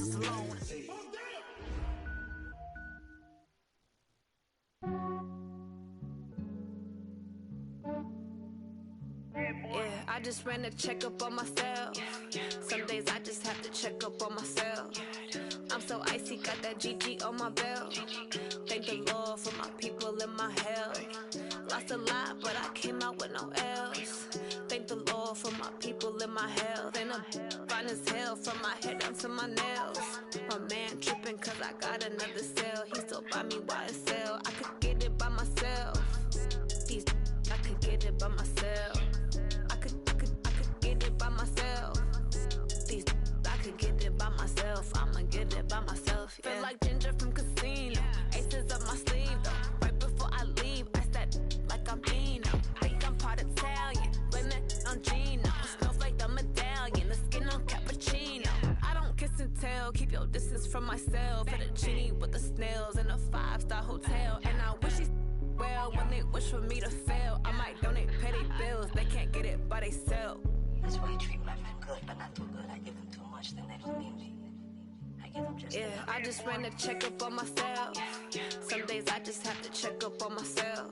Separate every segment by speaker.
Speaker 1: us alone.
Speaker 2: Yeah, I just ran a checkup on myself. Some days I just have to check up on myself. I'm so icy, got that GG on my belt. Thank the Lord for my people in my health. Lost a lot, but I came out with no L's. Thank the Lord for my people in my health. And I'm fine as hell from my head down to my nails. My man tripping cause I got another cell. He still buy me YSL. I could get it by myself. These I could get it by myself. I could get it by myself. These I could get it by myself. I'ma get it by myself. Yeah. Feel like Ginger from Casino. Aces up my sleeve though. Right before I leave, I said like I'm Dino. Think I'm part Italian. Blame it on Gino. Smells like the medallion. The skin on cappuccino. I don't kiss and tell. Keep your distance from myself. Fettuccine with the snails in a 5-star hotel. And I wish he's well when they wish for me to fail. I might donate petty bills. They can't get it by they sell.
Speaker 3: That's why I treat my men good, but not too good. I give them too much, then they don't need me. I give them just enough.
Speaker 2: I just ran a checkup on myself. Some days I just have to check up on myself.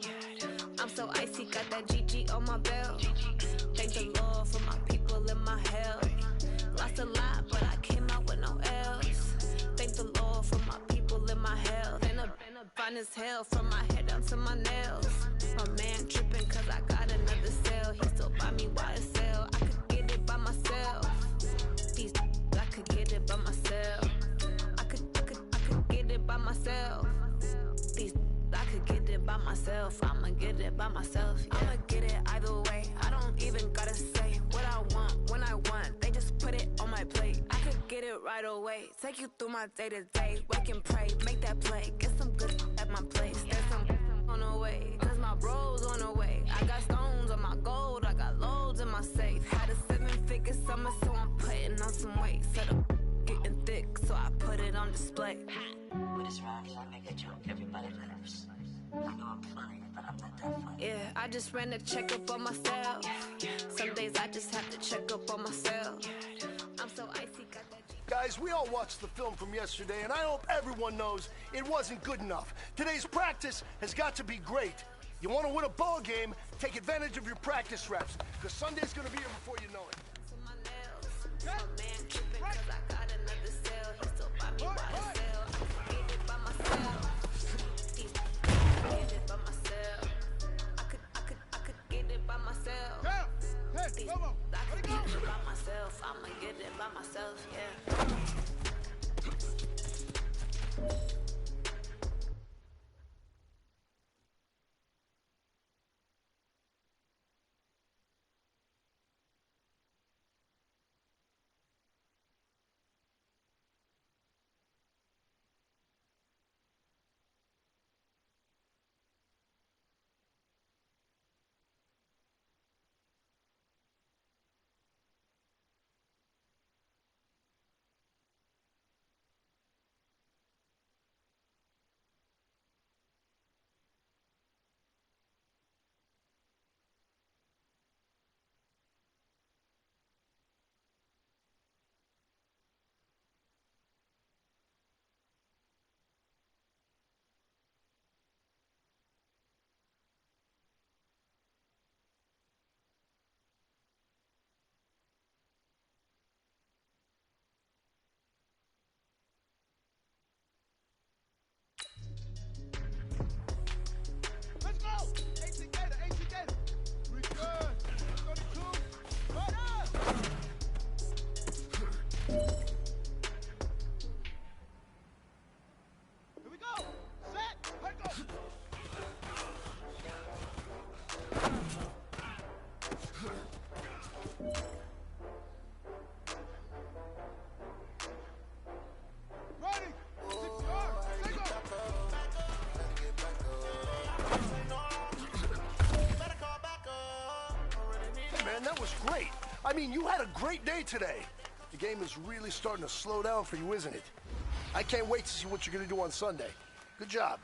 Speaker 2: I'm so icy, got that GG on my belt. Thank the Lord for my people in my health. Lost a lot, but I came out with no L's. Thank the Lord for my people in my health. And I'm fine as hell from my head down to my nails. My man tripping cause I got another cell. He still buy me YSL. I could get it by myself. These I could get it by myself. I could get it by myself. These I could get it by myself. I'ma get it by myself. Yeah. I'ma get it either way. I don't even gotta say what I want when I want. They just put it on my plate. I could get it right away. Take you through my day to day. Wake and pray, make that play. Get some good at my place. There's some on the way. Cause my bro's on the way. I got stones on my gold. I got loads in my safe. Had a 7-figure summer, so I'm putting on some weight. Set up getting thick, so I put it on display.
Speaker 3: With this round here, I make a joke. Everybody laughs. I know I'm funny, but I'm not that funny.
Speaker 2: Yeah, I just ran a checkup on myself. Some days I just have to check up on myself. I'm so icy, got that G.
Speaker 4: Guys, we all watched the film from yesterday, and I hope everyone knows it wasn't good enough. Today's practice has got to be great. You want to win a ball game, take advantage of your practice reps, because Sunday's going to be here before you know it.
Speaker 2: My nails. My man tripping cause I got another cell. He still buy me YSL. I could get it by myself. Get it by myself. I could get it by myself.
Speaker 5: Yeah. Hey, come on.
Speaker 2: I could get it by myself. I'ma get it by myself, yeah.
Speaker 5: Let's go! AC Gator. Return. 32. Right up! Here we go. Set. Let go. Ready. 6 yards. Stay go.
Speaker 4: Hey, man, that was great. I mean, you had a great day today. The game is really starting to slow down for you, isn't it? I can't wait to see what you're going to do on Sunday. Good job.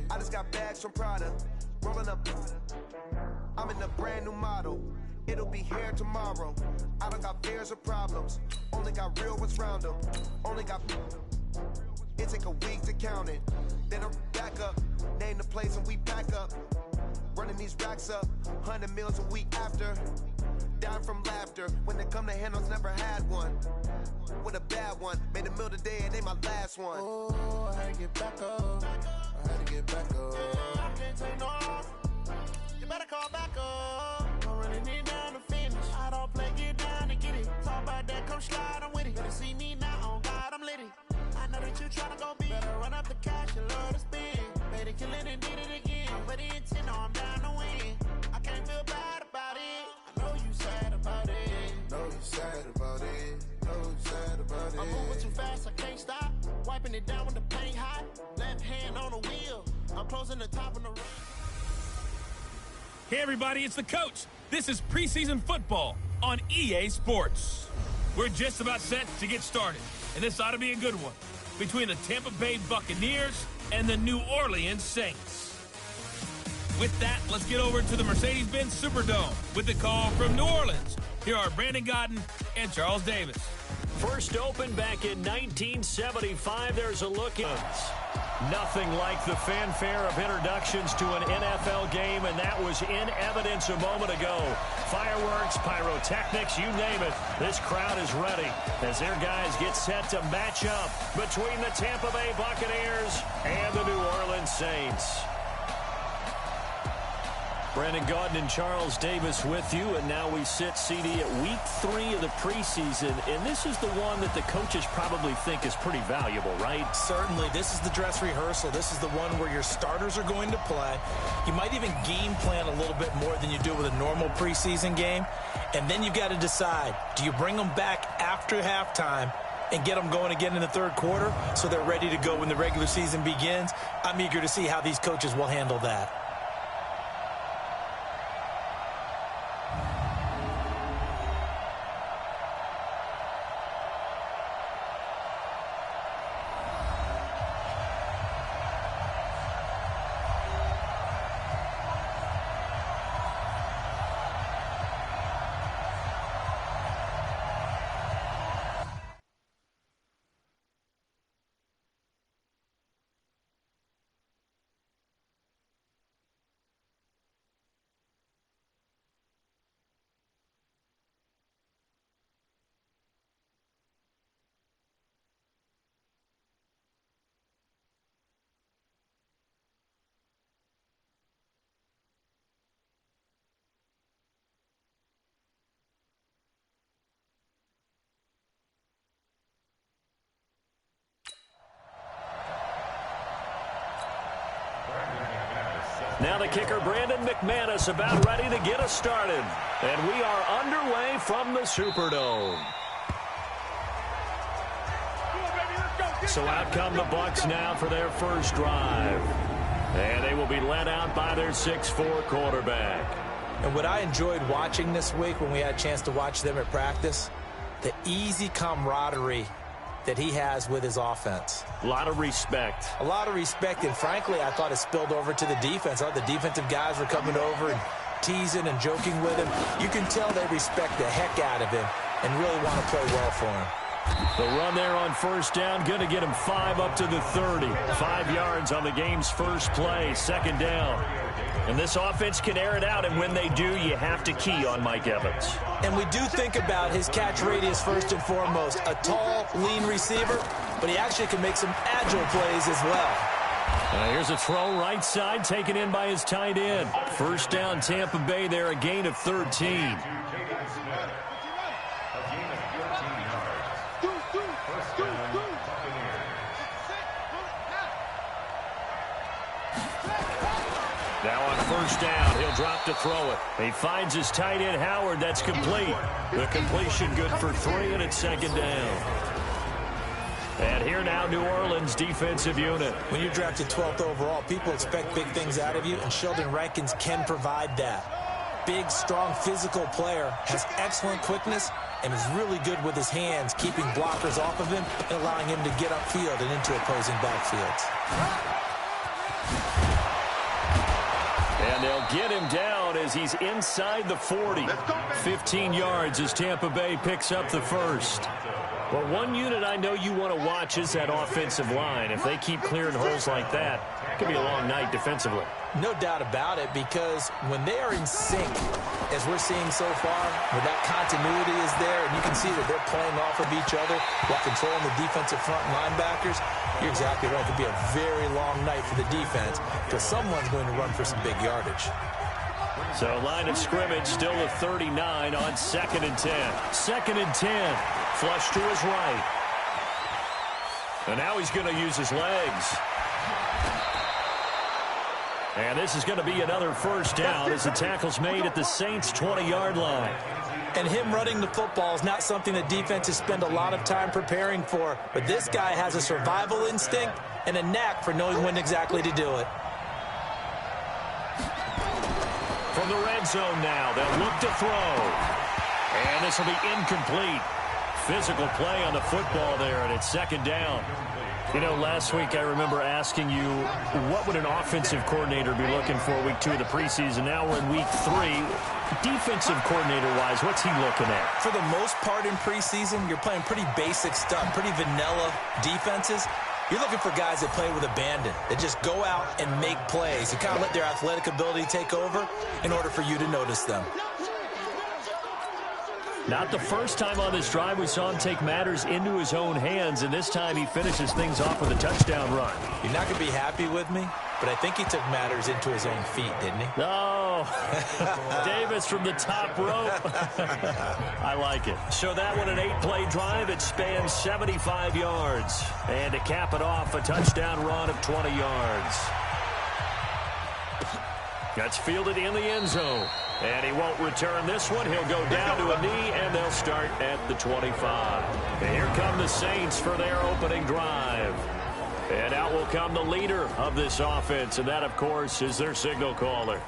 Speaker 5: I
Speaker 1: just got bags from Prada. Rolling up. I'm in a brand new model. It'll be here tomorrow. I don't got fears or problems. Only got real ones round them. Only got. It take a week to count it. Then I'm back up. Name the place and we pack up. Running these racks up. 100 meals a week after. Down from laughter. When they come to handles, never had one. With a bad one. Made a meal today and they my last one.
Speaker 6: Oh, I had to get back up. I had to get back up. I can't take no off. You better call back up. I'm running it down to finish. I don't play, get down and get it. Talk about that, come slide, I'm with it. Better see me now, on God, I'm litty. I know that you tryna go big. Better run up the cash and love to spend. Made a killing and did it again. But the intent, no, I'm down to win. I can't feel bad about it. I know you sad about it.
Speaker 5: Know you sad about it. Know you sad about it.
Speaker 6: I'm moving too fast, I can't stop. Wiping it down with the paint hot. Left hand on the wheel. I'm closing the top of the.
Speaker 7: Hey everybody, it's the coach. This is preseason football on EA Sports. We're just about set to get started, and this ought to be a good one between the Tampa Bay Buccaneers and the New Orleans Saints. With that, let's get over to the Mercedes-Benz Superdome with the call from New Orleans. Here are Brandon Godden and Charles Davis.
Speaker 8: First opened back in 1975. There's a look at nothing like the fanfare of introductions to an NFL game, and that was in evidence a moment ago. Fireworks, pyrotechnics, you name it. This crowd is ready as their guys get set to match up between the Tampa Bay Buccaneers and the New Orleans Saints. Brandon Gaudin and Charles Davis with you, and now we sit, CD, at week 3 of the preseason, and this is the one that the coaches probably think is pretty valuable, right?
Speaker 9: Certainly. This is the dress rehearsal. This is the one where your starters are going to play. You might even game plan a little bit more than you do with a normal preseason game, and then you've got to decide, do you bring them back after halftime and get them going again in the third quarter so they're ready to go when the regular season begins? I'm eager to see how these coaches will handle that.
Speaker 8: Now the kicker, Brandon McManus, about ready to get us started. And we are underway from the Superdome. So out come the Bucs now for their first drive. And they will be led out by their 6'4" quarterback.
Speaker 9: And what I enjoyed watching this week when we had a chance to watch them at practice, the easy camaraderie that he has with his offense.
Speaker 8: A lot of respect.
Speaker 9: A lot of respect, and frankly, I thought it spilled over to the defense. I thought the defensive guys were coming over and teasing and joking with him. You can tell they respect the heck out of him and really want to play well for him.
Speaker 8: The run there on first down, going to get him 5 up to the 30. 5 yards on the game's first play, second down. And this offense can air it out, and when they do, you have to key on Mike Evans.
Speaker 9: And we do think about his catch radius first and foremost. A tall, lean receiver, but he actually can make some agile plays as well.
Speaker 8: Here's a throw right side, taken in by his tight end. First down, Tampa Bay there, a gain of 13. Now on first down, he'll drop to throw it. He finds his tight end, Howard. That's complete. The completion good for 3, and it's second down. And here now, New Orleans defensive unit.
Speaker 9: When you're drafted 12th overall, people expect big things out of you, and Sheldon Rankins can provide that. Big, strong, physical player, has excellent quickness, and is really good with his hands, keeping blockers off of him and allowing him to get upfield and into opposing backfields.
Speaker 8: And they'll get him down as he's inside the 40. 15 yards as Tampa Bay picks up the first. Well, one unit I know you want to watch is that offensive line. If they keep clearing holes like that, it could be a long night defensively.
Speaker 9: No doubt about it, because when they are in sync, as we're seeing so far, where that continuity is there, and you can see that they're playing off of each other while controlling the defensive front linebackers, you're exactly right. It could be a very long night for the defense because someone's going to run for some big yardage.
Speaker 8: So line of scrimmage still a 39 on 2nd and 10. 2nd and 10. Flush to his right. And now he's going to use his legs. And this is going to be another first down as the tackle's made at the Saints' 20-yard line.
Speaker 9: And him running the football is not something that defenses spend a lot of time preparing for. But this guy has a survival instinct and a knack for knowing when exactly to do it.
Speaker 8: From the red zone now, they'll look to throw. And this will be incomplete. Physical play on the football there, and it's 2nd down. You know, last week I remember asking you, what would an offensive coordinator be looking for week 2 of the preseason? Now we're in week 3. Defensive coordinator-wise, what's he looking at?
Speaker 9: For the most part in preseason, you're playing pretty basic stuff, pretty vanilla defenses. You're looking for guys that play with abandon, that just go out and make plays, and kind of let their athletic ability take over in order for you to notice them.
Speaker 8: Not the first time on this drive we saw him take matters into his own hands, and this time he finishes things off with a touchdown run.
Speaker 9: You're not going to be happy with me, but I think he took matters into his own feet, didn't he?
Speaker 8: No. Davis from the top rope. I like it. So that one, an 8-play drive. It spans 75 yards. And to cap it off, a touchdown run of 20 yards. That's fielded in the end zone. And he won't return this one. He'll go down to a knee, and they'll start at the 25. And here come the Saints for their opening drive. And out will come the leader of this offense, and that, of course, is their signal caller.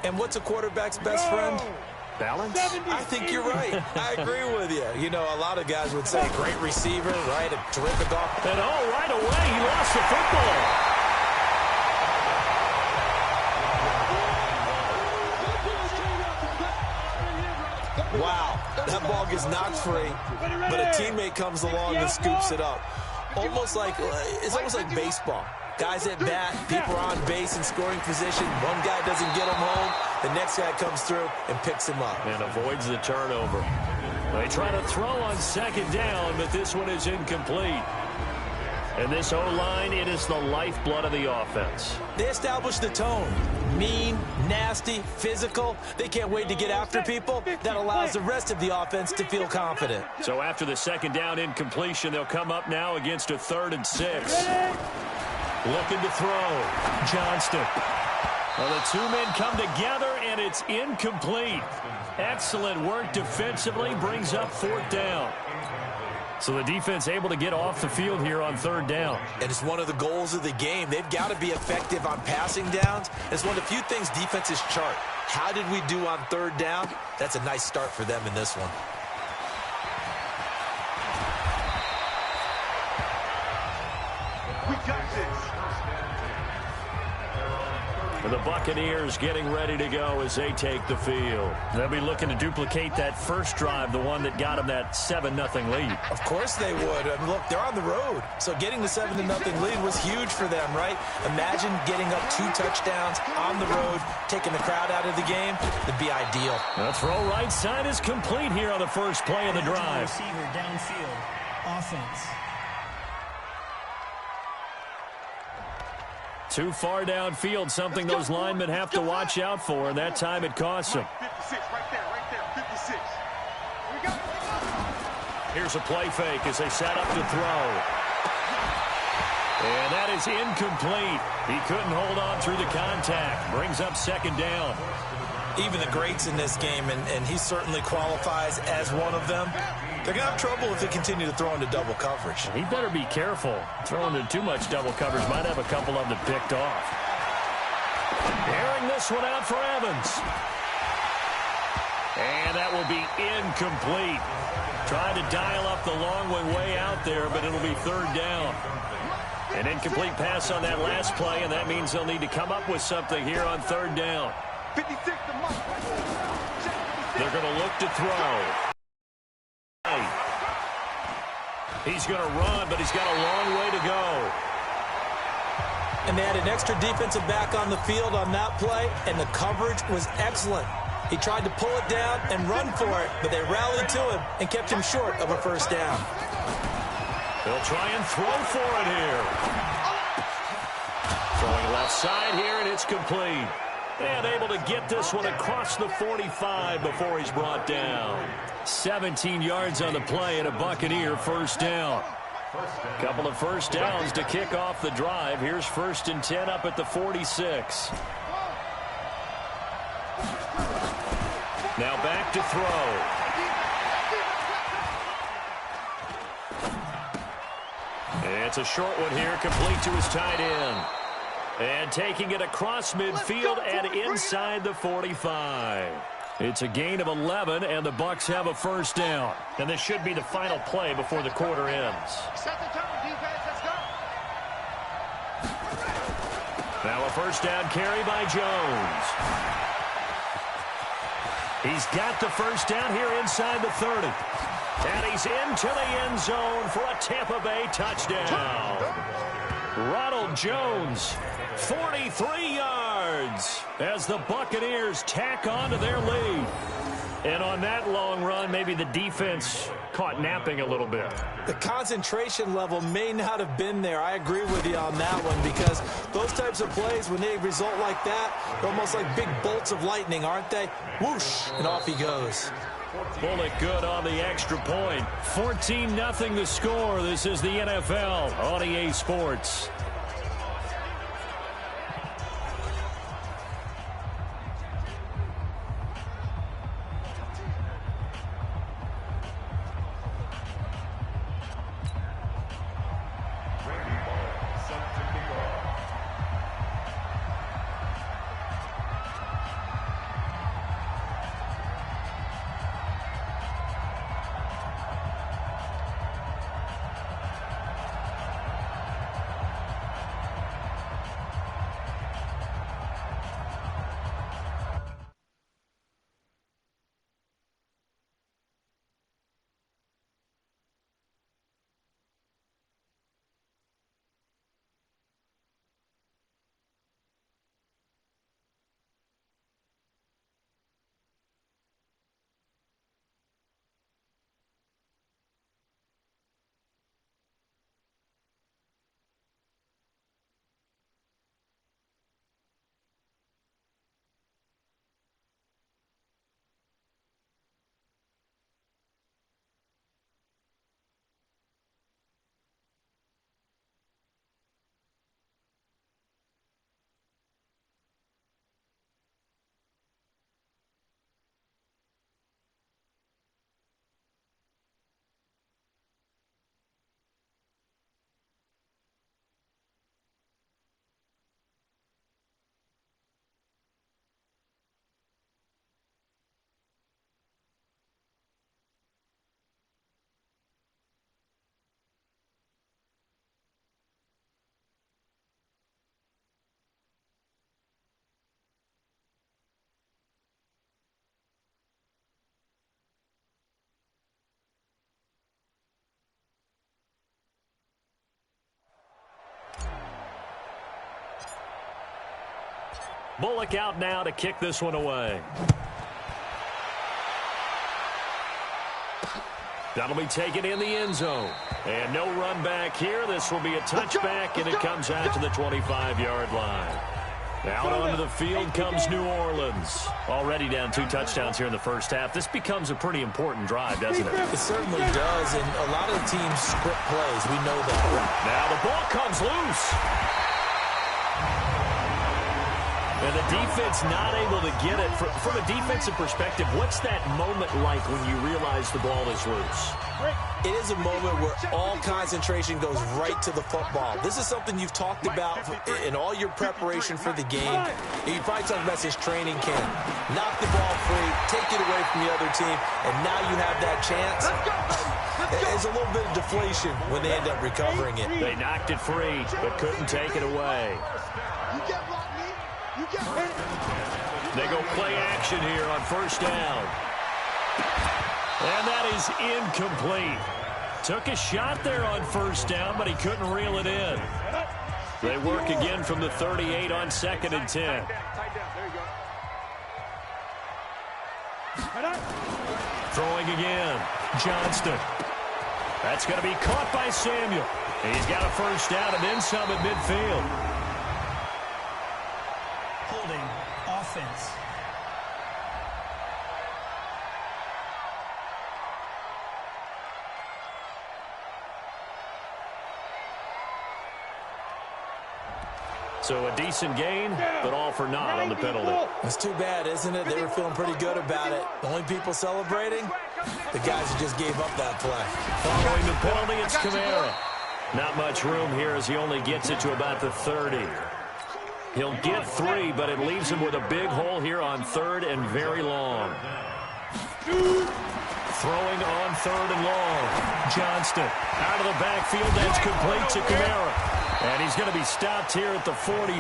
Speaker 9: And what's a quarterback's best friend?
Speaker 8: Balance?
Speaker 9: I think you're right. I agree with you. You know, a lot of guys would say great receiver, right? A terrific offense.
Speaker 8: And right away, he lost the football.
Speaker 9: Wow, that ball gets knocked free, but a teammate comes along and scoops it up. It's almost like baseball. Guys at bat, people are on base in scoring position. One guy doesn't get him home. The next guy comes through and picks him up.
Speaker 8: And avoids the turnover. They try to throw on 2nd down, but this one is incomplete. And this O-line, it is the lifeblood of the offense.
Speaker 9: They establish the tone. Mean, nasty, physical. They can't wait to get after people. That allows the rest of the offense to feel confident.
Speaker 8: So after the 2nd down incompletion, they'll come up now against a 3rd and 6. Looking to throw. Johnston. Well, the two men come together, and it's incomplete. Excellent work defensively. Brings up 4th down. So the defense able to get off the field here on 3rd down.
Speaker 9: And it's one of the goals of the game. They've got to be effective on passing downs. It's one of the few things defenses chart. How did we do on 3rd down? That's a nice start for them in this one.
Speaker 5: We got this.
Speaker 8: And the Buccaneers getting ready to go as they take the field. They'll be looking to duplicate that first drive, the one that got them that 7-0 lead.
Speaker 9: Of course they would. I mean, look, they're on the road. So getting the 7-0 lead was huge for them, right? Imagine getting up 2 touchdowns on the road, taking the crowd out of the game. It'd be ideal.
Speaker 8: The throw right side is complete here on the first play of the drive.
Speaker 10: Receiver downfield. Offense.
Speaker 8: Too far downfield, something those linemen have to watch out for, and that time it costs them.
Speaker 5: 56, right there, 56.
Speaker 8: Here's a play fake as they set up to throw. And that is incomplete. He couldn't hold on through the contact. Brings up 2nd down.
Speaker 9: Even the greats in this game, and he certainly qualifies as one of them, they're going to have trouble if they continue to throw into double coverage.
Speaker 8: He better be careful. Throwing into too much double coverage might have a couple of them picked off. Airing this one out for Evans. And that will be incomplete. Trying to dial up the long one way out there, but it'll be 3rd down. An incomplete pass on that last play, and that means they'll need to come up with something here on 3rd down. They're going to look to throw. He's going to run, but he's got a long way to go.
Speaker 9: And they had an extra defensive back on the field on that play, and the coverage was excellent. He tried to pull it down and run for it, but they rallied to him and kept him short of a first down.
Speaker 8: They'll try and throw for it here. Throwing left side here, and it's complete. And able to get this one across the 45 before he's brought down. 17 yards on the play and a Buccaneer first down. Couple of first downs to kick off the drive. Here's 1st and 10 up at the 46. Now back to throw. It's a short one here, complete to his tight end. And taking it across midfield and inside the 45. It's a gain of 11, and the Bucs have a first down. And this should be the final play before the quarter ends.
Speaker 5: Set the tone, defense. Let's go.
Speaker 8: Now a first down carry by Jones. He's got the first down here inside the 30. And he's into the end zone for a Tampa Bay touchdown. Ronald Jones, 43 yards as the Buccaneers tack on to their lead. And on that long run, maybe the defense caught napping a little bit.
Speaker 9: The concentration level may not have been there. I agree with you on that one, because those types of plays, when they result like that, they're almost like big bolts of lightning, aren't they? Whoosh, and off he goes.
Speaker 8: Bullock good on the extra point. 14-0 the score. This is the NFL on EA Sports. Bullock out now to kick this one away. That'll be taken in the end zone. And no run back here. This will be a touchback, and it comes out to the 25-yard line. Out onto the field comes New Orleans. Already down 2 touchdowns here in the first half. This becomes a pretty important drive, doesn't it?
Speaker 9: It certainly does, and a lot of the teams script plays. We know that.
Speaker 8: Now the ball comes loose. And the defense not able to get it. From a defensive perspective, what's that moment like when you realize the ball is loose?
Speaker 9: It is a moment where all concentration goes right to the football. This is something you've talked about in all your preparation for the game. You probably talked about this training camp. Knock the ball free, take it away from the other team, and now you have that chance. There's a little bit of deflation when they end up recovering it.
Speaker 8: They knocked it free, but couldn't take it away. They go play action here on first down. And that is incomplete. Took a shot there on first down, but he couldn't reel it in. They work again from the 38 on 2nd and 10. Throwing again. Johnston. That's going to be caught by Samuel. He's got a first down and then some at midfield.
Speaker 10: Holding offense.
Speaker 8: So a decent gain, but all for naught on the penalty.
Speaker 9: It's too bad, isn't it? They were feeling pretty good about it. The only people celebrating, the guys who just gave up that play.
Speaker 8: Following the penalty, it's Kamara. Not much room here as he only gets it to about the 30. He'll get 3, but it leaves him with a big hole here on 3rd and very long. Throwing on 3rd and long. Johnston out of the backfield. That's complete to Kamara. And he's going to be stopped here at the 43,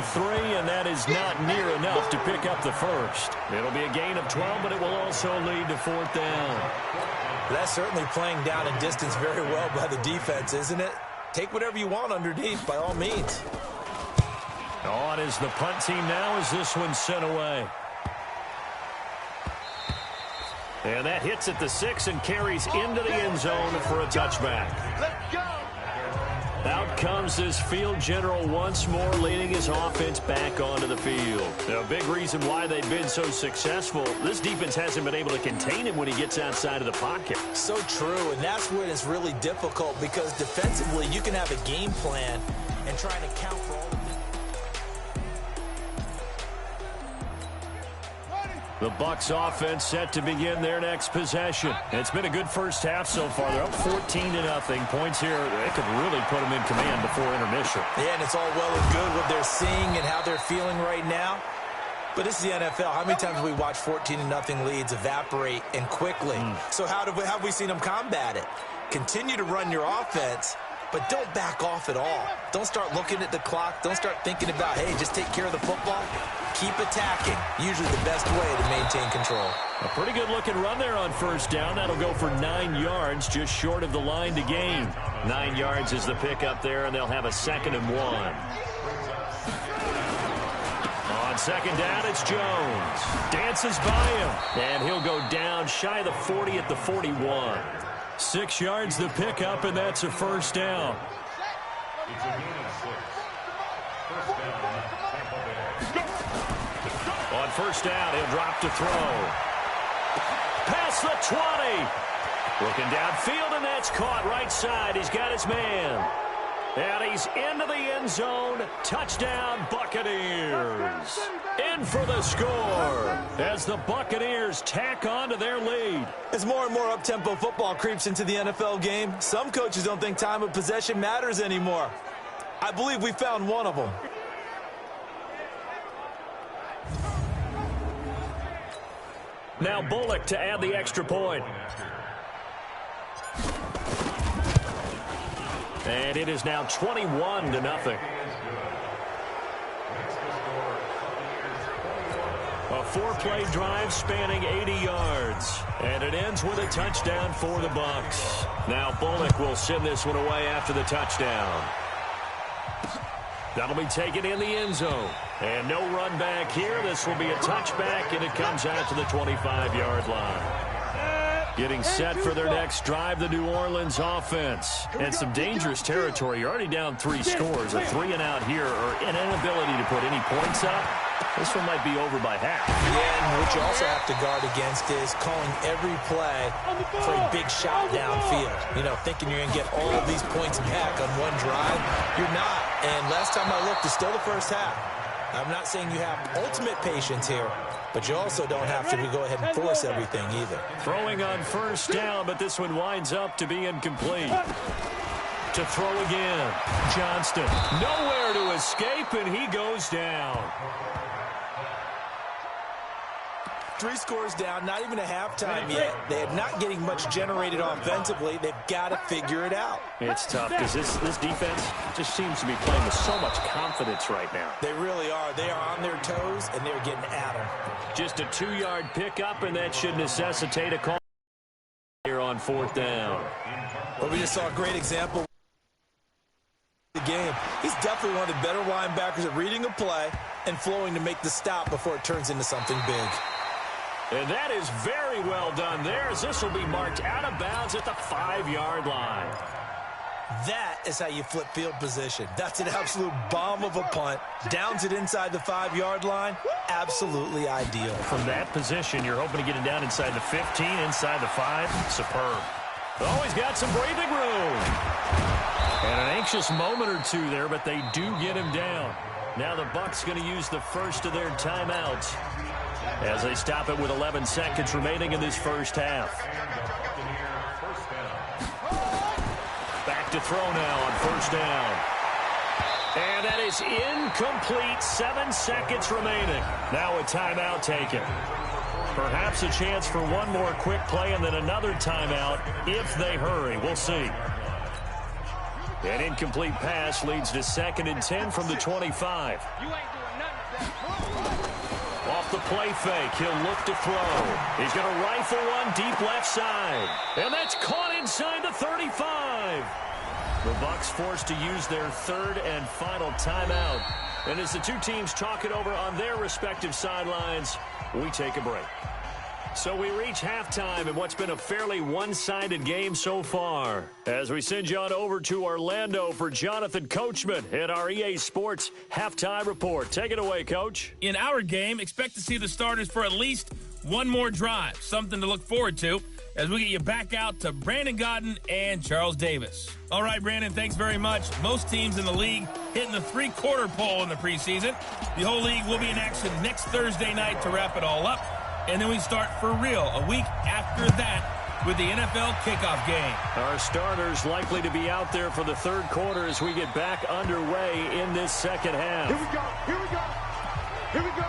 Speaker 8: and that is not near enough to pick up the first. It'll be a gain of 12, but it will also lead to 4th down.
Speaker 9: That's certainly playing down a distance very well by the defense, isn't it? Take whatever you want underneath, by all means.
Speaker 8: On is the punt team now as this one's sent away. And that hits at the 6 and carries into the end zone for a touchback.
Speaker 4: Let's go!
Speaker 8: Out comes this field general once more, leading his offense back onto the field. Now, a big reason why they've been so successful, this defense hasn't been able to contain him when he gets outside of the pocket.
Speaker 9: So true, and that's when it's really difficult because defensively you can have a game plan and try to account for all the
Speaker 8: The Bucs offense set to begin their next possession. It's been a good first half so far. They're up 14-0. Points here, they could really put them in command before intermission.
Speaker 9: Yeah, and it's all well and good what they're seeing and how they're feeling right now. But this is the NFL. How many times have we watched 14-0 leads evaporate and quickly? So how have we seen them combat it? Continue to run your offense, but don't back off at all. Don't start looking at the clock. Don't start thinking about, hey, just take care of the football. Keep attacking. Usually the best way to maintain control.
Speaker 8: A pretty good-looking run there on first down. That'll go for 9 yards, just short of the line to gain. 9 yards is the pickup there, and they'll have a 2nd and 1. On 2nd down, it's Jones. Dances by him, and he'll go down shy of the 40 at the 41. 6 yards the pickup, and that's a first down. On first down, he'll drop to throw. Past the 20. Looking downfield, and that's caught right side. He's got his man. And he's into the end zone. Touchdown, Buccaneers. In for the score as the Buccaneers tack on to their lead.
Speaker 9: As more and more up-tempo football creeps into the NFL game, some coaches don't think time of possession matters anymore. I believe we found one of them.
Speaker 8: Now Bullock to add the extra point. And it is now 21-0. A 4-play drive spanning 80 yards. And it ends with a touchdown for the Bucs. Now Bullock will send this one away after the touchdown. That'll be taken in the end zone. And no run back here. This will be a touchback, and it comes out to the 25-yard line. Getting set for their next drive, the New Orleans offense. And some dangerous territory. You're already down 3 scores. A 3-and-out here, or an inability to put any points up. This one might be over by half.
Speaker 9: Yeah, and what you also have to guard against is calling every play for a big shot downfield. You know, thinking you're going to get all of these points back on one drive. You're not. And last time I looked, it's still the first half. I'm not saying you have ultimate patience here, but you also don't have to go ahead and force everything either.
Speaker 8: Throwing on first down, but this one winds up to be incomplete. To throw again. Johnston. Nowhere to escape, and he goes down.
Speaker 9: 3 scores down, not even a halftime yet. They are not getting much generated offensively. They've got to figure it out.
Speaker 8: It's tough because this defense just seems to be playing with so much confidence right now.
Speaker 9: They really are. They are on their toes, and they're getting at them.
Speaker 8: Just a 2-yard pickup, and that should necessitate a call here on 4th down.
Speaker 9: But we just saw a great example of the game. He's definitely one of the better linebackers at reading a play and flowing to make the stop before it turns into something big.
Speaker 8: And that is very well done there, as this will be marked out of bounds at the 5-yard line.
Speaker 9: That is how you flip field position. That's an absolute bomb of a punt. Downs it inside the 5-yard line. Absolutely ideal.
Speaker 8: From that position, you're hoping to get it down inside the 15, inside the 5. Superb. Always got some breathing room. And an anxious moment or two there, but they do get him down. Now the Bucs going to use the first of their timeouts as they stop it with 11 seconds remaining in this first half. Back to throw now on 1st down. And that is incomplete. 7 seconds remaining. Now a timeout taken. Perhaps a chance for one more quick play and then another timeout if they hurry. We'll see. An incomplete pass leads to 2nd and 10 from the 25. Off the play fake, he'll look to throw. He's going to rifle one deep left side. And that's caught inside the 35. The Bucs forced to use their 3rd and final timeout. And as the two teams talk it over on their respective sidelines, we take a break. So we reach halftime in what's been a fairly one-sided game so far. As we send you on over to Orlando for Jonathan Coachman at our EA Sports Halftime Report. Take it away, Coach.
Speaker 7: In our game, expect to see the starters for at least one more drive. Something to look forward to as we get you back out to Brandon Gaudin and Charles Davis. All right, Brandon, thanks very much. Most teams in the league hitting the 3-quarter pole in the preseason. The whole league will be in action next Thursday night to wrap it all up. And then we start for real a week after that with the NFL kickoff game.
Speaker 8: Our starters likely to be out there for the 3rd quarter as we get back underway in this second half.
Speaker 5: Here we go. Here we go. Here we go.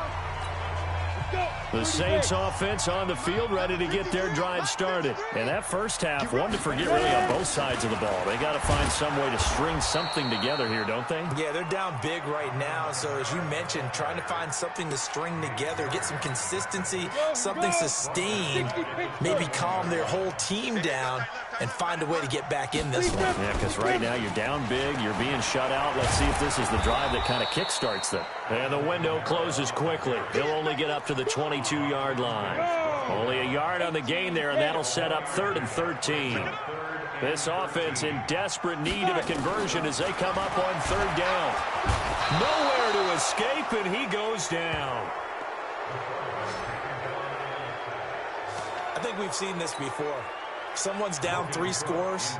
Speaker 5: Let's go.
Speaker 8: The Saints offense on the field ready to get their drive started. And that first half, one to forget really on both sides of the ball. They got to find some way to string something together here, don't they?
Speaker 9: Yeah, they're down big right now. So as you mentioned, trying to find something to string together, get some consistency, something sustained, maybe calm their whole team down and find a way to get back in this one.
Speaker 8: Yeah, because right now you're down big, you're being shut out. Let's see if this is the drive that kind of kickstarts them. And the window closes quickly. He'll only get up to the 22-yard line. Only a yard on the gain there, and that'll set up 3rd and 13. This offense in desperate need of a conversion as they come up on 3rd down. Nowhere to escape, and he goes down.
Speaker 9: I think we've seen this before. Someone's down 3 scores.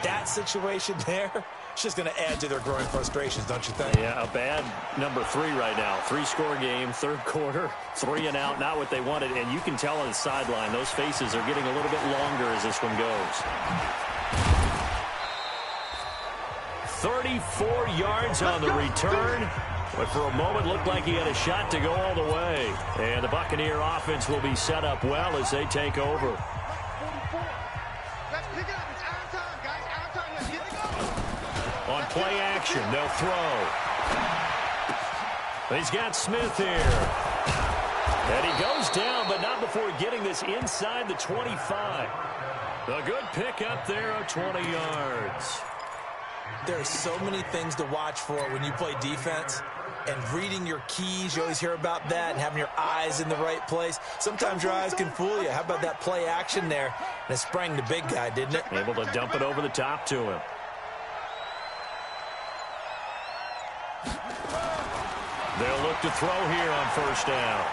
Speaker 9: That situation there, it's just going to add to their growing frustrations, don't you think?
Speaker 8: Yeah, a bad number 3 right now. 3-score game, 3rd quarter, 3 and out, not what they wanted. And you can tell on the sideline, those faces are getting a little bit longer as this one goes. 34 yards on the return. But for a moment, looked like he had a shot to go all the way. And the Buccaneer offense will be set up well as they take over. On play action, they'll throw. He's got Smith here. And he goes down, but not before getting this inside the 25. A good pickup there of 20 yards.
Speaker 9: There are so many things to watch for when you play defense. And reading your keys, you always hear about that, and having your eyes in the right place. Sometimes your eyes can fool you. How about that play action there? And it sprang the big guy, didn't it?
Speaker 8: Able to dump it over the top to him. They'll look to throw here on 1st down.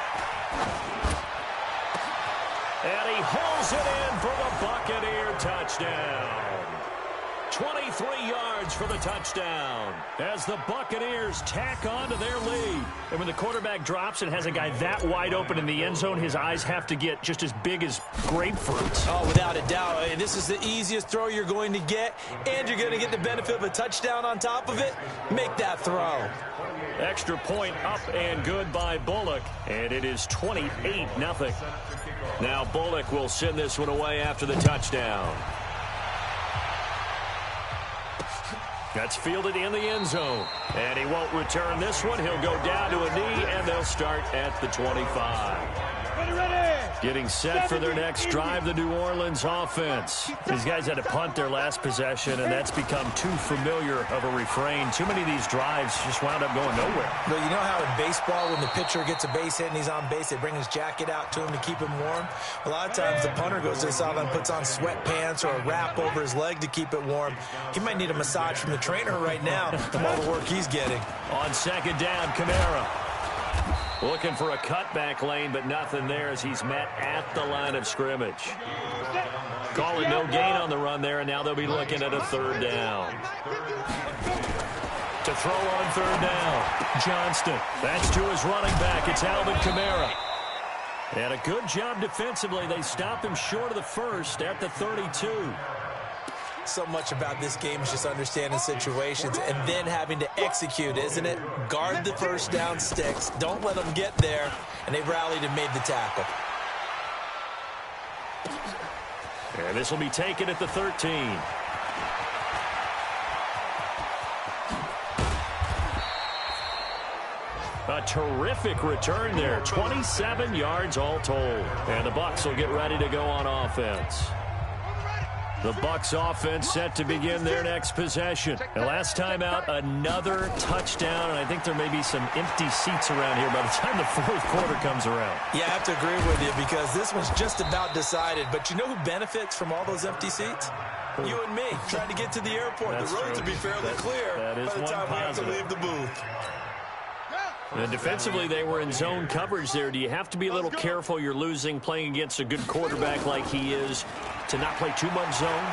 Speaker 8: And he hauls it in for the Buccaneer touchdown. 23 yards for the touchdown as the Buccaneers tack on to their lead. And when the quarterback drops and has a guy that wide open in the end zone, his eyes have to get just as big as grapefruits.
Speaker 9: Oh, without a doubt. This is the easiest throw you're going to get, and you're going to get the benefit of a touchdown on top of it. Make that throw.
Speaker 8: Extra point up and good by Bullock, and it is 28-0. Now Bullock will send this one away after the touchdown. That's fielded in the end zone, and he won't return this one. He'll go down to a knee, and they'll start at the 25. Getting set for their next drive, the New Orleans offense. These guys had to punt their last possession, and that's become too familiar of a refrain. Too many of these drives just wound up going nowhere.
Speaker 9: But you know how in baseball, when the pitcher gets a base hit and he's on base, they bring his jacket out to him to keep him warm? A lot of times the punter goes to the sideline, puts on sweatpants or a wrap over his leg to keep it warm. He might need a massage from the trainer right now from all the work he's getting.
Speaker 8: On second down, Kamara. Looking for a cutback lane, but nothing there as he's met at the line of scrimmage. Call it no gain on the run there, and now they'll be looking at a third down. To throw on third down, Johnston. That's to his running back. It's Alvin Kamara. And a good job defensively. They stop him short of the first at the 32.
Speaker 9: So much about this game is just understanding situations and then having to execute, isn't it? Guard the first down sticks. Don't let them get there. And they rallied and made the tackle.
Speaker 8: And this will be taken at the 13. A terrific return there. 27 yards all told. And the Bucs will get ready to go on offense. The Bucs offense set to begin their next possession. And last time out, another touchdown, and I think there may be some empty seats around here by the time the fourth quarter comes around.
Speaker 9: Yeah, I have to agree with you because this one's just about decided. But you know who benefits from all those empty seats? You and me, trying to get to the airport.
Speaker 8: That's
Speaker 9: the roads
Speaker 8: true.
Speaker 9: will be fairly clear
Speaker 8: that is
Speaker 9: by the time we have to leave the booth.
Speaker 8: And defensively, they were in zone coverage there. Do you have to be a little careful? You're losing playing against a good quarterback like he is to not play too much zone?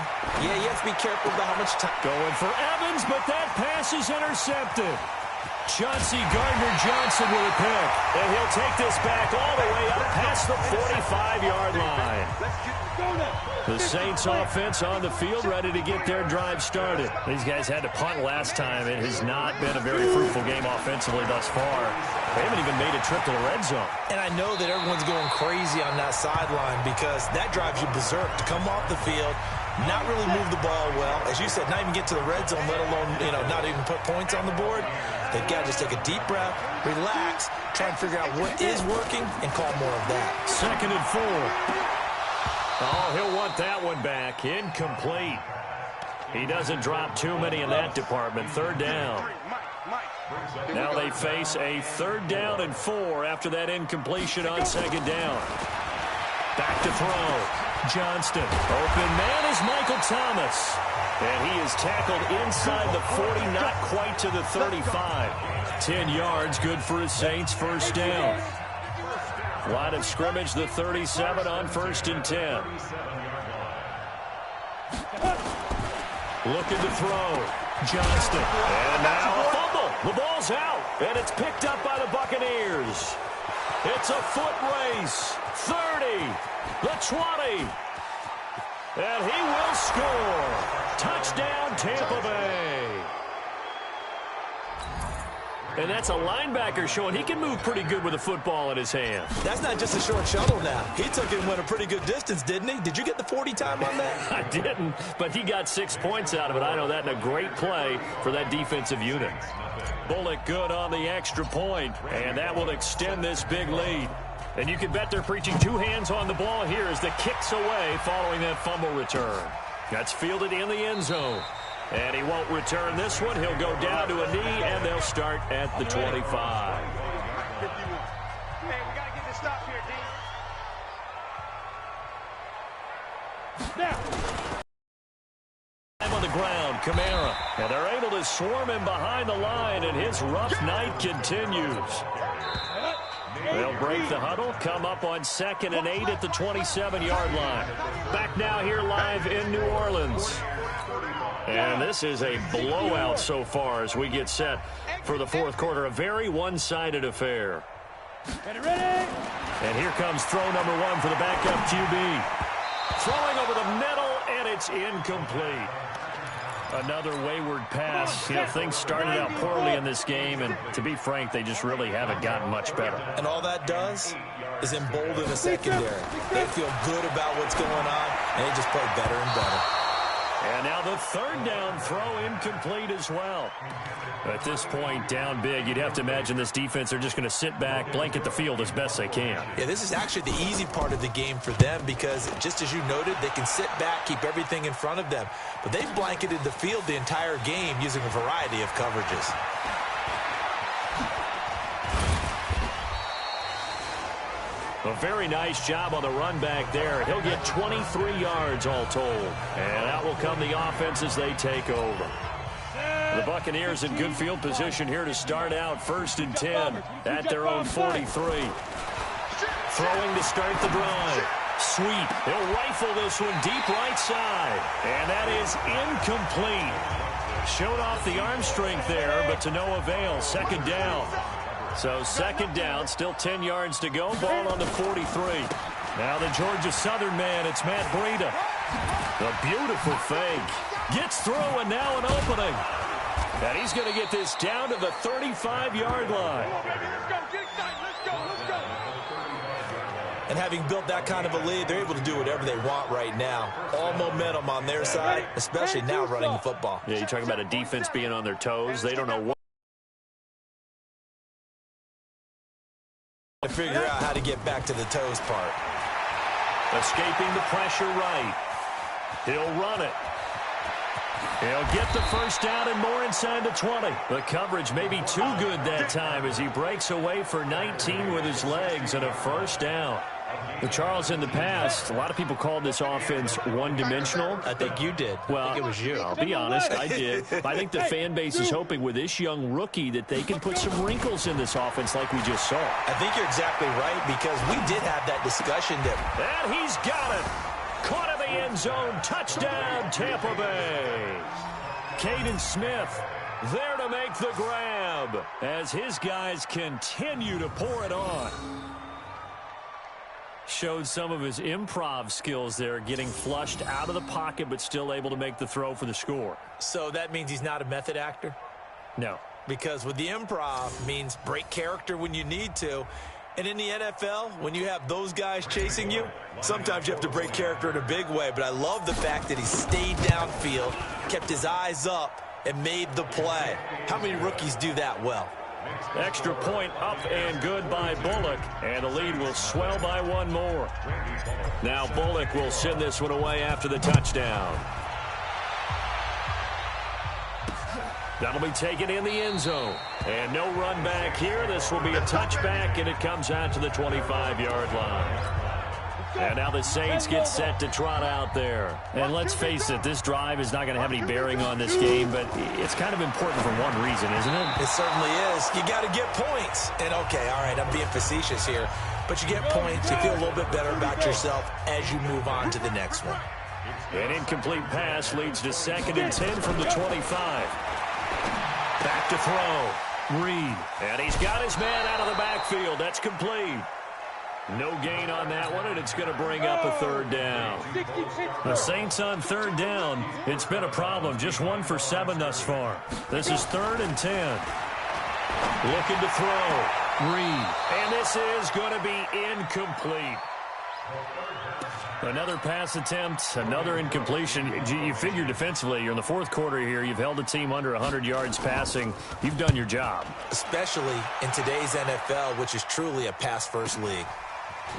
Speaker 9: Yeah, you have to be careful about how much time.
Speaker 8: Going for Evans, but that pass is intercepted. Chauncey Gardner-Johnson with a pick. And he'll take this back all the way up past the 45-yard line. The Saints offense on the field ready to get their drive started. These guys had to punt last time. It has not been a very fruitful game offensively thus far. They haven't even made a trip to the red zone.
Speaker 9: And I know that everyone's going crazy on that sideline because that drives you berserk to come off the field, not really move the ball well. As you said, not even get to the red zone, let alone, not even put points on the board. They've got to just take a deep breath, relax, try and figure out what is working, and call more of that.
Speaker 8: 2nd and 4. Oh, he'll want that one back. Incomplete. He doesn't drop too many in that department. 3rd down. Now they face a 3rd down and 4 after that incompletion on 2nd down. Back to throw. Johnston. Open man is Michael Thomas. And he is tackled inside the 40, not quite to the 35. 10 yards, good for his Saints. 1st down. Line of scrimmage, the 37 on 1st and 10. Looking to throw. Johnston. And now a fumble. The ball's out. And it's picked up by the Buccaneers. It's a foot race. 30. The 20. And he will score. Touchdown, Tampa Bay. And that's a linebacker showing he can move pretty good with a football in his hand.
Speaker 9: That's not just a short shuttle now. He took it and went a pretty good distance, didn't he? Did you get the 40 time on that?
Speaker 8: I didn't, but he got 6 points out of it. I know that, and a great play for that defensive unit. Bullock good on the extra point, and that will extend this big lead. And you can bet they're preaching 2 hands on the ball here as the kick's away following that fumble return. That's fielded in the end zone. And he won't return this one. He'll go down to a knee, and they'll start at the 25.
Speaker 5: Hey, we got to get this stop here, D.
Speaker 8: Now. On the ground, Kamara. And they're able to swarm him behind the line, and his rough night continues. They'll break the huddle, come up on 2nd and 8 at the 27-yard line. Back now here live in New Orleans. And this is a blowout so far as we get set for the 4th quarter. A very one-sided affair. And here comes throw number 1 for the backup QB. Throwing over the middle, and it's incomplete. Another wayward pass. You know, things started out poorly in this game, and to be frank, they just really haven't gotten much better.
Speaker 9: And all that does is embolden the secondary. They feel good about what's going on, and they just play better and better.
Speaker 8: And now the third down throw incomplete as well. At this point, down big, you'd have to imagine this defense are just going to sit back, blanket the field as best they can.
Speaker 9: Yeah, this is actually the easy part of the game for them because, just as you noted, they can sit back, keep everything in front of them. But they've blanketed the field the entire game using a variety of coverages.
Speaker 8: A very nice job on the run back there. He'll get 23 yards all told. And out will come the offense as they take over. The Buccaneers in good field position here to start out 1st and 10 at their own 43. Throwing to start the drive. Sweep. He'll rifle this one deep right side. And that is incomplete. Showed off the arm strength there, but to no avail. 2nd down. So 2nd down, still 10 yards to go. Ball on the 43. Now the Georgia Southern man, it's Matt Breida. A beautiful fake. Gets through, and now an opening. And he's going to get this down to the 35-yard line.
Speaker 9: And having built that kind of a lead, they're able to do whatever they want right now. All momentum on their side, especially now running the football.
Speaker 8: Yeah, you're talking about a defense being on their toes. They don't know what
Speaker 9: to figure out how to get back to the toes part.
Speaker 8: Escaping the pressure right. He'll run it. He'll get the 1st down and more inside the 20. The coverage may be too good that time as he breaks away for 19 with his legs and a 1st down. The Charles, in the past, a lot of people called this offense one-dimensional.
Speaker 9: I think you did.
Speaker 8: Well,
Speaker 9: I think it was you.
Speaker 8: I'll be honest, I did. I think the fan base is hoping with this young rookie that they can put some wrinkles in this offense like we just saw.
Speaker 9: I think you're exactly right because we did have that discussion that...
Speaker 8: And he's got it. Caught in the end zone. Touchdown, Tampa Bay. Caden Smith there to make the grab as his guys continue to pour it on. Showed some of his improv skills there, getting flushed out of the pocket but still able to make the throw for the score.
Speaker 9: So that means he's not a method actor?
Speaker 8: No.
Speaker 9: Because with the improv means break character when you need to. And in the NFL, when you have those guys chasing you, sometimes you have to break character in a big way. But I love the fact that he stayed downfield, kept his eyes up, and made the play. How many rookies do that well?
Speaker 8: Extra point up and good by Bullock. And the lead will swell by one more. Now Bullock will send this one away after the touchdown. That'll be taken in the end zone. And no run back here. This will be a touchback, and it comes out to the 25-yard line. And now the Saints get set to trot out there. And let's face it, this drive is not going to have any bearing on this game, but it's kind of important for one reason, isn't it?
Speaker 9: It certainly is. You got to get points. And, okay, all right, I'm being facetious here. But you get points, you feel a little bit better about yourself as you move on to the next one.
Speaker 8: An incomplete pass leads to 2nd and 10 from the 25. Back to throw. Reed. And he's got his man out of the backfield. That's complete. No gain on that one, and it's going to bring up a 3rd down. The Saints on 3rd down. It's been a problem. Just 1 for 7 thus far. This is 3rd and 10. Looking to throw. Reed. And this is going to be incomplete. Another pass attempt, another incompletion. You figure defensively, you're in the 4th quarter here. You've held a team under 100 yards passing. You've done your job. Especially in today's NFL, which is truly a pass-first league.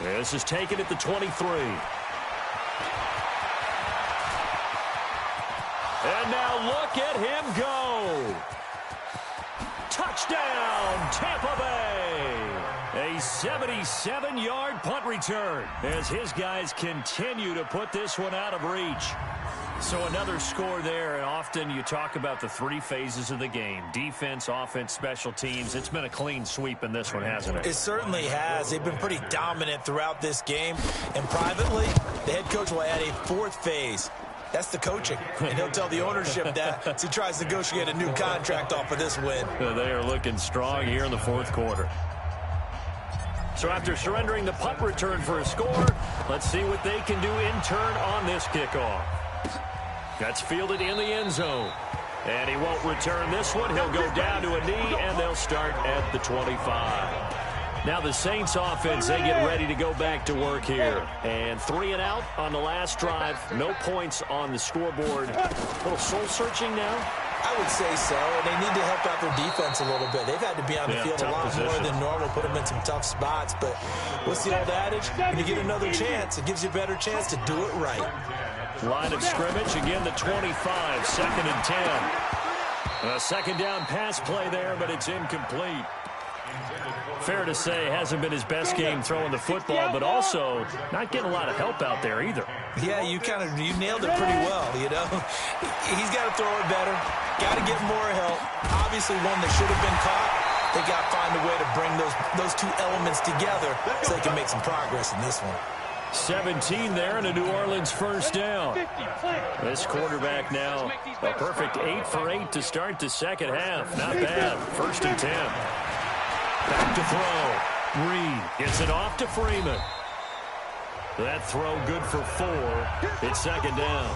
Speaker 8: This is taken at the 23. And now look at him go. Touchdown, Tampa Bay. A 77-yard punt return as his guys continue to put this one out of reach. So another score there, and often you talk about the 3 phases of the game. Defense, offense, special teams. It's been a clean sweep in this one, hasn't it?
Speaker 9: It certainly has. They've been pretty dominant throughout this game. And privately, the head coach will add a 4th phase. That's the coaching. And he'll tell the ownership that as he tries to negotiate a new contract off of this win.
Speaker 8: They are looking strong here in the 4th quarter. So after surrendering the punt return for a score, let's see what they can do in turn on this kickoff. That's fielded in the end zone. And he won't return this one. He'll go down to a knee, and they'll start at the 25. Now the Saints offense, they get ready to go back to work here. And 3 and out on the last drive. No points on the scoreboard. A little soul-searching now?
Speaker 9: I would say so, and they need to help out their defense a little bit. They've had to be on the field a lot more than normal, put them in some tough spots. But what's the old adage? When you get another chance, it gives you a better chance to do it right.
Speaker 8: Line of scrimmage, again the 25, 2nd and 10. A second down pass play there, but it's incomplete. Fair to say, hasn't been his best game throwing the football, but also not getting a lot of help out there either.
Speaker 9: Yeah, you nailed it pretty well, you know. He's got to throw it better, got to get more help. Obviously one that should have been caught. They got to find a way to bring those two elements together so they can make some progress in this one.
Speaker 8: 17 there and a New Orleans first down. This quarterback now a perfect 8 for 8 to start the second half. Not bad. 1st and 10. Back to throw. Reed gets it off to Freeman. That throw good for 4. It's 2nd down.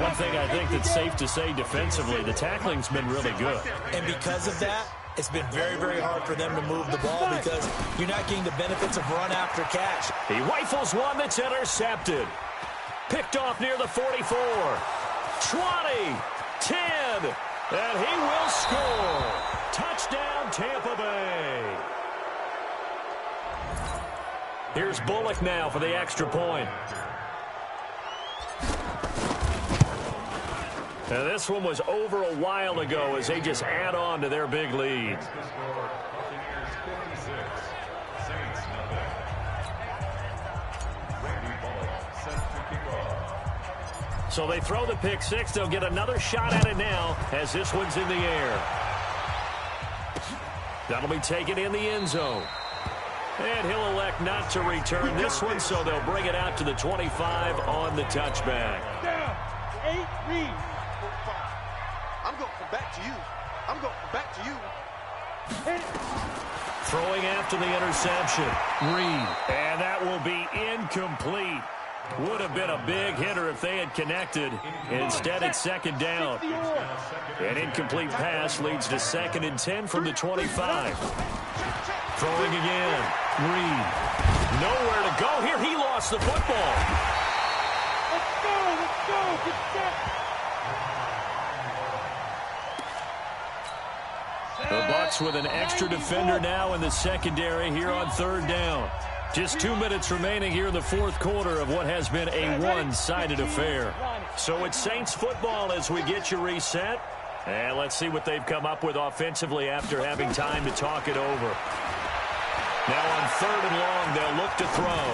Speaker 8: One thing I think that's safe to say defensively, the tackling's been really good.
Speaker 9: And because of that, it's been very, very hard for them to move the ball because you're not getting the benefits of run after catch.
Speaker 8: He rifles one that's intercepted. Picked off near the 44. 20, 10, and he will score. Touchdown, Tampa Bay. Here's Bullock now for the extra point. Now this one was over a while ago as they just add on to their big lead. So they throw the pick six. They'll get another shot at it now as this one's in the air. That'll be taken in the end zone. And he'll elect not to return this one, so they'll bring it out to the 25 on the touchback.
Speaker 5: Down. 8, Reed. I'm going to come back to you. I'm going to come back to you.
Speaker 8: Throwing after the interception. Reed. And that will be incomplete. Would have been a big hitter if they had connected. Instead, it's 2nd down. An incomplete pass leads to 2nd and 10 from the 25. Throwing again. Reed. Nowhere to go here. He lost the football.
Speaker 5: Let's go. Let's go. Get set.
Speaker 8: The Bucs with an extra defender now in the secondary here on 3rd down. Just 2 minutes remaining here in the 4th quarter of what has been a one-sided affair. So it's Saints football as we get you reset. And let's see what they've come up with offensively after having time to talk it over. Now on 3rd and long, they'll look to throw.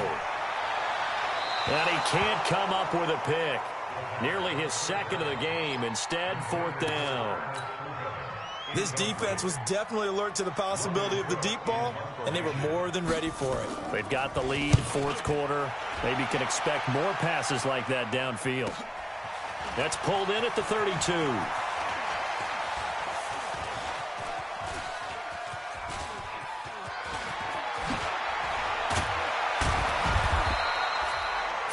Speaker 8: And he can't come up with a pick. Nearly his 2nd of the game. Instead, 4th down.
Speaker 9: This defense was definitely alert to the possibility of the deep ball, and they were more than ready for it.
Speaker 8: They've got the lead, 4th quarter. Maybe can expect more passes like that downfield. That's pulled in at the 32.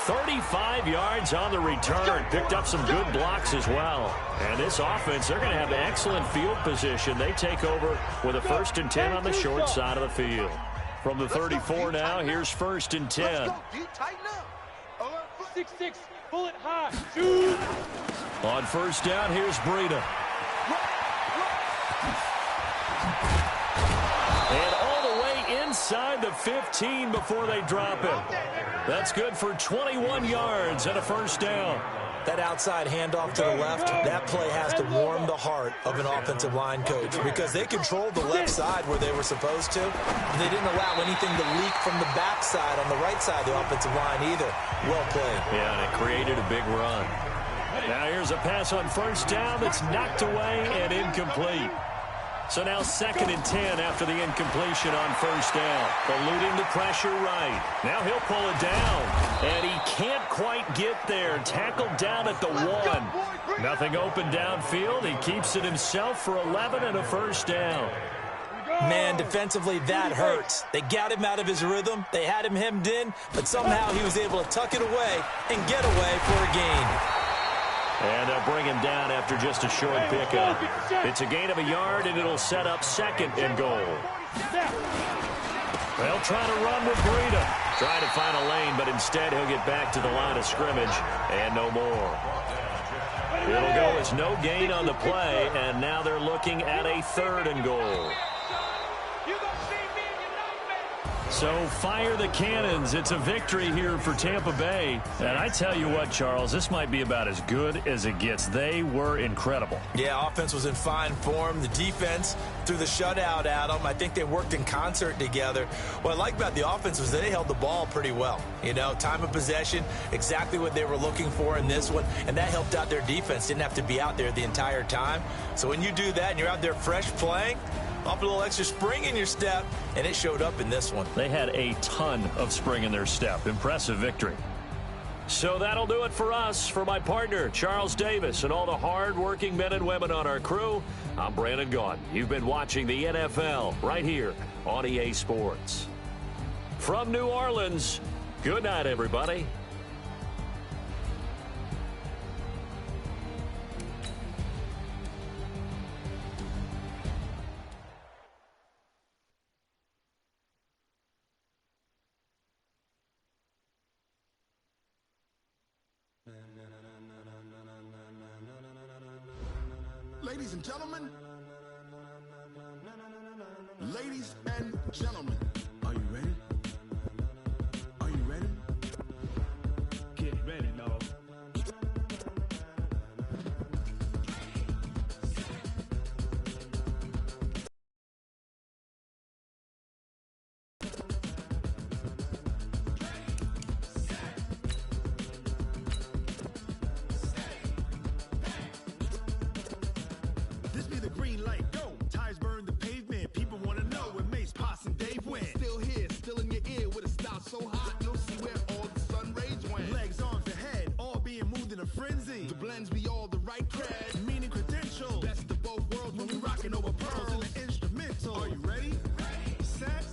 Speaker 8: "35 yards on the return." Picked up some good blocks as well. And this offense, they're going to have excellent field position. They take over with a 1st and 10 on the short side of the field. From the 34 now, here's 1st and 10.
Speaker 5: 6-6, bullet high. Shoot.
Speaker 8: On 1st down, here's Breida. And all the way inside the 15 before they drop it. That's good for 21 yards and a 1st down.
Speaker 9: That outside handoff to the left, that play has to warm the heart of an offensive line coach because they controlled the left side where they were supposed to. They didn't allow anything to leak from the backside on the right side of the offensive line either. Well played.
Speaker 8: Yeah, and it created a big run. Now here's a pass on 1st down that's knocked away and incomplete. So now 2nd and 10 after the incompletion on 1st down. Eluding the pressure right. Now he'll pull it down. And he can't quite get there. Tackled down at the 1. Nothing open downfield. He keeps it himself for 11 and a 1st down.
Speaker 9: Man, defensively, that hurts. They got him out of his rhythm. They had him hemmed in, but somehow he was able to tuck it away and get away for a gain.
Speaker 8: And they'll bring him down after just a short pickup. It's a gain of a yard, and it'll set up 2nd and goal. They'll try to run with Breida. Trying to find a lane, but instead he'll get back to the line of scrimmage and no more. It'll go as no gain on the play, and now they're looking at a 3rd and goal. So fire the cannons. It's a victory here for Tampa Bay. And I tell you what, Charles, this might be about as good as it gets. They were incredible.
Speaker 9: Yeah, offense was in fine form. The defense threw the shutout at them. I think they worked in concert together. What I like about the offense was they held the ball pretty well. You know, time of possession, exactly what they were looking for in this one. And that helped out their defense. Didn't have to be out there the entire time. So when you do that and you're out there fresh playing, off a little extra spring in your step, and it showed up in this one.
Speaker 8: They had a ton of spring in their step. Impressive victory. So that'll do it for us. For my partner, Charles Davis, and all the hard-working men and women on our crew, I'm Brandon Gaughan. You've been watching the NFL right here on EA Sports. From New Orleans, good night, everybody.
Speaker 6: Ladies and gentlemen, ladies and gentlemen, are you ready? Are you ready? Get ready, dog. This be the green light, go. Tires burn the pavement. People want to know where Mace, Potts, and Dave went. Still here, still in your ear with a style so hot, you'll see where all the sun rays went. Legs, arms, and head, all being moved in a frenzy. The blends be all the right cred, meaning credentials. Best of both worlds when we rocking over pearls in the instrumental. Are you ready? Set,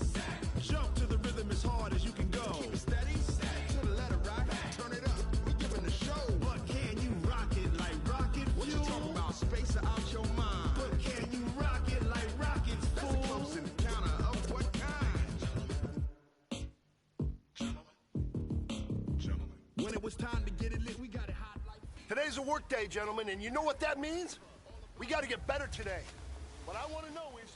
Speaker 6: jump to the rhythm as hard as you can go. Keep it steady, to the letter right. Turn it up, we giving the show. But can you rock it like rocket fuel? What you talking about? Space out your mind. But can you rock it like rockets, fool? That's a close encounter of what kind? Gentlemen. When it was time to get it lit, we got it hot like...
Speaker 4: Today's a work day, gentlemen, and you know what that means? We got to get better today. What I want to know is...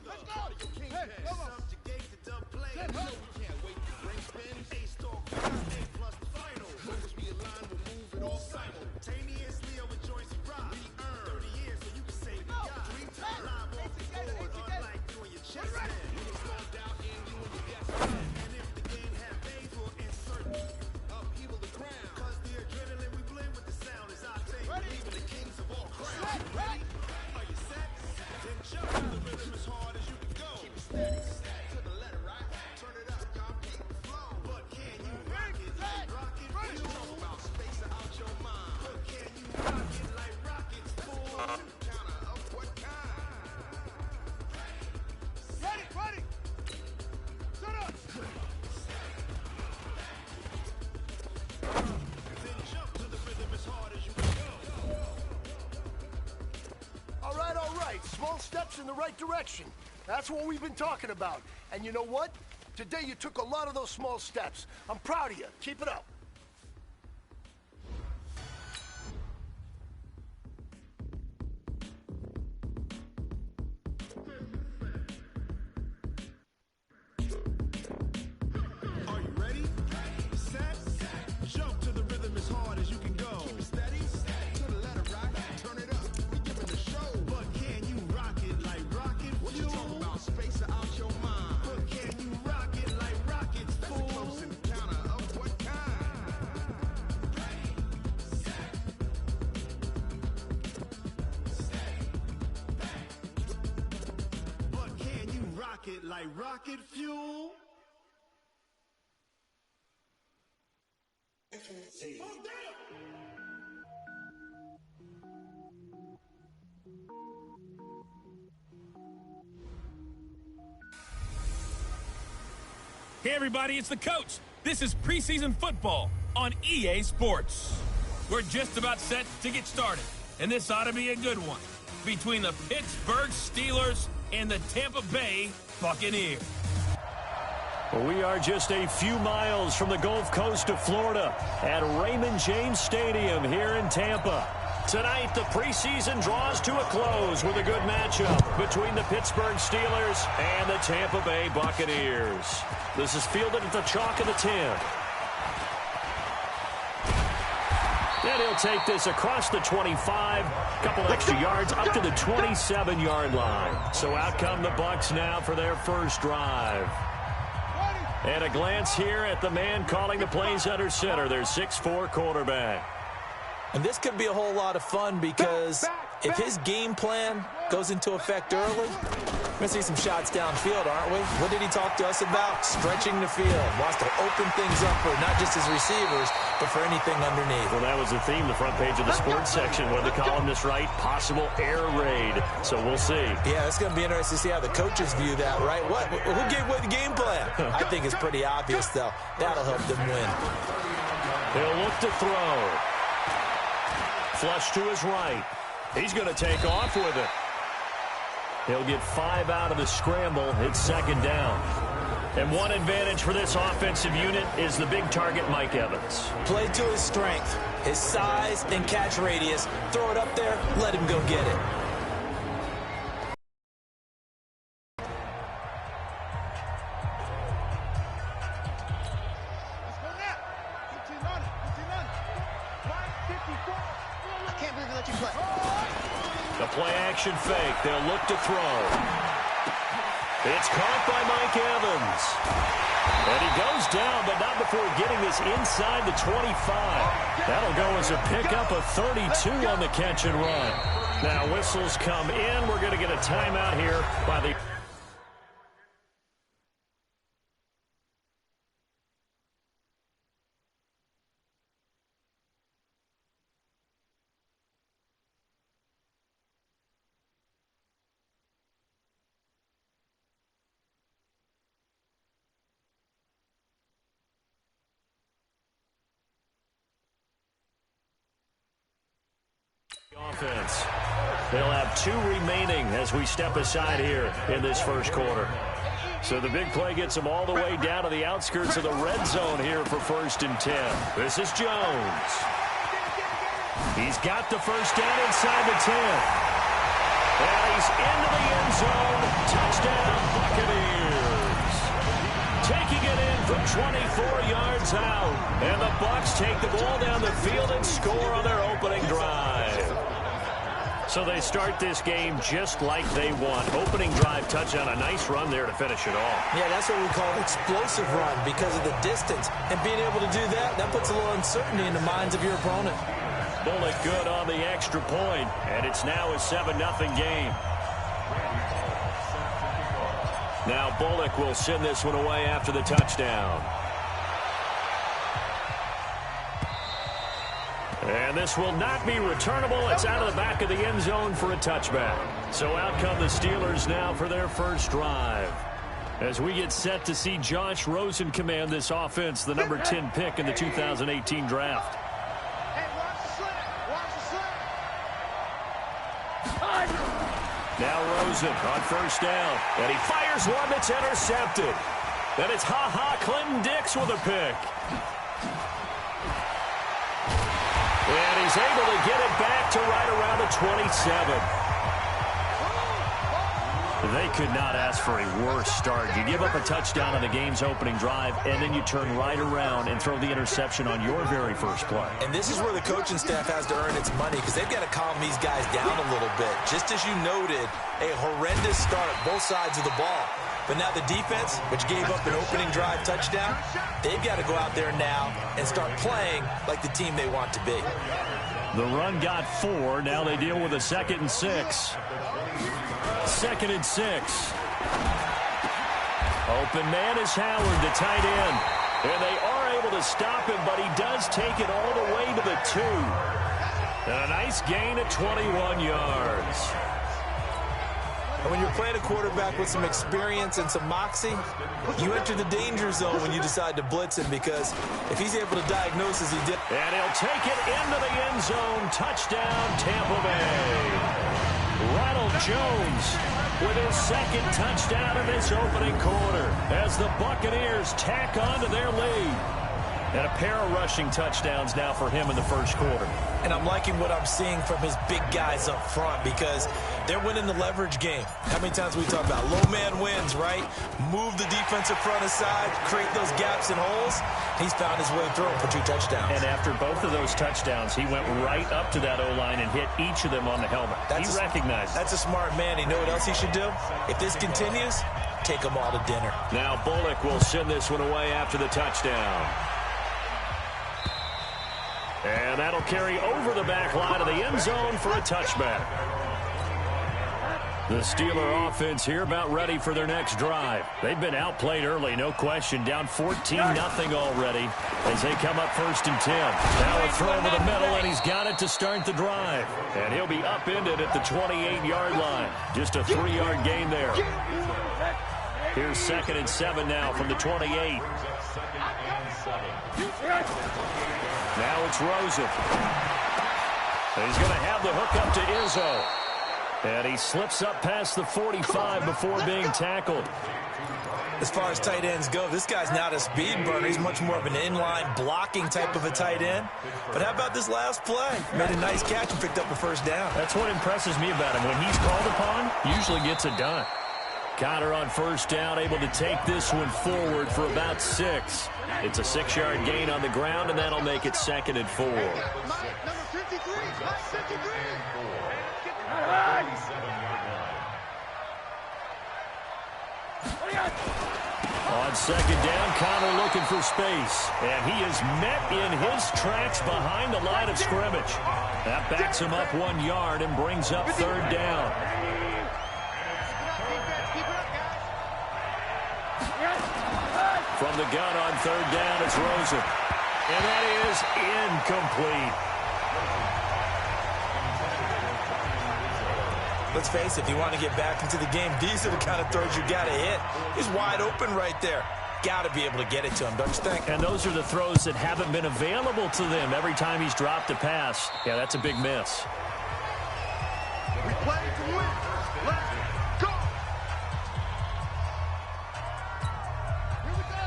Speaker 4: Let's go! Hey, come on! Subjugate the dub play. You know we can't wait to bring spin. A-star class, A plus the final. Focus be aligned, we'll move it all simultaneously over joints and rock. We earn 30 years so you can say we got 3 times. Live off the board, unlike doing your chest man. We can start out and you and your guest man. And if the game have AIDS, we'll insert upheaval the crown. Cause the adrenaline we blend with the sound is our thing. Leaving the kings of all crowns. Ready? Are you set? Then jump to the rhythm as hard as you can go. Keep it steady, to the letter right. Turn it up, y'all keep the flow. But can you rock it like rocket? You talk about space out your mind. But can you rock it like rockets, fool? Counter of what kind? Ready! Shut up! Then jump to the rhythm as hard as you can go. All right. Small steps in the right direction. That's what we've been talking about. And you know what? Today you took a lot of those small steps. I'm proud of you. Keep it up. Are you ready? Set, jump to the rhythm as hard as you can go. Keep it steady, to the letter right. Turn it up, we giving the show. But can you rock it like rocket fuel? What you talking about? Space out your mind. But can you rock it like rockets, fool? That's a close encounter of what kind? But can you rock it like rocket fuel?
Speaker 7: Hey, everybody, it's the coach. This is preseason football on EA Sports. We're just about set to get started, and this ought to be a good one between the Pittsburgh Steelers and the Tampa Bay Buccaneers.
Speaker 8: We are just a few miles from the Gulf Coast of Florida at Raymond James Stadium here in Tampa. Tonight, the preseason draws to a close with a good matchup between the Pittsburgh Steelers and the Tampa Bay Buccaneers. This is fielded at the chalk of the 10. And he'll take this across the 25, couple extra yards up to the 27-yard line. So out come the Bucs now for their first drive. And a glance here at the man calling the plays under center, their 6'4" quarterback.
Speaker 9: And this could be a whole lot of fun because if his game plan goes into effect early, we're going to see some shots downfield, aren't we? What did he talk to us about? Stretching the field. Wants to open things up for not just his receivers, but for anything underneath.
Speaker 8: Well, that was the theme, the front page of the sports section. What did the columnists write? Possible air raid. So we'll see.
Speaker 9: Yeah, it's going to be interesting to see how the coaches view that, right? Who gave away the game plan? I think it's pretty obvious, though. That'll help them win.
Speaker 8: They'll look to throw. Flush to his right. He's going to take off with it. He'll get 5 out of the scramble. It's second down. And one advantage for this offensive unit is the big target, Mike Evans.
Speaker 9: Play to his strength, his size and catch radius. Throw it up there, let him go get it.
Speaker 8: The play-action fake. They'll look to throw. It's caught by Mike Evans. And he goes down, but not before getting this inside the 25. That'll go as a pickup of 32 on the catch and run. Now whistles come in. We're going to get a timeout here by the... offense. They'll have 2 remaining as we step aside here in this first quarter. So the big play gets them all the way down to the outskirts of the red zone here for 1st and 10. This is Jones. He's got the first down inside the 10. And he's into the end zone. Touchdown, Buccaneers. Taking it in from 24 yards out. And the Bucs take the ball down the field and score on their opening drive. So they start this game just like they want. Opening drive touchdown, a nice run there to finish it off.
Speaker 9: Yeah, that's what we call an explosive run because of the distance. And being able to do that, that puts a little uncertainty in the minds of your opponent.
Speaker 8: Bullock good on the extra point, and it's now a 7-0 game. Now Bullock will send this one away after the touchdown. And this will not be returnable. It's out of the back of the end zone for a touchback. So out come the Steelers now for their first drive. As we get set to see Josh Rosen command this offense, the number 10 pick in the 2018 draft. Now Rosen on first down. And he fires one that's intercepted. And it's Clinton Dix with a pick. And he's able to get it back to right around the 27. They could not ask for a worse start. You give up a touchdown on the game's opening drive, and then you turn right around and throw the interception on your very first play.
Speaker 9: And this is where the coaching staff has to earn its money because they've got to calm these guys down a little bit. Just as you noted, a horrendous start, both sides of the ball. But now the defense, which gave up an opening drive touchdown, they've got to go out there now and start playing like the team they want to be.
Speaker 8: The run got 4. Now they deal with a 2nd and 6. 2nd and 6. Open man is Howard, the tight end. And they are able to stop him, but he does take it all the way to the 2. And a nice gain at 21 yards.
Speaker 9: And when you're playing a quarterback with some experience and some moxie, you enter the danger zone when you decide to blitz him, because if he's able to diagnose as he did.
Speaker 8: And he'll take it into the end zone. Touchdown, Tampa Bay. Ronald Jones with his second touchdown in this opening quarter as the Buccaneers tack on to their lead. And a pair of rushing touchdowns now for him in the first quarter.
Speaker 9: And I'm liking what I'm seeing from his big guys up front, because they're winning the leverage game. How many times we talk about low man wins, right? Move the defensive front aside, create those gaps and holes. He's found his way through for 2 touchdowns.
Speaker 8: And after both of those touchdowns, he went right up to that O-line and hit each of them on the helmet. He recognized it.
Speaker 9: That's a smart man. You know what else he should do? If this continues, take them all to dinner.
Speaker 8: Now Bullock will send this one away after the touchdown. And that'll carry over the back line of the end zone for a touchback. The Steeler offense here about ready for their next drive. They've been outplayed early, no question. Down 14-0 already as they come up 1st and 10. Now a throw over the middle, and he's got it to start the drive. And he'll be upended at the 28-yard line. Just a 3-yard gain there. Here's 2nd and 7 now from the 28. Now it's Rosen. He's going to have the hook up to Izzo. And he slips up past the 45 before being tackled.
Speaker 9: As far as tight ends go, this guy's not a speed burner. He's much more of an inline blocking type of a tight end. But how about this last play? Made a nice catch and picked up a first down.
Speaker 8: That's what impresses me about him. When he's called upon, usually gets it done. Connor on first down, able to take this one forward for about 6. It's a 6-yard gain on the ground, and that'll make it 2nd and 4. On 2nd down, Connor looking for space. And he is met in his tracks behind the line of scrimmage. That backs him up 1 yard and brings up 3rd down. From the gun on 3rd down, it's Rosen. And that is incomplete.
Speaker 9: Let's face it, if you want to get back into the game, these are the kind of throws you got to hit. He's wide open right there. Got to be able to get it to him, don't you think?
Speaker 8: And those are the throws that haven't been available to them every time he's dropped a pass. Yeah, that's a big miss.
Speaker 4: We play to win. Let's go.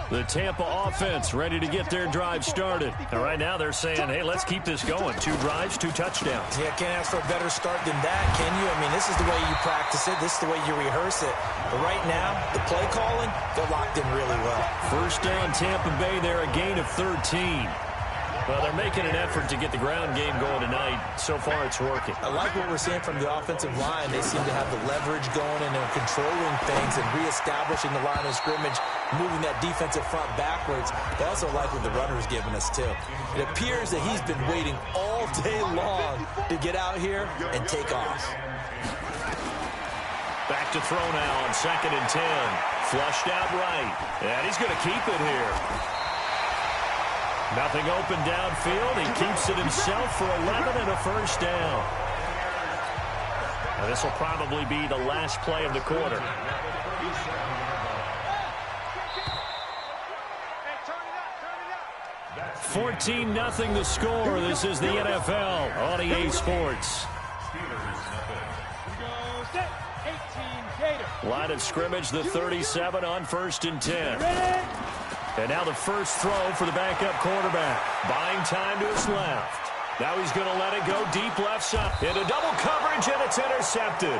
Speaker 8: The Tampa offense ready to get their drive started. And right now they're saying, hey, let's keep this going. 2 drives, 2 touchdowns.
Speaker 9: Yeah, can't ask for a better start than that, can you? I mean, this is the way you practice it. This is the way you rehearse it. But right now, the play calling, they're locked in really well.
Speaker 8: First down, Tampa Bay there, a gain of 13. Well, they're making an effort to get the ground game going tonight. So far, it's working.
Speaker 9: I like what we're seeing from the offensive line. They seem to have the leverage going, and they're controlling things and reestablishing the line of scrimmage, moving that defensive front backwards. They also like what the runner's giving us, too. It appears that he's been waiting all day long to get out here and take off.
Speaker 8: Back to throw now on 2nd and 10. Flushed out right. And he's going to keep it here. Nothing open downfield. He keeps it himself for 11 and a first down. Now this will probably be the last play of the quarter. 14-0 the score. This is the NFL on EA Sports. Line of scrimmage, the 37 on 1st and 10. And now the first throw for the backup quarterback. Buying time to his left. Now he's going to let it go deep left side. Into double coverage, and it's intercepted.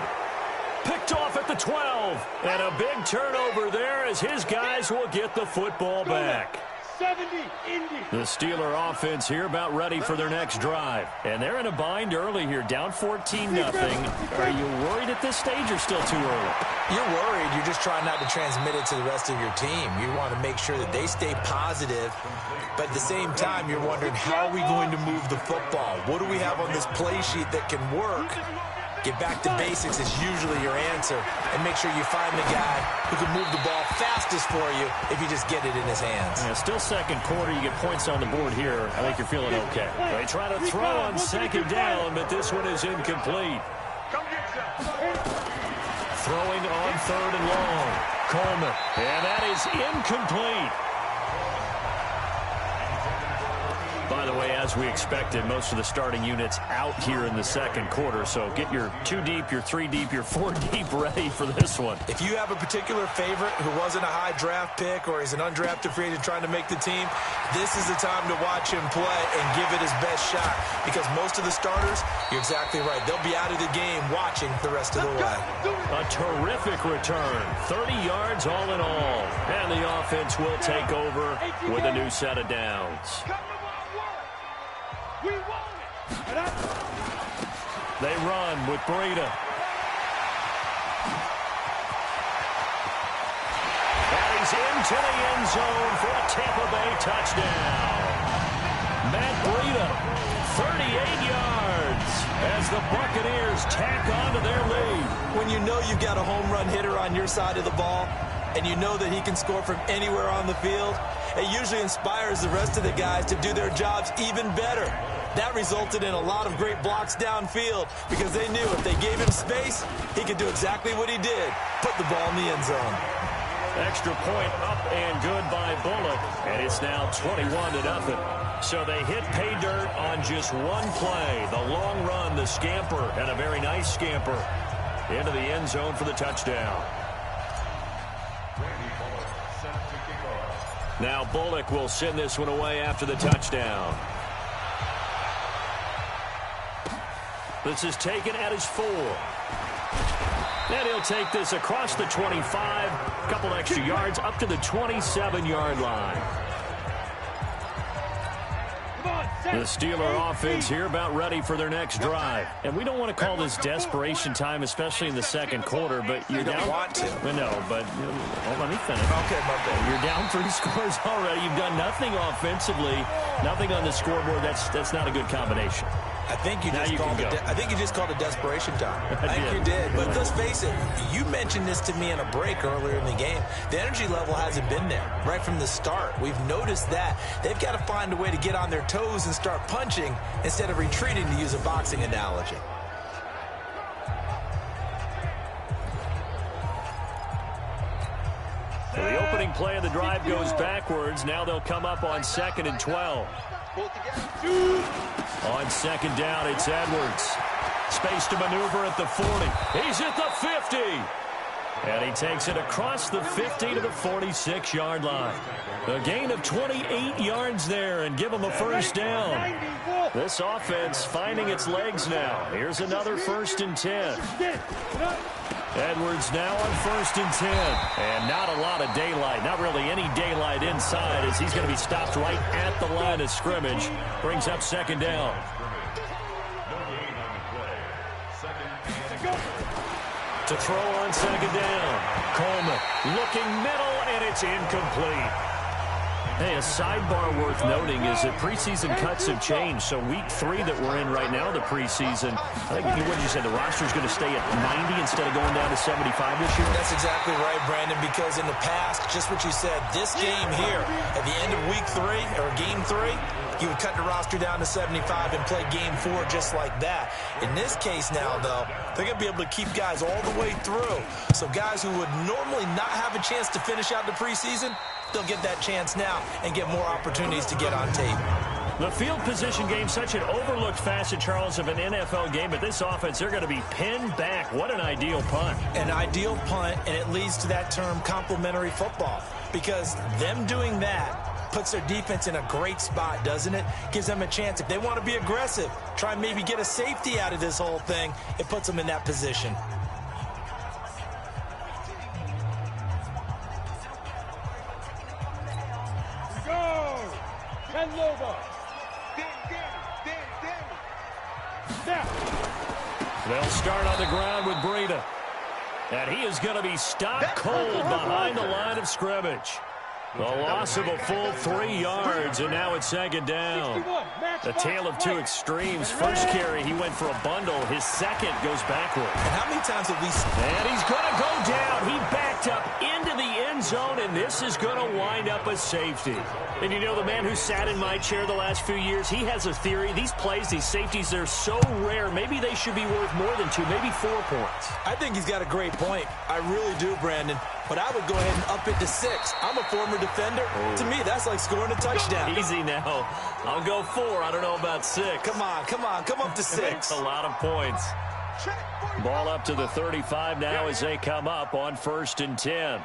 Speaker 8: Picked off at the 12. And a big turnover there as his guys will get the football back.
Speaker 11: 70, Indy.
Speaker 8: The Steeler offense here about ready for their next drive. And they're in a bind early here, down 14-0. Are you worried at this stage or still too early?
Speaker 9: You're worried. You're just trying not to transmit it to the rest of your team. You want to make sure that they stay positive. But at the same time, you're wondering, how are we going to move the football? What do we have on this play sheet that can work? Get back to basics is usually your answer. And make sure you find the guy who can move the ball fastest for you if you just get it in his hands.
Speaker 8: Yeah, still second quarter. You get points on the board here. I think you're feeling okay. They try to throw on 2nd down, but this one is incomplete. Throwing on 3rd and long. Coleman. And that is incomplete. By the way, as we expected, most of the starting units out here in the second quarter. So get your 2 deep, your 3 deep, your 4 deep ready for this one.
Speaker 9: If you have a particular favorite who wasn't a high draft pick or is an undrafted free agent trying to make the team, this is the time to watch him play and give it his best shot. Because most of the starters, you're exactly right, they'll be out of the game watching the rest of the way.
Speaker 8: A terrific return. 30 yards all in all. And the offense will take over with a new set of downs. They run with Breida. And he's into the end zone for a Tampa Bay touchdown. Matt Breida, 38 yards as the Buccaneers tack onto their lead.
Speaker 9: When you know you've got a home run hitter on your side of the ball and you know that he can score from anywhere on the field, it usually inspires the rest of the guys to do their jobs even better. That resulted in a lot of great blocks downfield because they knew if they gave him space, he could do exactly what he did, put the ball in the end zone.
Speaker 8: Extra point up and good by Bullock, and it's now 21-0. So they hit pay dirt on just one play. The long run, the scamper, and a very nice scamper into the end zone for the touchdown. Now Bullock will send this one away after the touchdown. This is taken at his 4. And he'll take this across the 25. A couple extra yards up to the 27-yard line. The Steeler offense here about ready for their next drive. And we don't want to call this desperation time, especially in the second quarter, but you're down.
Speaker 9: You don't want to.
Speaker 8: No, but let me finish.
Speaker 9: Okay, my bad.
Speaker 8: You're down 3 scores already. You've done nothing offensively, nothing on the scoreboard. That's not a good combination.
Speaker 9: I think you just called it desperation time. I think you did. But let's face it, you mentioned this to me in a break earlier in the game. The energy level hasn't been there right from the start. We've noticed that. They've got to find a way to get on their toes and start punching instead of retreating, to use a boxing analogy.
Speaker 8: So the opening play of the drive goes backwards. Now they'll come up on 2nd and 12. On 2nd down, it's Edwards. Space to maneuver at the 40. He's at the 50. And he takes it across the 50 to the 46-yard line. A gain of 28 yards there and give him a first down. This offense finding its legs now. Here's another 1st and 10. Edwards now on 1st and 10. And not a lot of daylight. Not really any daylight inside as he's going to be stopped right at the line of scrimmage. Brings up 2nd down. To throw on 2nd down. Coleman looking middle, and it's incomplete. Hey, a sidebar worth noting is that preseason cuts have changed. So week 3 that we're in right now, the preseason, I think what did you say, the roster's going to stay at 90 instead of going down to 75 this year?
Speaker 9: That's exactly right, Brandon, because in the past, just what you said, this game here, at the end of week 3, or game 3, you would cut the roster down to 75 and play game 4 just like that. In this case now, though, they're going to be able to keep guys all the way through. So guys who would normally not have a chance to finish out the preseason, they'll get that chance now and get more opportunities to get on tape.
Speaker 8: The field position game, such an overlooked facet, Charles, of an NFL game, but this offense, they're going to be pinned back. What an ideal punt.
Speaker 9: An ideal punt, and it leads to that term complementary football, because them doing that puts their defense in a great spot, doesn't it? Gives them a chance. If they want to be aggressive, try and maybe get a safety out of this whole thing, it puts them in that position.
Speaker 8: They'll start on the ground with Breida. And he is going to be stopped cold behind the line of scrimmage. The loss of a full 3 yards, and now it's 2nd down. The tale of two extremes. First carry, he went for a bundle. His second goes backward.
Speaker 9: And how many times have we...
Speaker 8: And he's going to go down. He backed up into the end end zone, and this is going to wind up a safety. And you know, the man who sat in my chair the last few years, he has a theory. These plays, these safeties, they're so rare. Maybe they should be worth more than 2, maybe 4 points.
Speaker 9: I think he's got a great point. I really do, Brandon. But I would go ahead and up it to 6. I'm a former defender. Oh. To me, that's like scoring a touchdown.
Speaker 8: Easy now. I'll go 4. I don't know about 6.
Speaker 9: Come on. Come up to 6.
Speaker 8: That's a lot of points. Ball up to the 35 now as they come up on 1st and 10.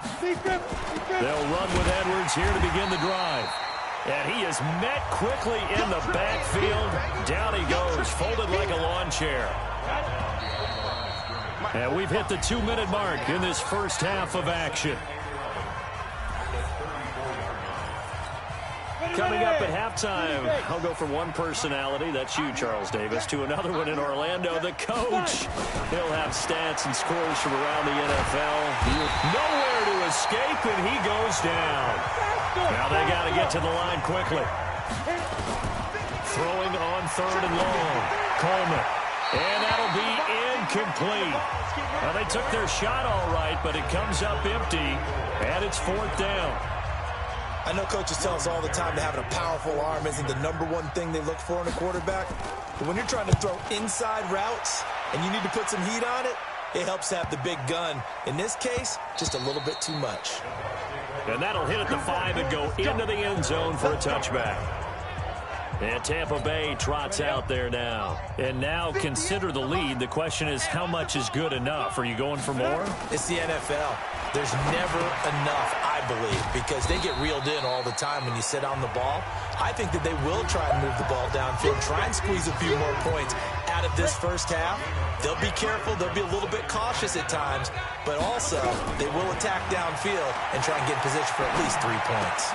Speaker 8: They'll run with Edwards here to begin the drive. And he is met quickly in the backfield. Down he goes, folded like a lawn chair. And we've hit the 2-minute mark in this first half of action. Coming up at halftime, I'll go from one personality, that's you, Charles Davis, to another one in Orlando, the coach. He'll have stats and scores from around the NFL. Nowhere to escape, and he goes down. Now they got to get to the line quickly. Throwing on 3rd and long. Coleman. And that'll be incomplete. Well, they took their shot all right, but it comes up empty, and it's 4th down.
Speaker 9: I know coaches tell us all the time that having a powerful arm isn't the #1 thing they look for in a quarterback. But when you're trying to throw inside routes and you need to put some heat on it, it helps to have the big gun. In this case, just a little bit too much.
Speaker 8: And that'll hit at the 5 and go into the end zone for a touchback. And Tampa Bay trots out there now. And now consider the lead. The question is, how much is good enough? Are you going for more?
Speaker 9: It's the NFL. There's never enough, I believe, because they get reeled in all the time when you sit on the ball. I think that they will try and move the ball downfield, try and squeeze a few more points out of this first half. They'll be careful. They'll be a little bit cautious at times, but also they will attack downfield and try and get in position for at least 3 points.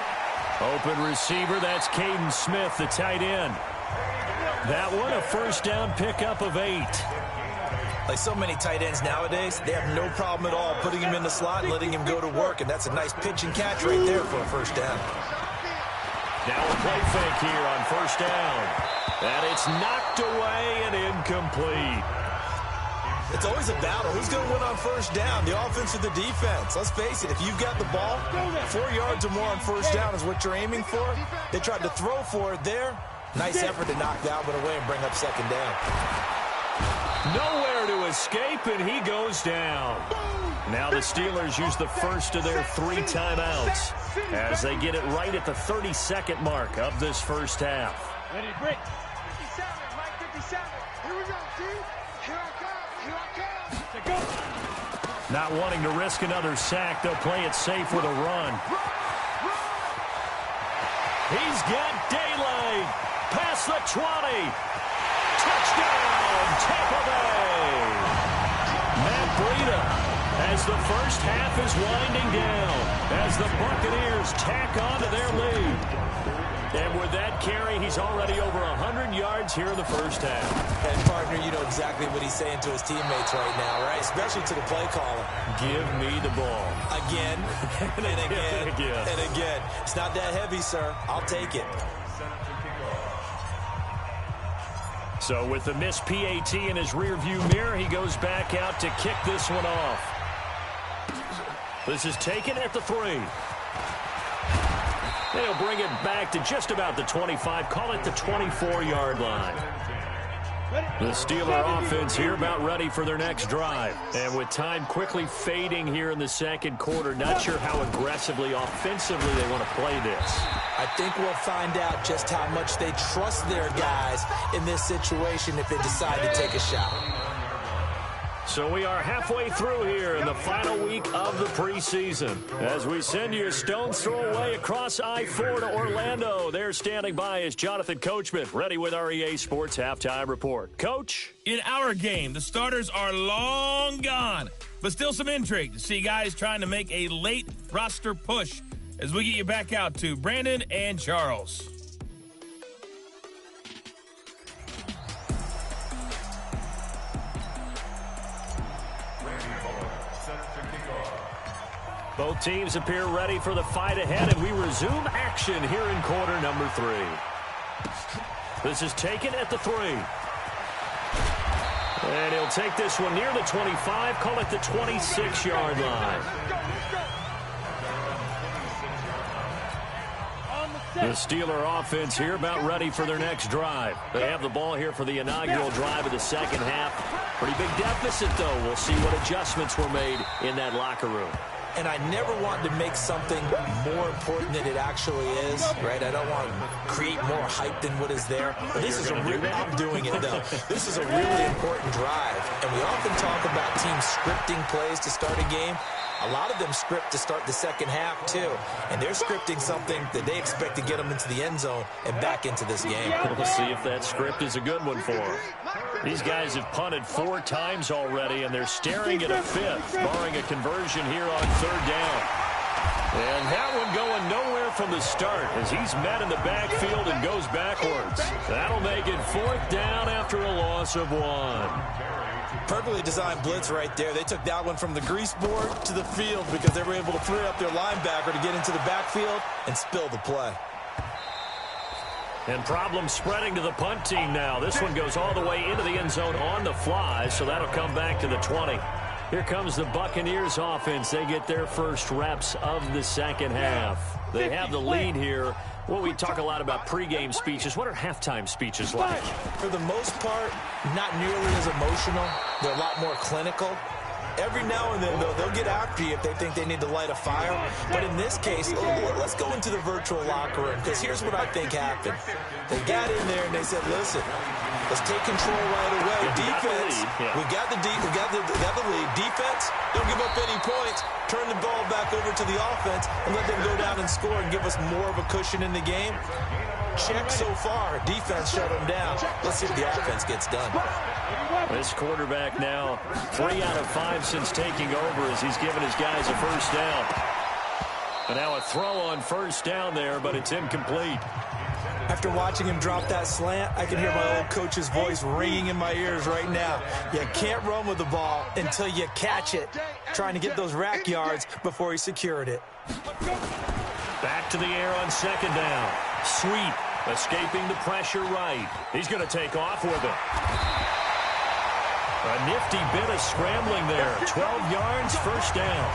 Speaker 8: Open receiver, that's Caden Smith, the tight end. That one, a first down pickup of 8.
Speaker 9: Like so many tight ends nowadays, they have no problem at all putting him in the slot and letting him go to work, and that's a nice pitch and catch right there for a first down.
Speaker 8: Now a play fake here on 1st down. And it's knocked away and incomplete.
Speaker 9: It's always a battle. Who's going to win on 1st down, the offense or the defense? Let's face it, if you've got the ball, 4 yards or more on 1st down is what you're aiming for. They tried to throw for it there. Nice effort to knock that one away and bring up 2nd down.
Speaker 8: Nowhere to escape, and he goes down. Now the Steelers use the first of their 3 timeouts as they get it right at the 32nd mark of this first half.
Speaker 11: Ready to break. 57, Mike 57. Here we go, dude. Here I come. Here I come. Go.
Speaker 8: Not wanting to risk another sack, they'll play it safe with a run. He's got daylight. Past the 20. Touchdown, Tampa Bay. Matt Breida, as the first half is winding down, as the Buccaneers tack on to their lead. And with that carry, he's already over 100 yards here in the first half.
Speaker 9: And, partner, you know exactly what he's saying to his teammates right now, right? Especially to the play caller.
Speaker 8: Give me the ball.
Speaker 9: Again, and again, and again. It's not that heavy, sir. I'll take it.
Speaker 8: So with the missed PAT in his rearview mirror, he goes back out to kick this one off. This is taken at the 3. They'll bring it back to just about the 25, call it the 24-yard line. The Steeler offense here about ready for their next drive. And with time quickly fading here in the 2nd quarter, not sure how aggressively, offensively they want to play this.
Speaker 9: I think we'll find out just how much they trust their guys in this situation if they decide to take a shot.
Speaker 8: So we are halfway through here in the final week of the preseason. As we send you a stone's throw away across I-4 to Orlando. There standing by is Jonathan Coachman, ready with our EA Sports Halftime Report. Coach?
Speaker 7: In our game, the starters are long gone, but still some intrigue to see guys trying to make a late roster push as we get you back out to Brandon and Charles.
Speaker 8: Both teams appear ready for the fight ahead, and we resume action here in quarter number 3. This is taken at the 3. And he'll take this one near the 25, call it the 26-yard line. The Steeler offense here about ready for their next drive. They have the ball here for the inaugural drive of the second half. Pretty big deficit, though. We'll see what adjustments were made in that locker room.
Speaker 9: And I never want to make something more important than it actually is, right? I don't want to create more hype than what is there. But this is I'm doing it, though. This is a really important drive. And we often talk about teams scripting plays to start a game. A lot of them script to start the second half, too. And they're scripting something that they expect to get them into the end zone and back into this game.
Speaker 8: We'll see if that script is a good one for them. These guys have punted 4 times already, and they're staring at a 5th, barring a conversion here on 3rd down. And that one going nowhere from the start as he's met in the backfield and goes backwards. That'll make it 4th down after a loss of 1.
Speaker 9: Perfectly designed blitz right there. They took that one from the grease board to the field because they were able to free up their linebacker to get into the backfield and spill the play.
Speaker 8: And problems spreading to the punt team now. This one goes all the way into the end zone on the fly, so that'll come back to the 20. Here comes the Buccaneers offense. They get their first reps of the second half. They have the lead here. Well, we talk a lot about pregame speeches. What are halftime speeches like?
Speaker 9: For the most part, not nearly as emotional. They're a lot more clinical. Every now and then, though, they'll get after you if they think they need to light a fire. But in this case, let's go into the virtual locker room, because here's what I think happened. They got in there and they said, listen, let's take control right away. Defense, we got the lead. Defense, don't give up any points. Turn the ball back over to the offense and let them go down and score and give us more of a cushion in the game. Check so far. Defense shut them down. Let's see if the offense gets done.
Speaker 8: This quarterback now 3 out of 5 since taking over as he's given his guys a first down. And now a throw on first down there, but it's incomplete.
Speaker 9: After watching him drop that slant, I can hear my old coach's voice ringing in my ears right now. You can't run with the ball until you catch it. Trying to get those rack yards before he secured it.
Speaker 8: Back to the air on second down. Sweep, escaping the pressure right. He's going to take off with it. A nifty bit of scrambling there. 12 yards, first down.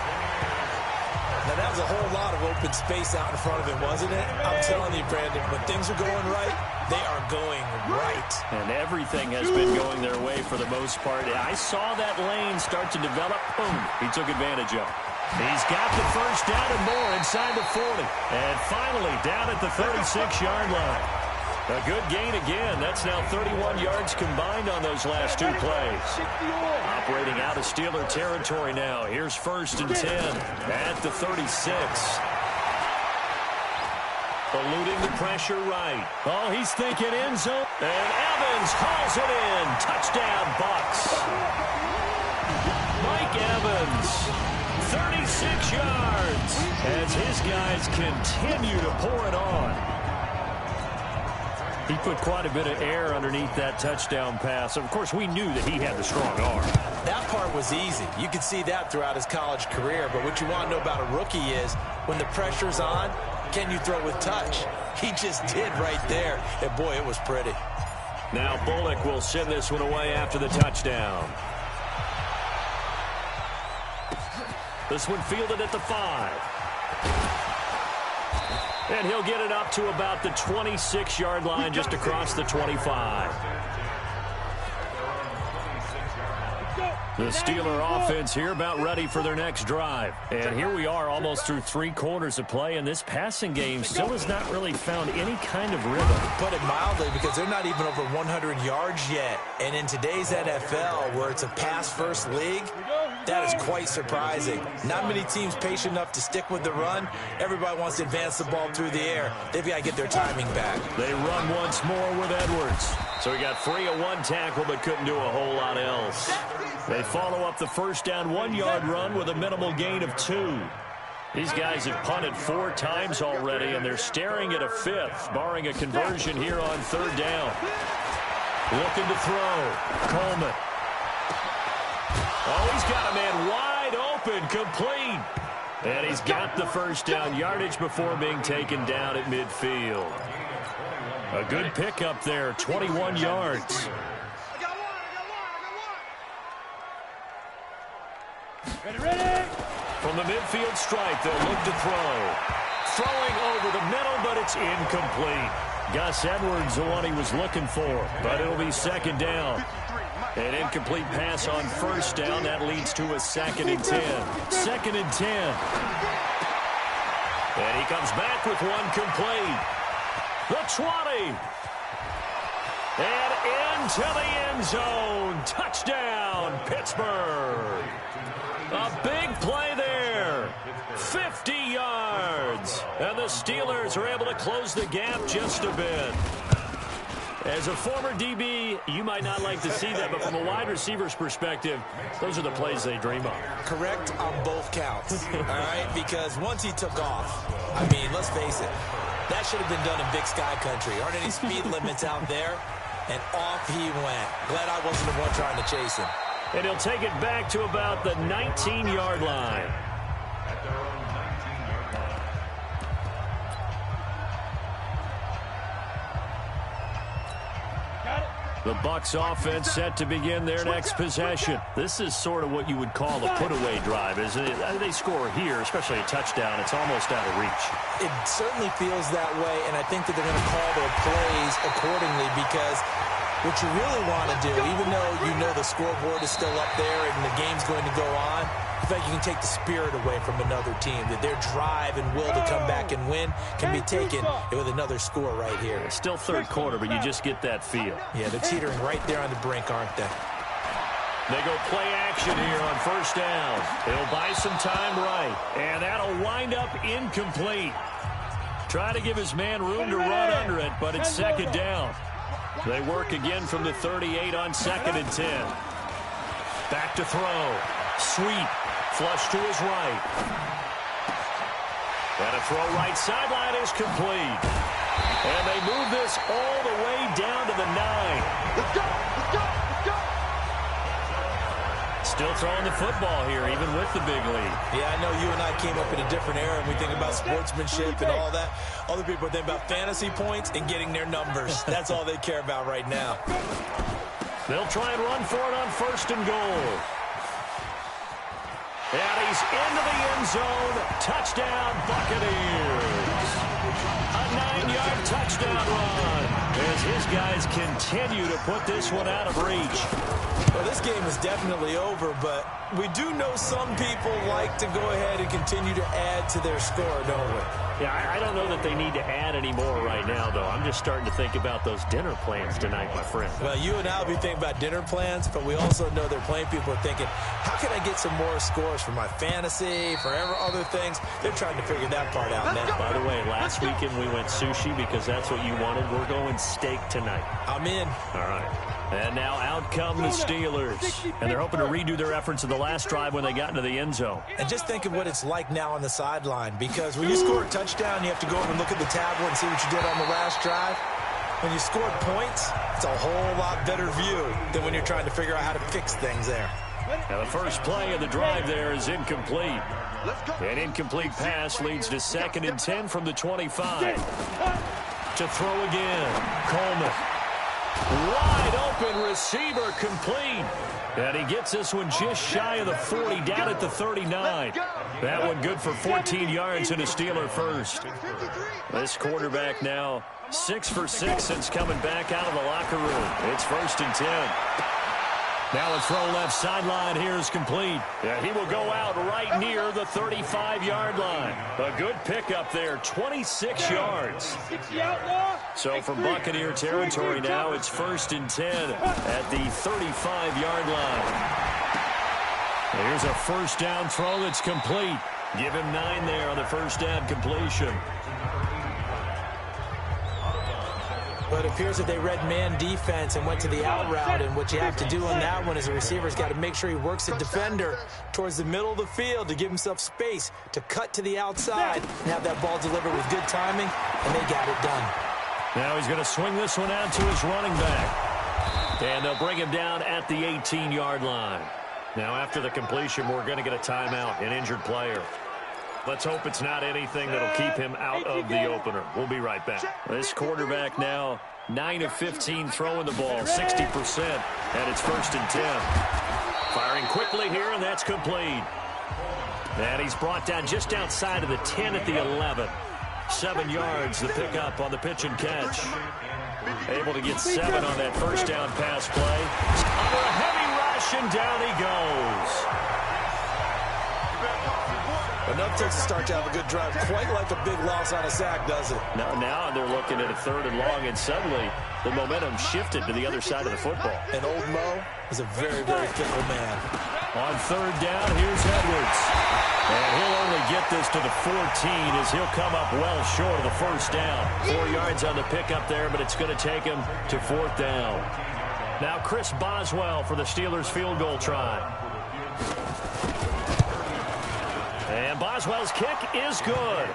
Speaker 9: Now, that was a whole lot of open space out in front of him, wasn't it? I'm telling you, Brandon, when things are going right, they are going right.
Speaker 8: And everything has been going their way for the most part. I saw that lane start to develop. Boom, he took advantage of it. He's got the first down and more inside the 40. And finally, down at the 36-yard line. A good gain again. That's now 31 yards combined on those last 2 plays. Operating out of Steeler territory now. Here's 1st and 10 at the 36. Eluding the pressure right. Oh, he's thinking end zone. And Evans hauls it in. Touchdown, Bucs. Mike Evans, 36 yards as his guys continue to pour it on. He put quite a bit of air underneath that touchdown pass. Of course, we knew that he had the strong arm.
Speaker 9: That part was easy. You could see that throughout his college career. But what you want to know about a rookie is when the pressure's on, can you throw with touch? He just did right there. And, boy, it was pretty.
Speaker 8: Now Bullock will send this one away after the touchdown. This one fielded at the 5. And he'll get it up to about the 26-yard line, just across the 25. The Steeler offense here about ready for their next drive. And here we are almost through 3 quarters of play, and this passing game still has not really found any kind of rhythm.
Speaker 9: Put it mildly, because they're not even over 100 yards yet. And in today's NFL, where it's a pass-first league, that is quite surprising. Not many teams patient enough to stick with the run. Everybody wants to advance the ball through the air. They've got to get their timing back.
Speaker 8: They run once more with Edwards. So he got free of 1 tackle, but couldn't do a whole lot else. They follow up the first down 1-yard run with a minimal gain of 2. These guys have punted 4 times already, and they're staring at a 5th, barring a conversion here on 3rd down. Looking to throw. Coleman. Oh, he's got a man wide open, complete. And he's got the first down yardage before being taken down at midfield. A good pickup there, 21 yards. From the midfield stripe, they'll look to throw. Throwing over the middle, but it's incomplete. Gus Edwards, the one he was looking for, but it'll be second down. An incomplete pass on first down. That leads to a 2nd and 10. 2nd and 10. And he comes back with one complete. The 20. And into the end zone. Touchdown, Pittsburgh. A big play there. 50 yards. And the Steelers are able to close the gap just a bit. As a former DB, you might not like to see that, but from a wide receiver's perspective, those are the plays they dream of.
Speaker 9: Correct on both counts, all right? Because once he took off, I mean, let's face it, that should have been done in Big Sky Country. Aren't any speed limits out there? And off he went. Glad I wasn't the one trying to chase him.
Speaker 8: And he'll take it back to about the 19-yard line. The Bucs offense set to begin their next possession. This is sort of what you would call a put-away drive, isn't it? They score here, especially a touchdown. It's almost out of reach.
Speaker 9: It certainly feels that way, and I think that they're going to call their plays accordingly because what you really want to do, even though you know the scoreboard is still up there and the game's going to go on, I think you can take the spirit away from another team, that their drive and will to come back and win can be taken with another score right here.
Speaker 8: It's still third quarter, but you just get that feel.
Speaker 9: Yeah, they're teetering right there on the brink, aren't they?
Speaker 8: They go play action here on first down. They'll buy some time right, and that'll wind up incomplete. Try to give his man room to run under it, but it's second down. They work again from the 38 on 2nd and 10. Back to throw. Sweep. Flush to his right. And a throw right sideline is complete. And they move this all the way down to the 9.
Speaker 11: Let's go! Let's go! Let's go!
Speaker 8: Still throwing the football here, even with the big lead.
Speaker 9: Yeah, I know you and I came up in a different era, and we think about sportsmanship and all that. Other people think about fantasy points and getting their numbers. That's all they care about right now.
Speaker 8: They'll try and run for it on first and goal. And he's into the end zone. Touchdown, Buccaneers. A 9-yard touchdown run as his guys continue to put this one out of reach.
Speaker 9: Well, this game is definitely over, but we do know some people like to go ahead and continue to add to their score, don't we?
Speaker 8: Yeah, I don't know that they need to add any more right now, though. I'm just starting to think about those dinner plans tonight, my friend.
Speaker 9: Well, you and I will be thinking about dinner plans, but we also know there are plenty of people are thinking, how can I get some more scores for my fantasy, for other things? They're trying to figure that part out now.
Speaker 8: By the way, last weekend we went sushi because that's what you wanted. We're going steak tonight.
Speaker 9: I'm in.
Speaker 8: All right. And now out come the Steelers. And they're hoping to redo their efforts of the last drive when they got into the end zone.
Speaker 9: And just think of what it's like now on the sideline, because when you score a touchdown, you have to go over and look at the tablet and see what you did on the last drive. When you scored points, it's a whole lot better view than when you're trying to figure out how to fix things there.
Speaker 8: Now the first play of the drive there is incomplete. An incomplete pass leads to 2nd and 10 from the 25. To throw again, Coleman. Wide open receiver complete. And he gets this one just shy of the 40, down at the 39. That one good for 14 yards and a Steeler first. This quarterback now 6 for 6 since coming back out of the locker room. It's 1st and 10. Now a throw left sideline here is complete. Yeah, he will go out right near the 35-yard line. A good pickup there, 26 yards. So from Buccaneer territory now, it's 1st and 10 at the 35-yard line. Here's a first down throw that's complete. Give him 9 there on the first down completion.
Speaker 9: But it appears that they read man defense and went to the out route, and what you have to do on that one as a receiver's got to make sure he works the defender towards the middle of the field to give himself space to cut to the outside and have that ball delivered with good timing, and they got it done.
Speaker 8: Now he's going to swing this one out to his running back. And they'll bring him down at the 18-yard line. Now after the completion, we're going to get a timeout, an injured player. Let's hope it's not anything that'll keep him out of the opener. We'll be right back. This quarterback now 9 of 15 throwing the ball, 60%, and it's 1st and 10. Firing quickly here, and that's complete. And he's brought down just outside of the 10 at the 11. 7 yards the pickup on the pitch and catch. Able to get 7 on that first down pass play. Under a heavy rush, and down he goes.
Speaker 9: Enough takes to start to have a good drive. Quite like a big loss on a sack, does it?
Speaker 8: Now they're looking at a 3rd and long, and suddenly the momentum shifted to the other side of the football.
Speaker 9: And old Mo is a very, very fickle man.
Speaker 8: On 3rd down, here's Edwards. And he'll only get this to the 14 as he'll come up well short of the first down. 4 yards on the pickup there, but it's going to take him to 4th down. Now Chris Boswell for the Steelers field goal try. And Boswell's kick is good.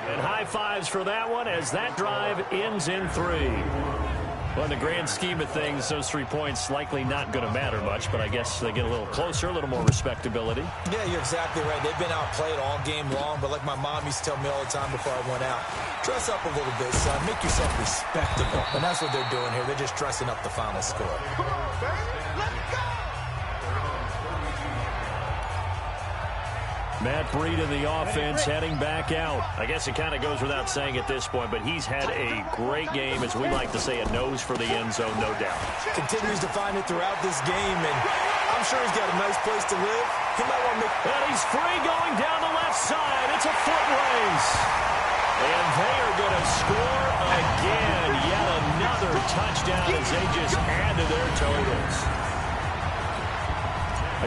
Speaker 8: And high fives for that one as that drive ends in 3. Well, in the grand scheme of things, those 3 points likely not going to matter much, but I guess they get a little closer, a little more respectability.
Speaker 9: Yeah, you're exactly right. They've been outplayed all game long, but like my mom used to tell me all the time before I went out, dress up a little bit, son. Make yourself respectable. And that's what they're doing here. They're just dressing up the final score.
Speaker 11: Come on, baby. Let's go.
Speaker 8: Matt Breed in the offense heading back out. I guess it kind of goes without saying at this point, but he's had a great game, as we like to say, a nose for the end zone, no doubt.
Speaker 9: Continues to find it throughout this game, and I'm sure he's got a nice place to live. He might want to make...
Speaker 8: And he's free going down the left side. It's a foot race. And they are going to score again. Yet another touchdown as they just add to their totals.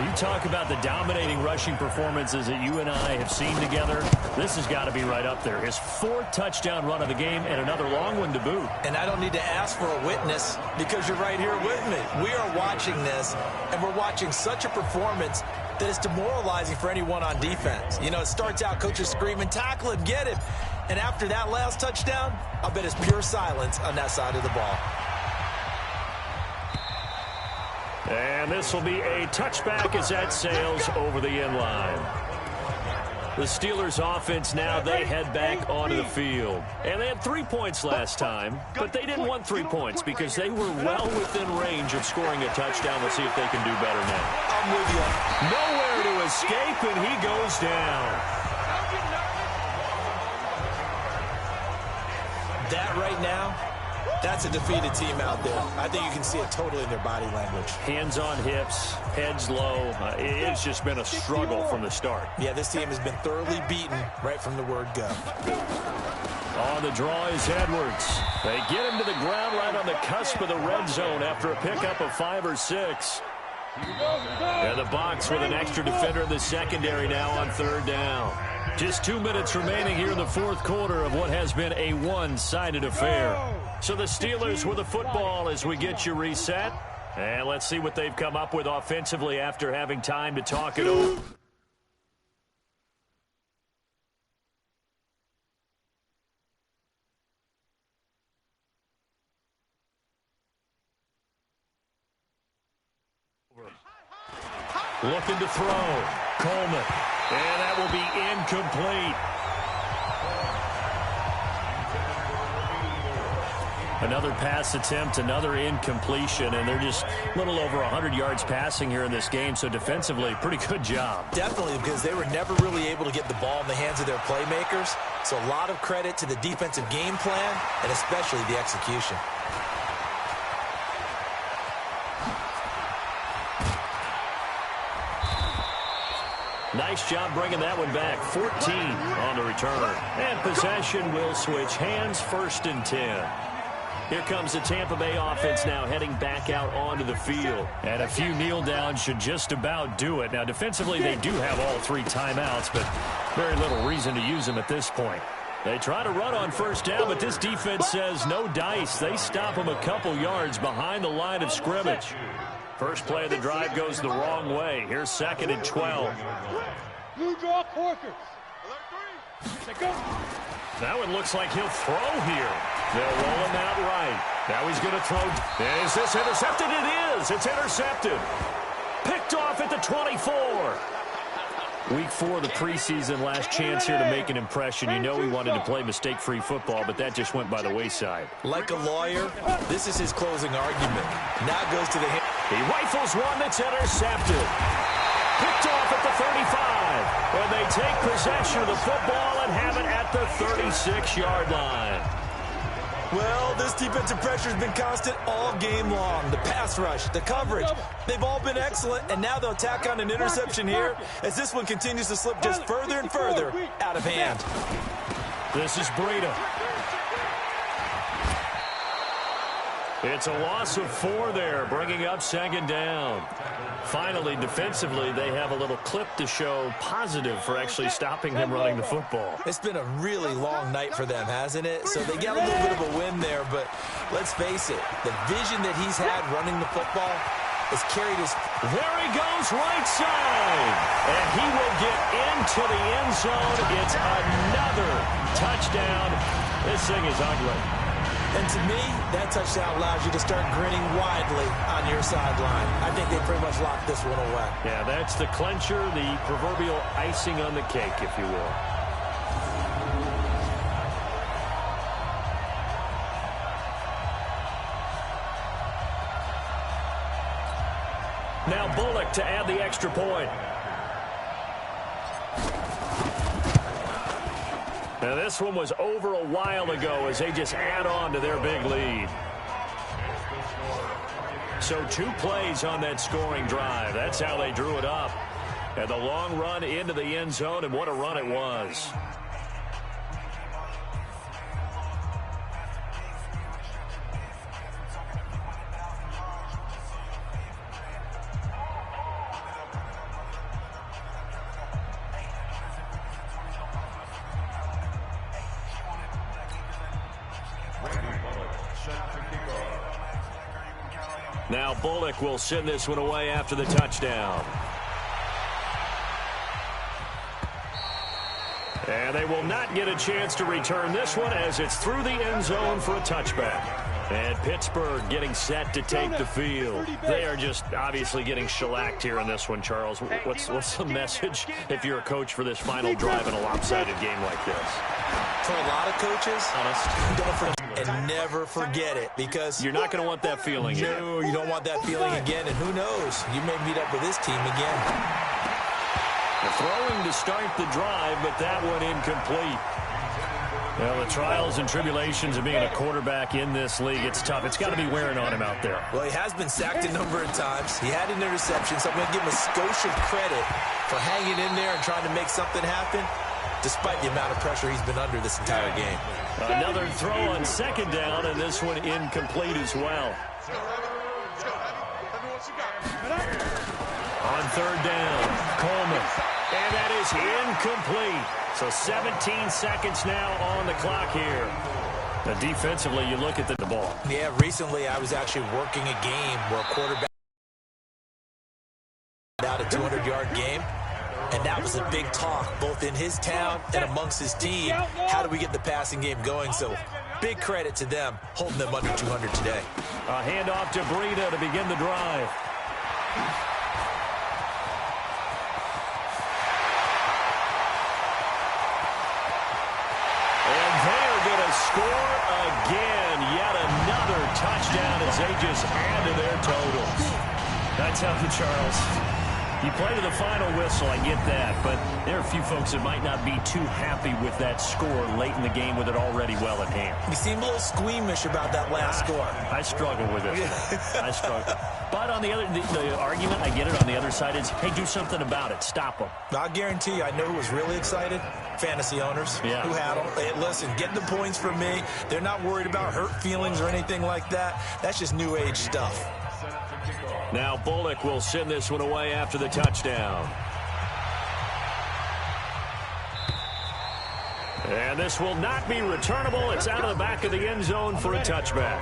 Speaker 8: You talk about the dominating rushing performances that you and I have seen together. This has got to be right up there. His 4th touchdown run of the game and another long one to boot.
Speaker 9: And I don't need to ask for a witness because you're right here with me. We are watching this, and we're watching such a performance that is demoralizing for anyone on defense. You know, it starts out, coaches screaming, tackle him, get him. And after that last touchdown, I'll bet it's pure silence on that side of the ball.
Speaker 8: And this will be a touchback as that sails over the end line. The Steelers offense now, they head back onto the field. And they had 3 points last time, but they didn't want 3 points because they were well within range of scoring a touchdown. We'll see if they can do better now.
Speaker 9: I'm with you.
Speaker 8: Nowhere to escape, and he goes down.
Speaker 9: That right now, that's a defeated team out there. I think you can see it totally in their body language.
Speaker 8: Hands on hips, heads low. It's just been a struggle from the start.
Speaker 9: Yeah, this team has been thoroughly beaten right from the word go.
Speaker 8: On the draw is Edwards. They get him to the ground right on the cusp of the red zone after a pickup of 5 or 6. And the box with an extra defender in the secondary now on 3rd down. Just 2 minutes remaining here in the 4th quarter of what has been a one-sided affair. So the Steelers with the football as we get you reset. And let's see what they've come up with offensively after having time to talk it over. Looking to throw. Coleman. And that will be incomplete. Another pass attempt, another incompletion, and they're just a little over 100 yards passing here in this game, so defensively, pretty good job.
Speaker 9: Definitely, because they were never really able to get the ball in the hands of their playmakers, so a lot of credit to the defensive game plan, and especially the execution.
Speaker 8: Nice job bringing that one back. 14 on the return. And possession will switch hands, 1st and 10. Here comes the Tampa Bay offense now heading back out onto the field. And a few kneel downs should just about do it. Now, defensively, they do have all 3 timeouts, but very little reason to use them at this point. They try to run on 1st down, but this defense says no dice. They stop them a couple yards behind the line of scrimmage. First play of the drive goes the wrong way. Here's 2nd and 12.
Speaker 11: Blue draw Corkers.
Speaker 8: That one looks like he'll throw here. They'll roll him out right. Now he's going to throw. Is this intercepted? It is. It's intercepted. Picked off at the 24. Week 4 of the preseason, last chance here to make an impression. You know he wanted to play mistake-free football, but that just went by the wayside.
Speaker 9: Like a lawyer, this is his closing argument. Now goes to the hand.
Speaker 8: He rifles one that's intercepted. Picked off at the 35. And they take possession of the football and have it at the 36-yard line.
Speaker 9: Well, this defensive pressure has been constant all game long. The pass rush, the coverage, they've all been excellent, and now they'll tack on an interception here as this one continues to slip just further and further out of hand.
Speaker 8: This is Breida. It's a loss of 4 there, bringing up second down. Finally, defensively, they have a little clip to show positive for actually stopping him running the football.
Speaker 9: It's been a really long night for them, hasn't it? So they got a little bit of a win there, but let's face it, the vision that he's had running the football has carried his...
Speaker 8: There he goes, right side. And he will get into the end zone. It's another touchdown. This thing is ugly.
Speaker 9: And to me, that touchdown allows you to start grinning widely on your sideline. I think they pretty much locked this one away.
Speaker 8: Yeah, that's the clincher, the proverbial icing on the cake, if you will. Now Bullock to add the extra point. Now this one was over a while ago as they just add on to their big lead. So 2 plays on that scoring drive. That's how they drew it up. And the long run into the end zone, and what a run it was. Now Bullock will send this one away after the touchdown. And they will not get a chance to return this one as it's through the end zone for a touchback. And Pittsburgh getting set to take the field. They are just obviously getting shellacked here in this one, Charles. What's the message if you're a coach for this final drive in a lopsided game like this?
Speaker 9: For a lot of coaches, don't forget and never forget it, because
Speaker 8: you're not going to want that feeling again.
Speaker 9: No, you don't want that feeling again, and who knows? You may meet up with this team again.
Speaker 8: The throwing to start the drive, but that one incomplete. Well, the trials and tribulations of being a quarterback in this league, it's tough. It's got to be wearing on him out there.
Speaker 9: Well, he has been sacked a number of times. He had an interception, so I'm going to give him a skosh of credit for hanging in there and trying to make something happen, despite the amount of pressure he's been under this entire game.
Speaker 8: Another throw on second down, and this one incomplete as well. On third down, Coleman. And that is incomplete. So 17 seconds now on the clock here. Now defensively, you look at the ball.
Speaker 9: Yeah, recently I was actually working a game where a quarterback out a 200-yard game. And that was a big talk, both in his town and amongst his team. How do we get the passing game going? So big credit to them, holding them under 200 today.
Speaker 8: A handoff to Breida to begin the drive. And they're going to score again. Yet another touchdown as they just add to their totals. That's how Charles. You play to the final whistle, I get that, but there are a few folks that might not be too happy with that score late in the game with it already well at hand.
Speaker 9: You seem a little squeamish about that last score.
Speaker 8: I struggle with it. I struggle. But on the other, the argument, I get it on the other side, is, hey, do something about it. Stop them.
Speaker 9: I'll guarantee you, I know who was really excited. Fantasy owners who had them. Hey, listen, get the points from me. They're not worried about hurt feelings or anything like that. That's just new age stuff.
Speaker 8: Now Bullock will send this one away after the touchdown. And this will not be returnable. It's out of the back of the end zone for a touchback.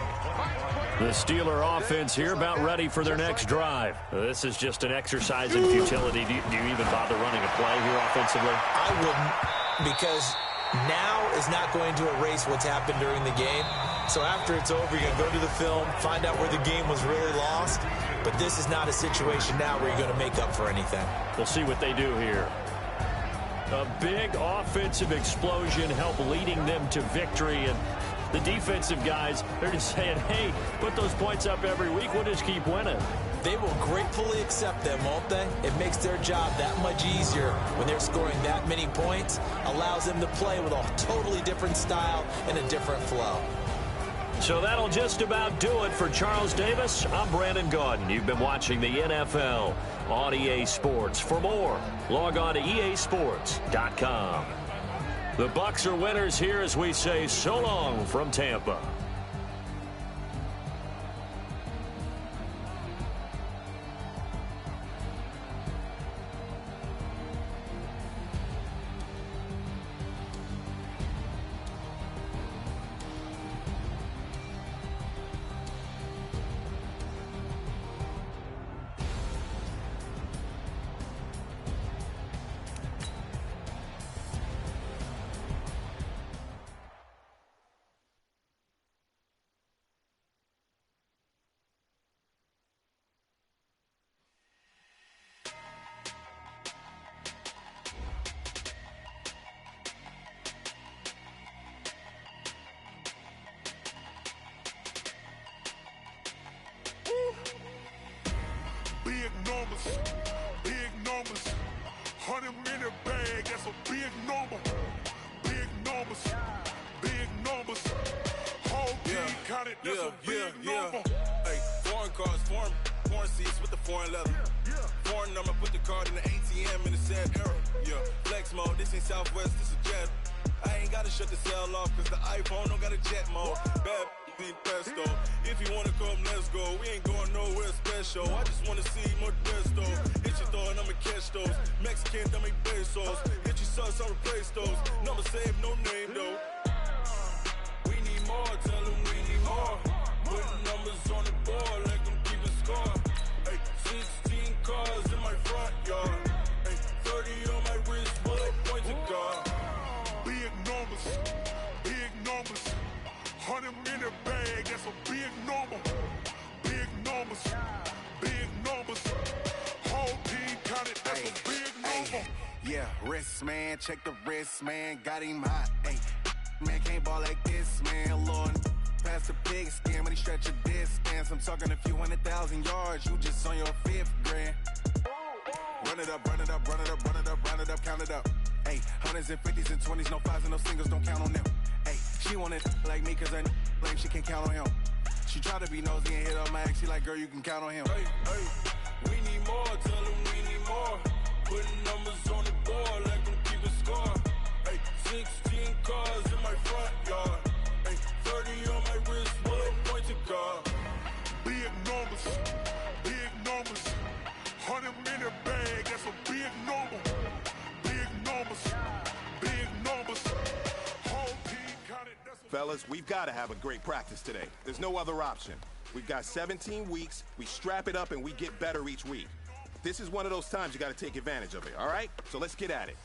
Speaker 8: The Steeler offense here about ready for their next drive. This is just an exercise in futility. Do you even bother running a play here offensively?
Speaker 9: I wouldn't, because now is not going to erase what's happened during the game. So after it's over, you're going to go to the film, find out where the game was really lost. But this is not a situation now where you're going to make up for anything.
Speaker 8: We'll see what they do here. A big offensive explosion helped leading them to victory. And The defensive guys, they're just saying, hey, put those points up every week. We'll just keep winning.
Speaker 9: They will gratefully accept them, won't they? It makes their job that much easier when they're scoring that many points. Allows them to play with a totally different style and a different flow.
Speaker 8: So that'll just about do it for Charles Davis. I'm Brandon Gaudin. You've been watching the NFL on EA Sports. For more, log on to easports.com. The Bucs are winners here as we say so long from Tampa.
Speaker 12: Big numbers, 100-minute bag, that's a big number. Big numbers, whole team counted, that's a big number.
Speaker 13: Hey, foreign cars, foreign seats with the foreign leather. Foreign number, put the card in the ATM in the sad era. Yeah, flex mode, this ain't Southwest, this is Jet. I ain't gotta shut the cell off, cause the iPhone don't got a jet mode. Bad need pesto. If you wanna come, let's go. We ain't going nowhere special. I just wanna see more pesto. Hit your door and I'ma catch those. Mexican dummy pesos. Hit your sauce, I'll replace those. Number save, no name though. We need more, tell them we need more. Putting numbers on the board like I'm keeping score. Hey, 16 cars in my front yard. Hey, 30 on my wrist, bullet point to God.
Speaker 12: Big numbers, 100-minute bag, that's a big number. Big numbers, whole team counted, that's a big number.
Speaker 14: Yeah, wrist man, check the wrist man, got him hot. Ay, man can't ball like this, man. Lord, past the pig skin when he stretch a distance. I'm talking a few 100,000 yards, you just on your 5th grand. Run it up, count it up. Ay, hundreds and 50s and 20s, no 5s and no singles, don't count on them. Ay, she want it like me cause I like she can count on him. She try to be nosy and hit up my ex, she like, girl, you can count on him.
Speaker 13: Hey, we need more, tell them we need more. Putting numbers on the board like I'm keeping score. Hey, 16 cars in my front yard. Hey, 30 on my wrist, bullet point to God.
Speaker 12: Big numbers, 100-minute bag, that's a big number. Big numbers, whole team counted, that's a...
Speaker 15: Fellas, we've got to have a great practice today. There's no other option. We've got 17 weeks, we strap it up and we get better each week. This is one of those times you got to take advantage of it, all right? So let's get at it.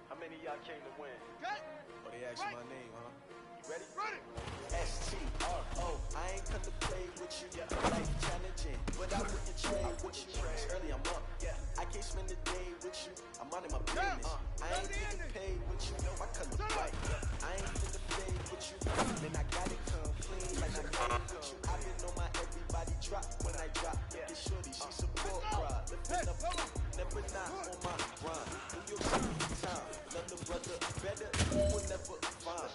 Speaker 5: How many of y'all came to win?
Speaker 16: Oh, they asked my name, huh?
Speaker 5: You ready?
Speaker 16: S-T-R-O. I ain't come to play with you. Life challenging, but I wouldn't trade with you. It's early, I'm up. I can't spend the day with you. I'm out of my business. I ain't getting paid with you. My color white. I ain't finna play with you. Man, I got it come clean like I made with you. I've been on my everybody drop when I drop. Get shorty, she support ride. Lifting up, never not on my grind. New York City time. London brother, better, you will never find.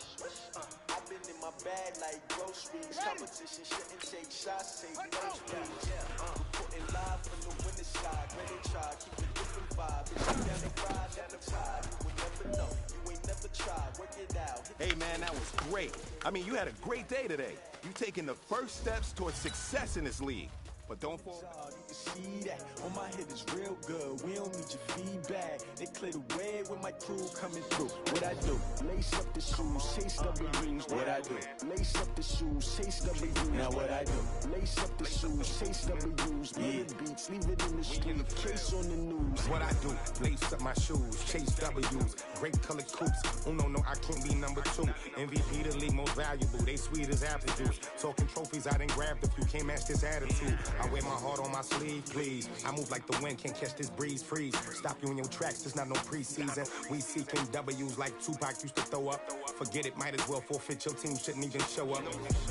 Speaker 16: I've been in my bag like groceries. Competition shouldn't take shots, take nosebleeds. Reporting live from the winter side. Ready to try, keep a different vibe. Bitch, you down and ride, down the tide. You will never know, you ain't never tried. Work it out.
Speaker 15: Hey, man, that was great. I mean, you had a great day today. You taking the first steps towards success in this league. But don't fall.
Speaker 16: You can see that on my head is real good. We don't need your feedback. They clear the way with my crew coming through. What I do? Lace up the shoes, chase W's. What I do? Lace up the shoes, chase W's. Now what I do? Lace up the shoes, chase W's. Yeah. Beats, leave it in the street, case on the news.
Speaker 17: What I do? Lace up my shoes, chase W's. Great colored coops. Oh no, I can't be number 2. MVP the league most valuable. They sweet as apple juice. Talking trophies, I didn't grab the few. Can't match this attitude. I wear my heart on my sleeve, please. I move like the wind, can't catch this breeze, freeze. Stop you in your tracks, there's not no preseason. We seeking W's like Tupac used to throw up. Forget it, might as well forfeit. Your team shouldn't even show up.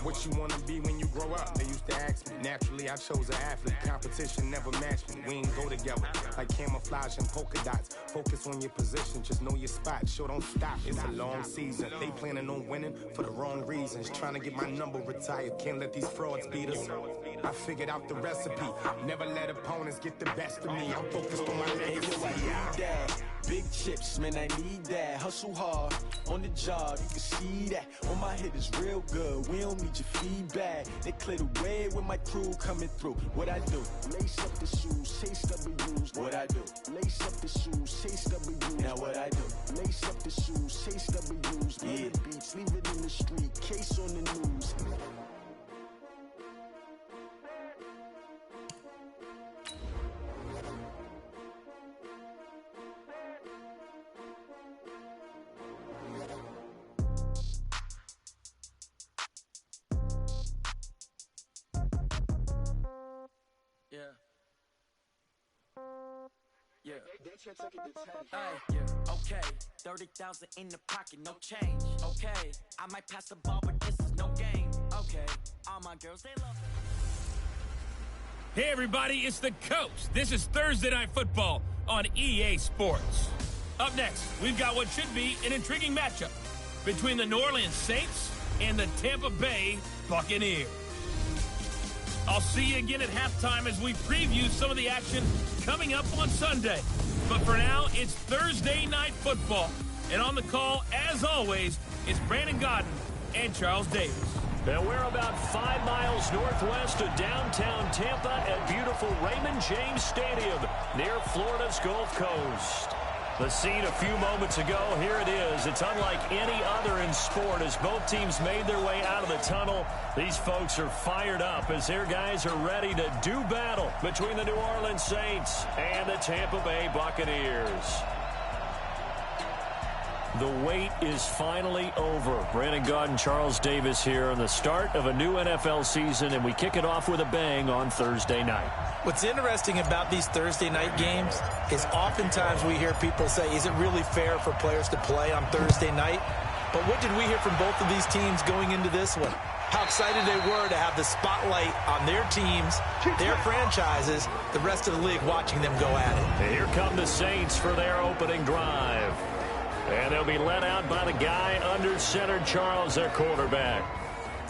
Speaker 17: What you wanna be when you grow up? They used to ask me. Naturally, I chose an athlete. Competition never matched me. We ain't go together like camouflage and polka dots. Focus on your position, just know your spot. Sure, don't stop. It's a long season. They planning on winning for the wrong reasons. Trying to get my number retired. Can't let these frauds beat us. I figured out the recipe. Never let opponents get the best of me. I'm focused on my legacy.
Speaker 16: Big chips, man, I need that. Hustle hard on the job, you can see that. On my head is real good. We don't need your feedback. They clear the way with my crew coming through. What I do? Lace up the shoes, chase W's. What I do? Lace up the shoes, chase W's. Now what I do? Lace up the shoes, chase W's. Yeah. Beats, leave it in the street, case on the news.
Speaker 18: Yeah. Hey, yeah. Okay, 30,000 in the pocket, no change. Okay, I might pass the ball, but this is no game. Okay, all my girls, they love
Speaker 7: Hey, everybody, it's the Coach. This is Thursday Night Football on EA Sports. Up next, we've got what should be an intriguing matchup between the New Orleans Saints and the Tampa Bay Buccaneers. I'll see you again at halftime as we preview some of the action coming up on Sunday. But for now, it's Thursday Night Football. And on the call, as always, it's Brandon Godden and Charles Davis.
Speaker 8: Now we're about 5 miles northwest of downtown Tampa at beautiful Raymond James Stadium near Florida's Gulf Coast. The scene a few moments ago, here it is. It's unlike any other in sport as both teams made their way out of the tunnel. These folks are fired up as their guys are ready to do battle between the New Orleans Saints and the Tampa Bay Buccaneers. The wait is finally over. Brandon Godden, Charles Davis here on the start of a new NFL season, and we kick it off with a bang on Thursday night.
Speaker 9: What's interesting about these Thursday night games is oftentimes we hear people say, is it really fair for players to play on Thursday night? But what did we hear from both of these teams going into this one? How excited they were to have the spotlight on their teams, their franchises, the rest of the league watching them go at it.
Speaker 8: And here come the Saints for their opening drive. And they'll be led out by the guy under center, Charles, their quarterback.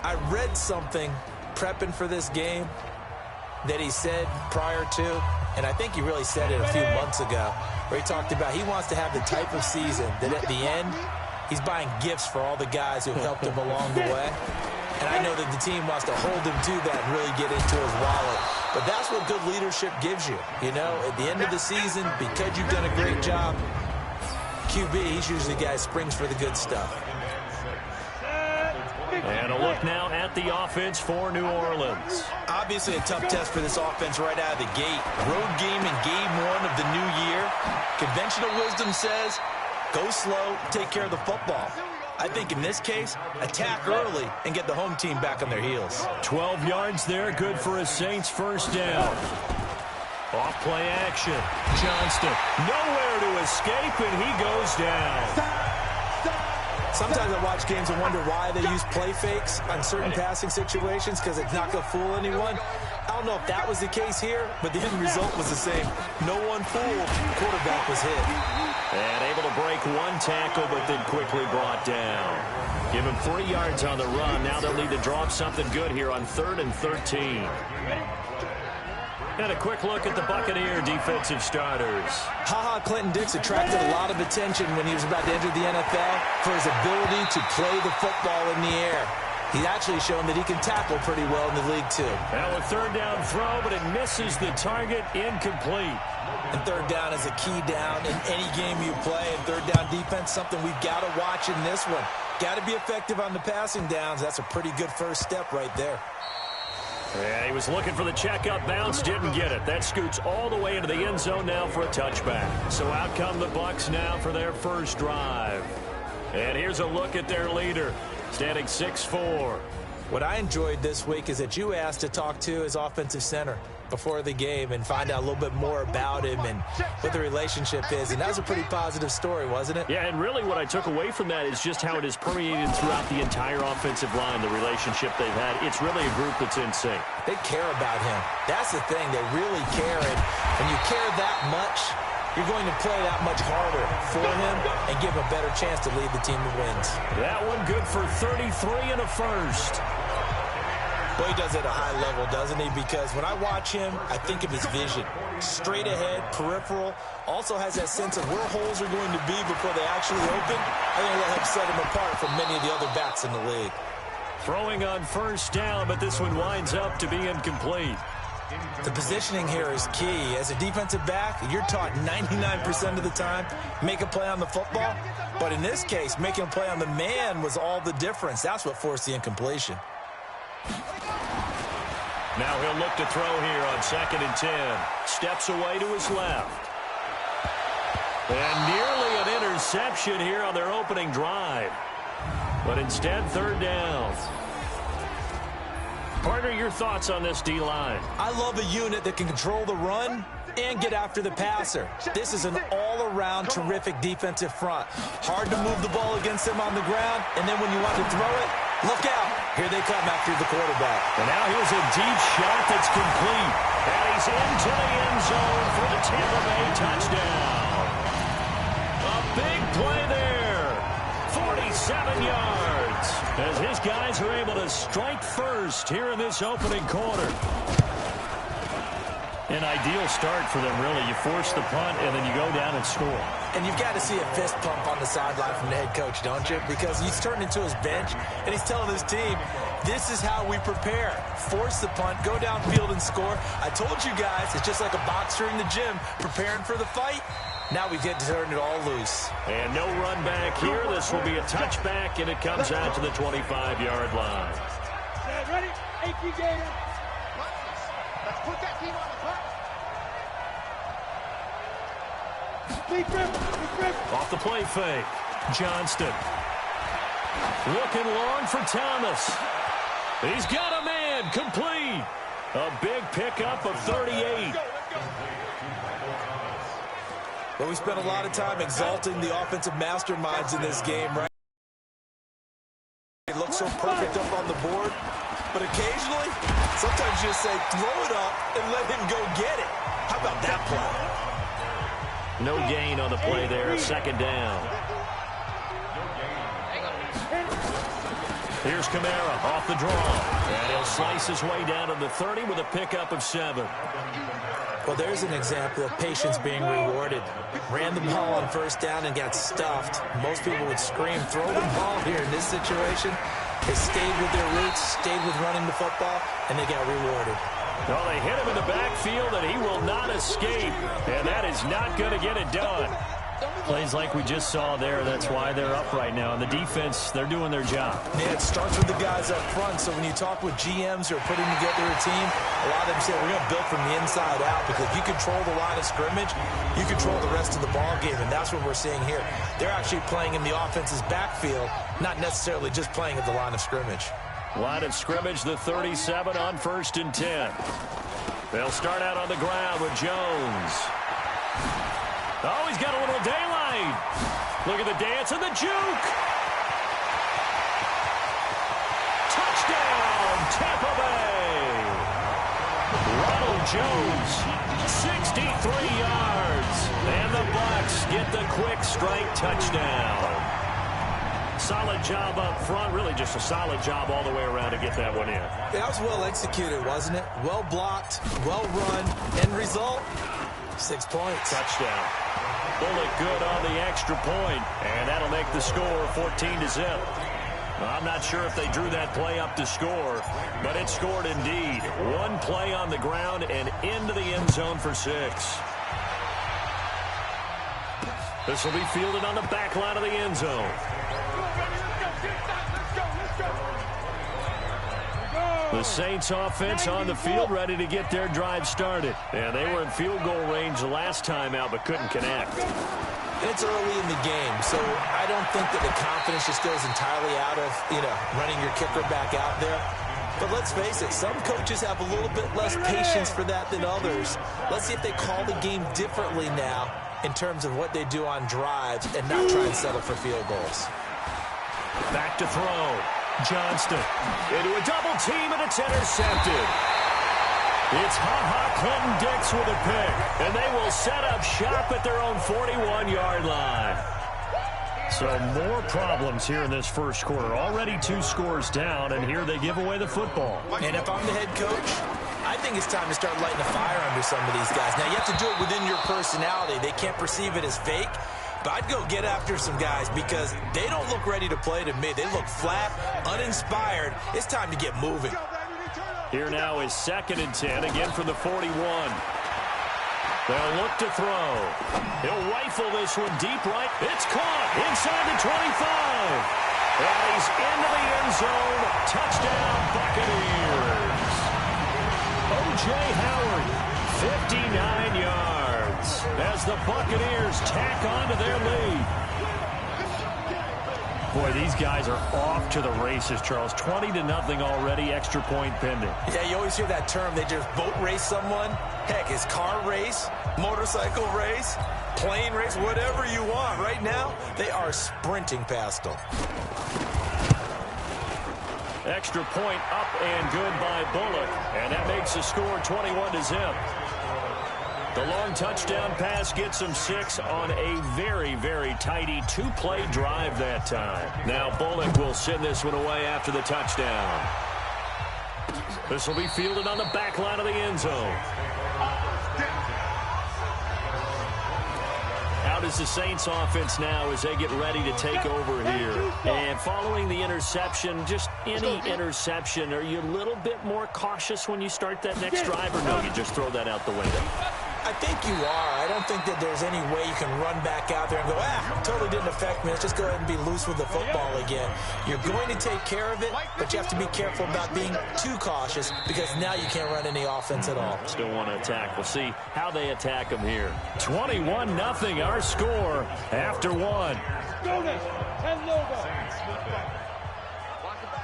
Speaker 9: I read something prepping for this game that he said prior to, and I think he really said it a few months ago, where he talked about he wants to have the type of season that at the end, he's buying gifts for all the guys who helped him along the way. And I know that the team wants to hold him to that and really get into his wallet. But that's what good leadership gives you. You know, at the end of the season, because you've done a great job, QB, he's usually the guy who springs for the good stuff.
Speaker 8: And a look now at the offense for New Orleans.
Speaker 9: Obviously a tough test for this offense right out of the gate. Road game in game 1 of the new year. Conventional wisdom says, go slow, take care of the football. I think in this case, attack early and get the home team back on their heels.
Speaker 8: 12 yards there, good for a Saints first down. Off play action. Johnston, nowhere to escape, and he goes down.
Speaker 9: Sometimes I watch games and wonder why they use play fakes on certain passing situations because it's not going to fool anyone. I don't know if that was the case here, but the end result was the same. No one fooled. Quarterback was hit.
Speaker 8: And able to break one tackle, but then quickly brought down. Give him 3 yards on the run. Now they'll need to drop something good here on 3rd and 13. And a quick look at the Buccaneer defensive starters.
Speaker 9: Clinton-Dix attracted a lot of attention when he was about to enter the NFL for his ability to play the football in the air. He's actually shown that he can tackle pretty well in the league, too.
Speaker 8: Now a third down throw, but it misses the target, incomplete.
Speaker 9: And third down is a key down in any game you play. And third down defense, something we've got to watch in this one. Got to be effective on the passing downs. That's a pretty good first step right there.
Speaker 8: Yeah, he was looking for the checkup bounce, didn't get it. That scoots all the way into the end zone now for a touchback. So out come the Bucs now for their first drive. And here's a look at their leader, standing 6'4".
Speaker 9: What I enjoyed this week is that you asked to talk to his offensive center before the game and find out a little bit more about him and what the relationship is. And that was a pretty positive story, wasn't it?
Speaker 8: Yeah, and really what I took away from that is just how it is permeated throughout the entire offensive line, the relationship they've had. It's really a group that's in sync.
Speaker 9: They care about him. That's the thing. They really care. And when you care that much, you're going to play that much harder for him and give him a better chance to lead the team to wins.
Speaker 8: That one good for 33 and a first.
Speaker 9: Well, he does it at a high level, doesn't he? Because when I watch him, I think of his vision. Straight ahead, peripheral. Also has that sense of where holes are going to be before they actually open. I think that helps set him apart from many of the other backs in the league.
Speaker 8: Throwing on first down, but this one winds up to be incomplete.
Speaker 9: The positioning here is key. As a defensive back, you're taught 99% of the time, make a play on the football. But in this case, making a play on the man was all the difference. That's what forced the incompletion.
Speaker 8: Now he'll look to throw here on 2nd and 10. Steps away to his left. And nearly an interception here on their opening drive. But instead, third down. Partner, your thoughts on this D-line?
Speaker 9: I love a unit that can control the run and get after the passer. This is an all-around terrific defensive front. Hard to move the ball against them on the ground, and then when you want to throw it, look out. Here they come after the quarterback.
Speaker 8: And now here's a deep shot that's complete. And he's into the end zone for the Tampa Bay touchdown. A big play there. 47 yards. As his guys are able to strike first here in this opening quarter. An ideal start for them, really. You force the punt, and then you go down and score.
Speaker 9: And you've got to see a fist pump on the sideline from the head coach, don't you? Because he's turned into his bench, and he's telling his team, this is how we prepare. Force the punt, go downfield and score. I told you guys, it's just like a boxer in the gym preparing for the fight. Now we get to turn it all loose.
Speaker 8: And no run back here. This will be a touchback, and it comes out to the 25-yard line.
Speaker 11: Ready? AP Gator. Let's put that team on the clock.
Speaker 8: Off the play fake. Johnston. Looking long for Thomas. He's got a man. Complete. A big pickup of 38.
Speaker 9: Well, we spent a lot of time exalting the offensive masterminds in this game, right? It looks so perfect up on the board. But occasionally, sometimes you just say, throw it up and let him go get it. How about that play?
Speaker 8: No gain on the play there, 2nd down. Here's Kamara off the draw. And he'll slice his way down to the 30 with a pickup of 7.
Speaker 9: Well, there's an example of patience being rewarded. Ran the ball on first down and got stuffed. Most people would scream, throw the ball here in this situation. They stayed with their roots, stayed with running the football, and they got rewarded.
Speaker 8: Well, they hit him in the backfield, and he will not escape. And that is not going to get it done. Plays like we just saw there, that's why they're up right now. And the defense, they're doing their job.
Speaker 9: Yeah, it starts with the guys up front. So when you talk with GMs who are putting together a team, a lot of them say, we're going to build from the inside out. Because if you control the line of scrimmage, you control the rest of the ball game. And that's what we're seeing here. They're actually playing in the offense's backfield, not necessarily just playing at the line of scrimmage.
Speaker 8: Line of scrimmage, the 37 on 1st and 10. They'll start out on the ground with Jones. Oh, he's got a little daylight. Look at the dance and the juke. Touchdown, Tampa Bay. Ronald Jones, 63 yards. And the Bucs get the quick strike touchdown. Solid job up front. Really just a solid job all the way around to get that one in.
Speaker 9: Yeah, that was well executed, wasn't it? Well blocked, well run. End result, 6 points.
Speaker 8: Touchdown. Bullet good on the extra point, and that'll make the score 14-0. I'm not sure if they drew that play up to score, but it scored indeed. One play on the ground and into the end zone for 6. This will be fielded on the back line of the end zone. The Saints offense on the field ready to get their drive started. And they were in field goal range the last time out but couldn't connect.
Speaker 9: It's early in the game, so I don't think that the confidence just goes entirely out of, running your kicker back out there. But let's face it, some coaches have a little bit less patience for that than others. Let's see if they call the game differently now in terms of what they do on drives and not try and settle for field goals.
Speaker 8: Back to throw. Johnston into a double team, and it's intercepted. It's Clinton Dix with a pick, and they will set up shop at their own 41-yard line. So more problems here in this first quarter. Already 2 scores down, and here they give away the football.
Speaker 9: And if I'm the head coach, I think it's time to start lighting a fire under some of these guys. Now, you have to do it within your personality. They can't perceive it as fake. But I'd go get after some guys because they don't look ready to play to me. They look flat, uninspired. It's time to get moving.
Speaker 8: Here now is 2nd and 10, again from the 41. They'll look to throw. He'll rifle this one deep right. It's caught inside the 25. And he's into the end zone. Touchdown, Buccaneers. O.J. Howard, 59 yards. As the Buccaneers tack on to their lead. Boy, these guys are off to the races, Charles. 20-0 already, extra point pending.
Speaker 9: Yeah, you always hear that term. They just boat race someone. Heck, it's car race, motorcycle race, plane race, whatever you want. Right now, they are sprinting past them.
Speaker 8: Extra point up and good by Bullock. And that makes the score 21-0. The long touchdown pass gets them 6 on a very, very tidy 2-play drive that time. Now Bullock will send this one away after the touchdown. This will be fielded on the back line of the end zone. Out is the Saints offense now as they get ready to take over here. And following the interception, just any interception, are you a little bit more cautious when you start that next drive, or no, you just throw that out the window?
Speaker 9: I think you are. I don't think that there's any way you can run back out there and go, totally didn't affect me. Let's just go ahead and be loose with the football again. You're going to take care of it, but you have to be careful about being too cautious because now you can't run any offense at all.
Speaker 8: Still want to attack. We'll see how they attack them here. 21-0, our score after 1.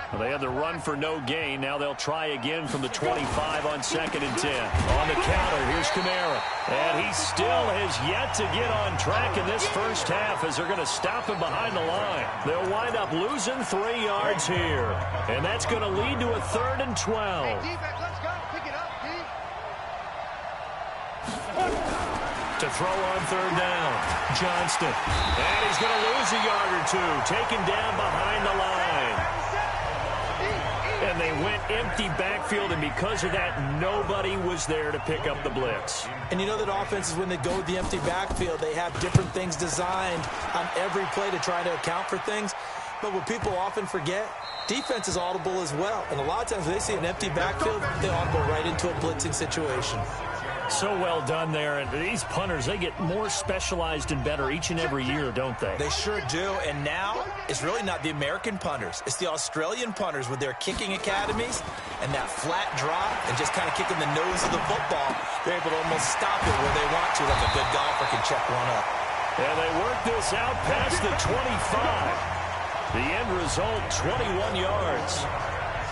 Speaker 8: Well, they had the run for no gain. Now they'll try again from the 25 on 2nd and 10. On the counter, here's Kamara. And he still has yet to get on track in this first half as they're going to stop him behind the line. They'll wind up losing 3 yards here. And that's going to lead to a 3rd and 12.
Speaker 11: Hey, defense, let's go. Pick it up, D.
Speaker 8: To throw on 3rd down, Johnston. And he's going to lose a yard or 2. Taken down behind the line. And they went empty backfield, and because of that, nobody was there to pick up the blitz.
Speaker 9: And you know that offenses, when they go with the empty backfield, they have different things designed on every play to try to account for things. But what people often forget, defense is audible as well. And a lot of times when they see an empty backfield, they audible right into a blitzing situation.
Speaker 8: So well done there. And these punters, they get more specialized and better each and every year, don't they?
Speaker 9: They sure do. And now it's really not the American punters. It's the Australian punters with their kicking academies and that flat drop and just kind of kicking the nose of the football. They're able to almost stop it where they want to, like a good golfer can check one up.
Speaker 8: And they work this out past the 25. The end result, 21 yards.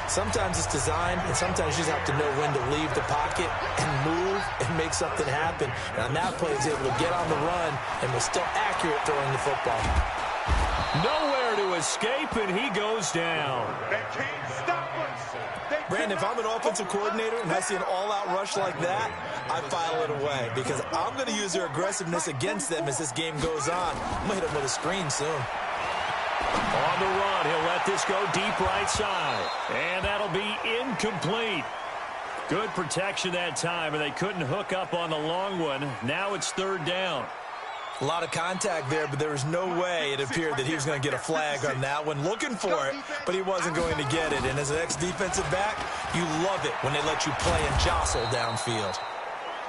Speaker 9: Sometimes it's designed, and sometimes you just have to know when to leave the pocket and move and make something happen. And on that play, he's able to get on the run and was still accurate throwing the football.
Speaker 8: Nowhere to escape, and he goes down.
Speaker 11: They can't stop us.
Speaker 9: Brandon, if I'm an offensive coordinator and I see an all-out rush like that, I file it away because I'm going to use their aggressiveness against them as this game goes on. I'm going to hit them with a screen soon.
Speaker 8: On the run, he'll let this go deep right side. And that'll be incomplete. Good protection that time, and they couldn't hook up on the long one. Now it's 3rd down.
Speaker 9: A lot of contact there, but there was no way it appeared that he was going to get a flag on that one. Looking for it, but he wasn't going to get it. And as an ex-defensive back, you love it when they let you play and jostle downfield.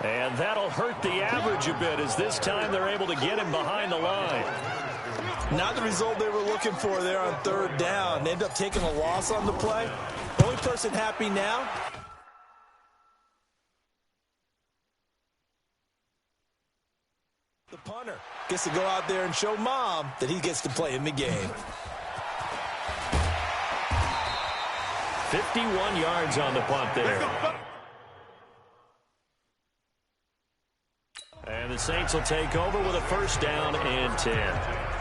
Speaker 8: And that'll hurt the average a bit as this time they're able to get him behind the line.
Speaker 9: Not the result they were looking for there on third down. They ended up taking a loss on the play. Only person happy now, the punter gets to go out there and show Mom that he gets to play in the game.
Speaker 8: 51 yards on the punt there. And the Saints will take over with a first down and 10.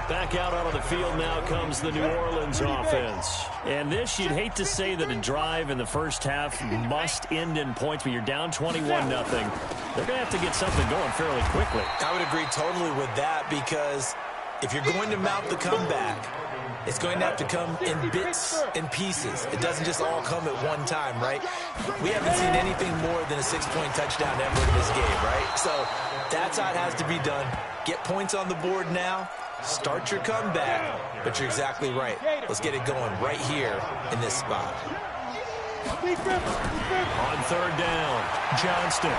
Speaker 8: Back out onto the field now comes the New Orleans offense. And this, you'd hate to say that a drive in the first half must end in points, but you're down 21-0. They're going to have to get something going fairly quickly.
Speaker 9: I would agree totally with that, because if you're going to mount the comeback, it's going to have to come in bits and pieces. It doesn't just all come at one time, right? We haven't seen anything more than a 6-point touchdown ever in this game, right? So that's how it has to be done. Get points on the board now. Start your comeback. But you're exactly right. Let's get it going right here in this spot.
Speaker 8: On third down, Johnston.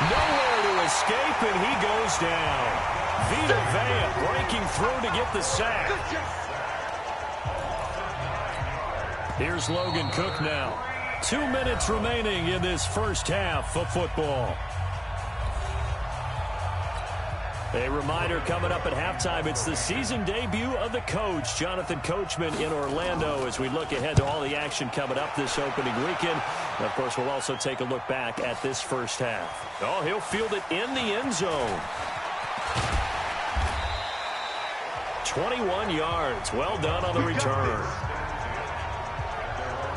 Speaker 8: Nowhere to escape, and he goes down. Vita Vea breaking through to get the sack. Here's Logan Cook now. 2 minutes remaining in this first half of football. A reminder coming up at halftime, it's the season debut of the coach, Jonathan Coachman, in Orlando, as we look ahead to all the action coming up this opening weekend. And of course, we'll also take a look back at this first half. Oh, he'll field it in the end zone. 21 yards. Well done on the return.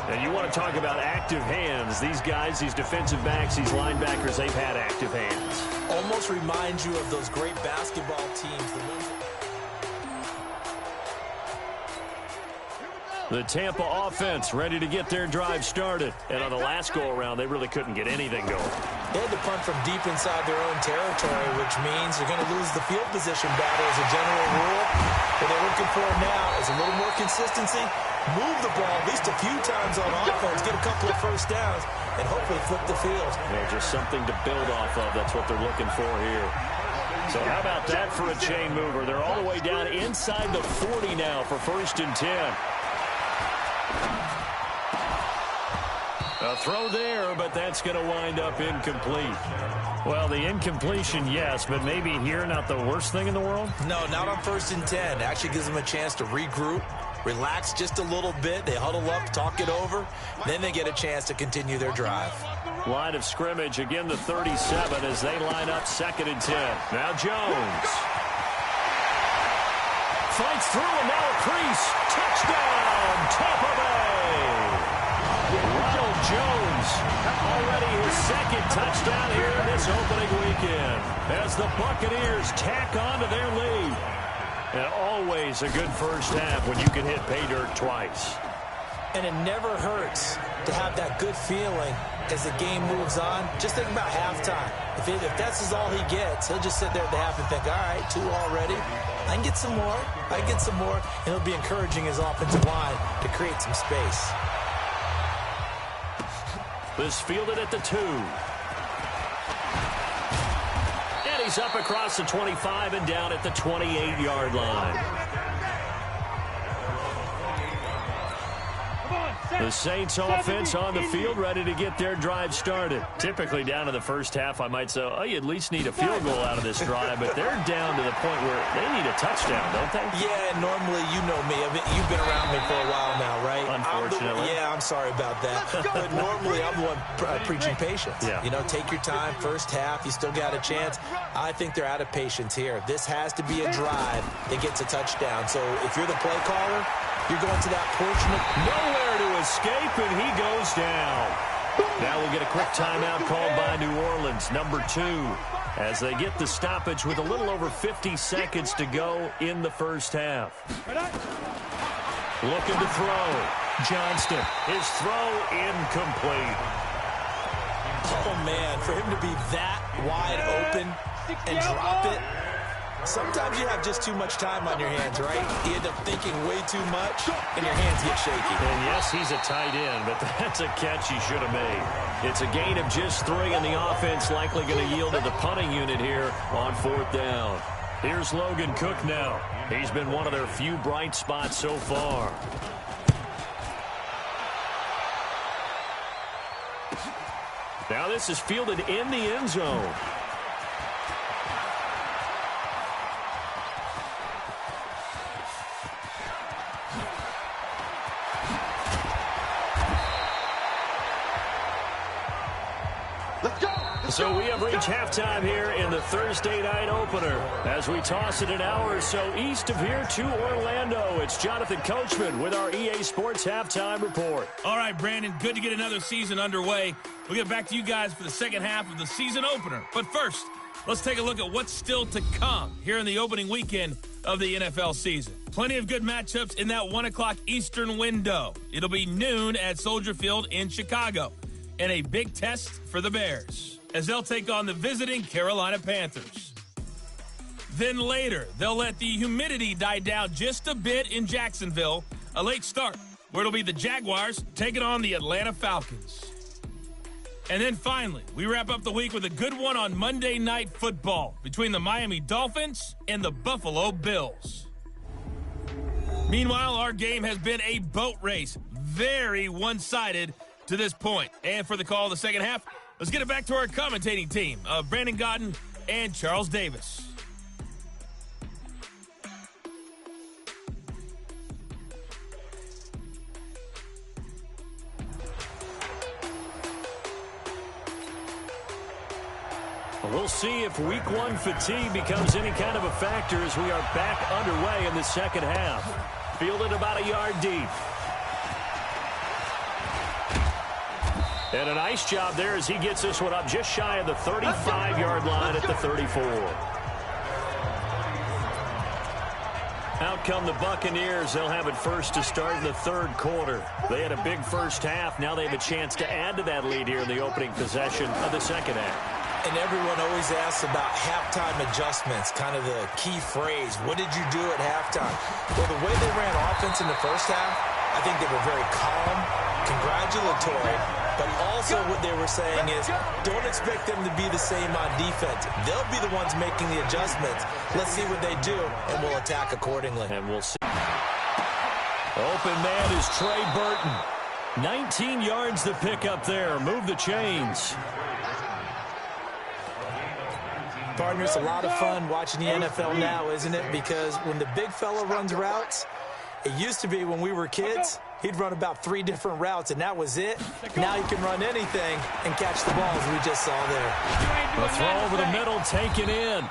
Speaker 8: And you want to talk about active hands. These guys, these defensive backs, these linebackers, they've had active hands.
Speaker 9: Almost reminds you of those great basketball teams.
Speaker 8: The Tampa offense ready to get their drive started. And on the last go-around, they really couldn't get anything going.
Speaker 9: They had to punt from deep inside their own territory, which means you're going to lose the field position battle as a general rule. What they're looking for now is a little more consistency. Move the ball at least a few times on offense, get a couple of first downs, and hopefully flip the field.
Speaker 8: Yeah, just something to build off of. That's what they're looking for here. So how about that for a chain mover? They're all the way down inside the 40 now for 1st and 10. A throw there, but that's going to wind up incomplete. Well, the incompletion, yes, but maybe here not the worst thing in the world?
Speaker 9: No, not on 1st and 10. It actually gives them a chance to regroup, relax just a little bit. They huddle up, talk it over. Then they get a chance to continue their drive.
Speaker 8: Line of scrimmage, again the 37 as they line up 2nd and 10. Now Jones. Fights through and now a crease. Touchdown, Tampa Bay. Ronald Jones, already his 2nd touchdown here in this opening weekend as the Buccaneers tack on to their lead. And always a good first half when you can hit pay dirt twice.
Speaker 9: And it never hurts to have that good feeling as the game moves on. Just think about halftime. If that's all he gets, he'll just sit there at the half and think, all right, 2 already. I can get some more. I can get some more. And he'll be encouraging his offensive line to create some space.
Speaker 8: This fielded at the 2. And he's up across the 25 and down at the 28-yard line. The Saints offense on the field ready to get their drive started. Typically down to the first half, I might say, oh, you at least need a field goal out of this drive, but they're down to the point where they need a touchdown, don't they?
Speaker 9: Yeah, normally, you know me. You've been around me for a while now, right?
Speaker 8: Unfortunately.
Speaker 9: I'm sorry about that. But normally, I'm the one preaching patience.
Speaker 8: Yeah.
Speaker 9: You know, take your time. First half, you still got a chance. I think they're out of patience here. This has to be a drive that gets a touchdown. So if you're the play caller, you're going to that portion of
Speaker 8: nowhere to escape, and he goes down. Now we'll get a quick timeout called by New Orleans, number 2, as they get the stoppage with a little over 50 seconds to go in the first half. Looking to throw. Johnston, his throw incomplete.
Speaker 9: Oh, man, for him to be that wide open and drop it, Sometimes you have just too much time on your hands, right? You end up thinking way too much, and your hands get shaky.
Speaker 8: And yes, he's a tight end, but that's a catch he should have made. It's a gain of just 3, and the offense likely going to yield to the punting unit here on 4th down. Here's Logan Cook now. He's been one of their few bright spots so far. Now this is fielded in the end zone. So we have reached halftime here in the Thursday night opener. As we toss it an hour or so east of here to Orlando, it's Jonathan Coachman with our EA Sports Halftime Report.
Speaker 7: All right, Brandon, good to get another season underway. We'll get back to you guys for the second half of the season opener. But first, let's take a look at what's still to come here in the opening weekend of the NFL season. Plenty of good matchups in that 1 o'clock Eastern window. It'll be noon at Soldier Field in Chicago, and a big test for the Bears as they'll take on the visiting Carolina Panthers. Then later, they'll let the humidity die down just a bit in Jacksonville, a late start, where it'll be the Jaguars taking on the Atlanta Falcons. And then finally, we wrap up the week with a good one on Monday Night Football between the Miami Dolphins and the Buffalo Bills. Meanwhile, our game has been a boat race, very one-sided to this point. And for the call of the second half, let's get it back to our commentating team of Brandon Godden and Charles Davis.
Speaker 8: We'll see if week 1 fatigue becomes any kind of a factor as we are back underway in the second half. Fielded about a yard deep. And a nice job there as he gets this one up just shy of the 35-yard line at the 34. Out come the Buccaneers. They'll have it first to start in the third quarter. They had a big first half. Now they have a chance to add to that lead here in the opening possession of the second half.
Speaker 9: And everyone always asks about halftime adjustments, kind of the key phrase. What did you do at halftime? Well, the way they ran offense in the first half, I think they were very calm, congratulatory, but also what they were saying is don't expect them to be the same on defense. They'll be the ones making the adjustments. Let's see what they do, and we'll attack accordingly.
Speaker 8: And we'll see. Open man is Trey Burton. 19 yards to pick up there. Move the chains.
Speaker 9: Partner, it's a lot of fun watching the NFL now, isn't it? Because when the big fella runs routes, it used to be when we were kids, he'd run about 3 different routes, and that was it. Now he can run anything and catch the balls we just saw there.
Speaker 8: A throw over the middle, taken in.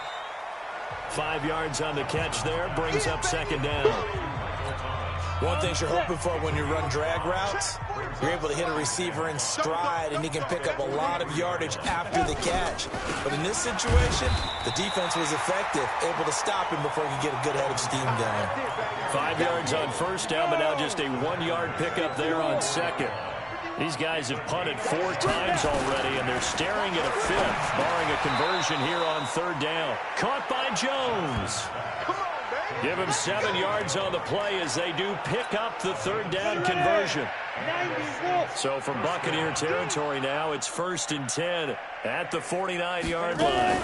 Speaker 8: 5 yards on the catch there, brings up second down.
Speaker 9: One thing you're hoping for when you run drag routes, you're able to hit a receiver in stride, and he can pick up a lot of yardage after the catch. But in this situation, the defense was effective, able to stop him before he could get a good head of steam going.
Speaker 8: 5 yards on first down, but now just a 1-yard pickup there on second. These guys have punted 4 times already, and they're staring at a 5th, barring a conversion here on third down. Caught by Jones. Give him 7 yards on the play as they do pick up the third down conversion. So from Buccaneer territory now, it's 1st and 10 at the 49-yard line.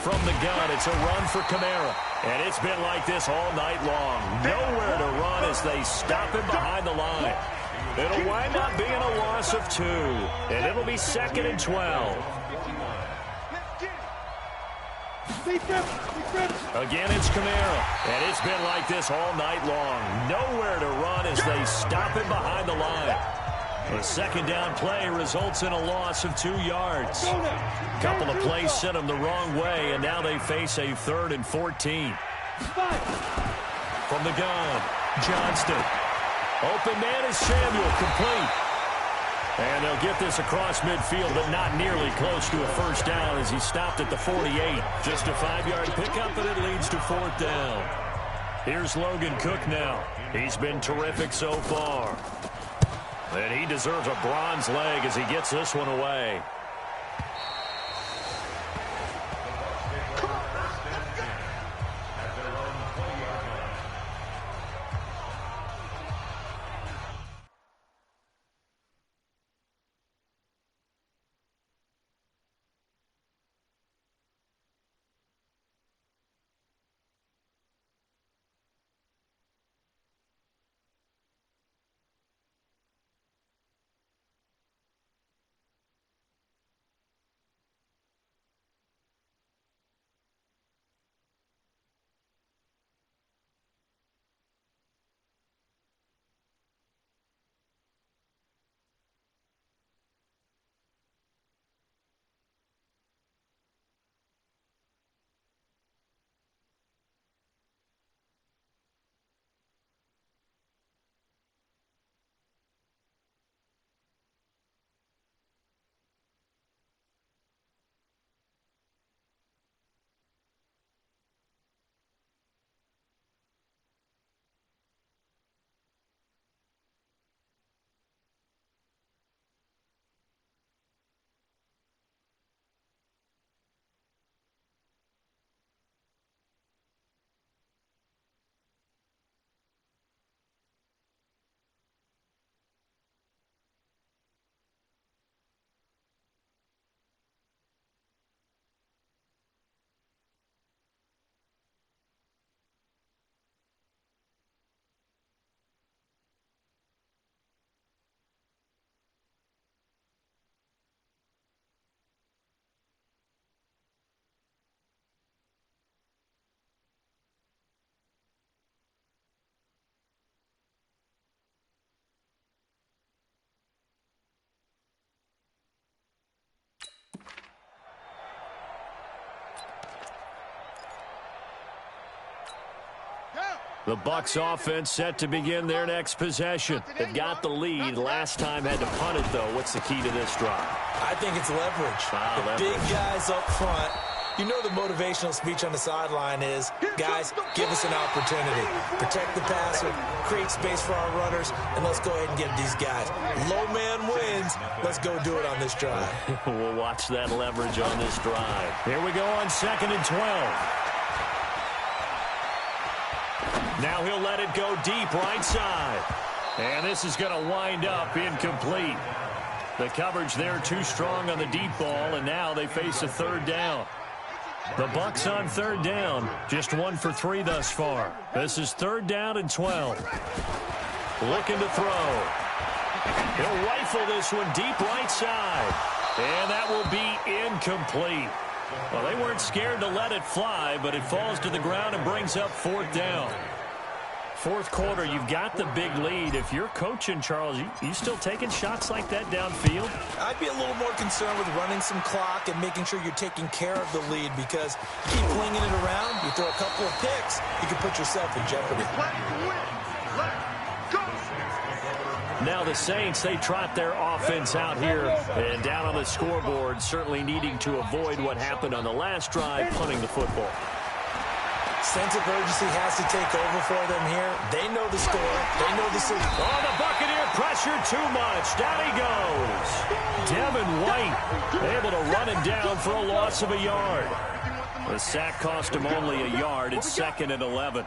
Speaker 8: From the gun, it's a run for Kamara. And it's been like this all night long. Nowhere to run as they stop him behind the line. It'll wind up being a loss of 2. And it'll be 2nd and 12. Again, it's Kamara, and it's been like this all night long. Nowhere to run as they stop him behind the line. The second down play results in a loss of 2 yards. A couple of plays sent them the wrong way, and now they face a 3rd and 14. From the gun, Johnston. Open man is Samuel, complete. And they'll get this across midfield, but not nearly close to a first down as he stopped at the 48. Just a 5-yard pickup, and it leads to 4th down. Here's Logan Cook now. He's been terrific so far. And he deserves a bronze leg as he gets this one away. The Bucs offense set to begin their next possession. They've got the lead. Last time had to punt it, though. What's the key to this drive?
Speaker 9: I think it's leverage. The big guys up front. You know the motivational speech on the sideline is, guys, give us an opportunity. Protect the passer, create space for our runners, and let's go ahead and get these guys. Low man wins. Let's go do it on this drive.
Speaker 8: We'll watch that leverage on this drive. Here we go on 2nd and 12. Now he'll let it go deep right side. And this is going to wind up incomplete. The coverage there too strong on the deep ball, and now they face a 3rd down. The Bucs on 3rd down, just 1 for 3 thus far. This is 3rd down and 12. Looking to throw. He'll rifle this one deep right side. And that will be incomplete. Well, they weren't scared to let it fly, but it falls to the ground and brings up 4th down. 4th quarter, you've got the big lead. If you're coaching, Charles, you still taking shots like that downfield?
Speaker 9: I'd be a little more concerned with running some clock and making sure you're taking care of the lead, because you keep flinging it around, you throw a couple of picks, you can put yourself in jeopardy.
Speaker 8: Now the Saints, they trot their offense out here and down on the scoreboard, certainly needing to avoid what happened on the last drive, punting the football.
Speaker 9: Sense of urgency has to take over for them here. They know the score. They know the city.
Speaker 8: Oh, the Buccaneer pressure too much. Down he goes. Devin White able to run him down for a loss of a yard. The sack cost him only a yard. It's 2nd and 11.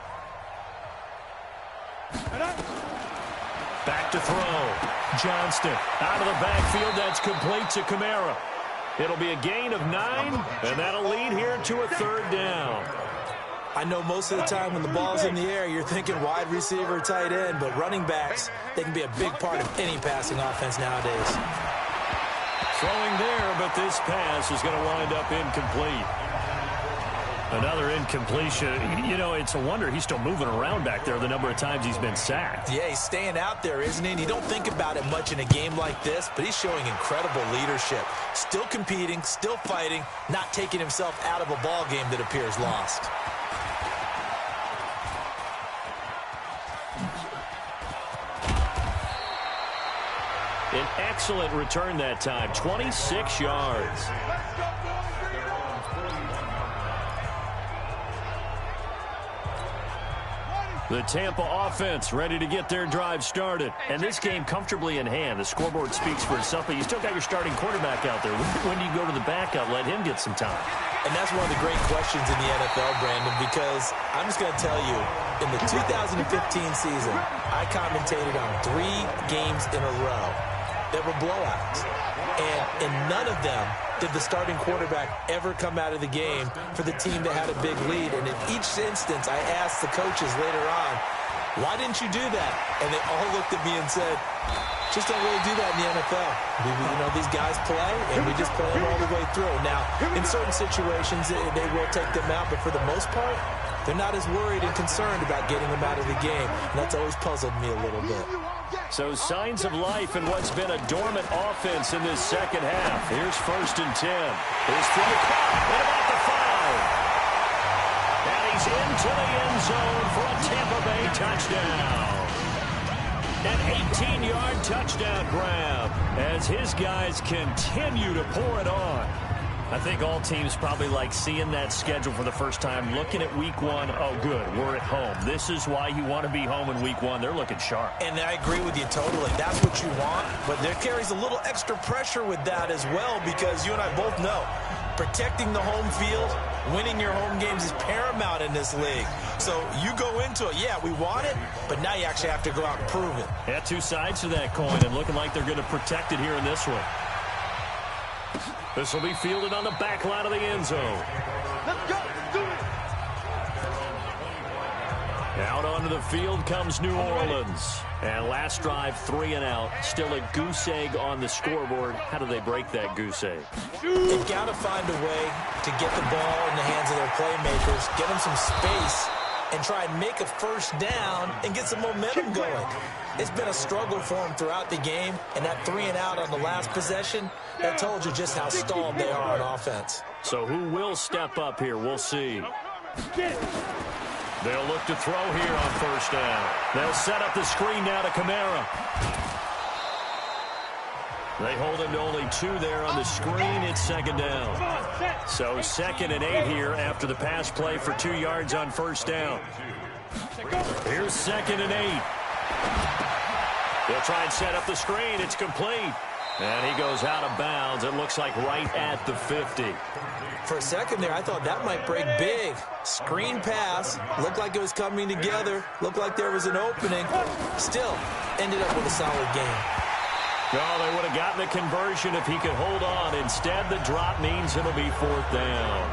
Speaker 8: Back to throw. Johnston out of the backfield. That's complete to Kamara. It'll be a gain of 9, and that'll lead here to a 3rd down.
Speaker 9: I know most of the time when the ball's in the air, you're thinking wide receiver, tight end, but running backs, they can be a big part of any passing offense nowadays.
Speaker 8: Throwing there, but this pass is going to wind up incomplete. Another incompletion. You know, it's a wonder he's still moving around back there the number of times he's been sacked.
Speaker 9: Yeah, he's staying out there, isn't he? And you don't think about it much in a game like this, but he's showing incredible leadership. Still competing, still fighting, not taking himself out of a ball game that appears lost.
Speaker 8: An excellent return that time, 26 yards. The Tampa offense ready to get their drive started. And this game comfortably in hand. The scoreboard speaks for itself, but you still got your starting quarterback out there. When do you go to the backup, let him get some time?
Speaker 9: And that's one of the great questions in the NFL, Brandon, because I'm just going to tell you, in the 2015 season, I commentated on 3 games in a row that were blowouts. And in none of them did the starting quarterback ever come out of the game for the team that had a big lead. And in each instance, I asked the coaches later on, why didn't you do that? And they all looked at me and said, just don't really do that in the NFL. You know, these guys play, and we just play them all the way through. Now, in certain situations, they will take them out, but for the most part, they're not as worried and concerned about getting them out of the game. And that's always puzzled me a little bit.
Speaker 8: So signs of life in what's been a dormant offense in this second half. Here's 1st and 10. Here's throw caught at about the 5. And he's into the end zone for a Tampa Bay touchdown. An 18-yard touchdown grab as his guys continue to pour it on. I think all teams probably like seeing that schedule for the first time, looking at week 1. Oh, good, we're at home. This is why you want to be home in week 1. They're looking sharp.
Speaker 9: And I agree with you totally. That's what you want. But there carries a little extra pressure with that as well, because you and I both know protecting the home field, winning your home games is paramount in this league. So you go into it, yeah, we want it, but now you actually have to go out and prove it.
Speaker 8: Yeah, 2 sides to that coin, and looking like they're going to protect it here in this one. This will be fielded on the back line of the end zone.
Speaker 11: Let's go. Do it.
Speaker 8: Out onto the field comes New Orleans. And last drive, 3 and out. Still a goose egg on the scoreboard. How do they break that goose egg?
Speaker 9: They've got to find a way to get the ball in the hands of their playmakers, get them some space, and try and make a first down and get some momentum going. It's been a struggle for them throughout the game, and that 3 and out on the last possession, that told you just how stalled they are on offense.
Speaker 8: So who will step up here? We'll see. They'll look to throw here on first down. They'll set up the screen now to Kamara. They hold him to only 2 there on the screen. It's second down. So 2nd and 8 here after the pass play for 2 yards on first down. Here's 2nd and 8. They'll try and set up the screen. It's complete. And he goes out of bounds. It looks like right at the 50.
Speaker 9: For a second there, I thought that might break big. Screen pass. Looked like it was coming together. Looked like there was an opening. Still, ended up with a solid game.
Speaker 8: No, they would have gotten the conversion if he could hold on. Instead, the drop means it'll be 4th down.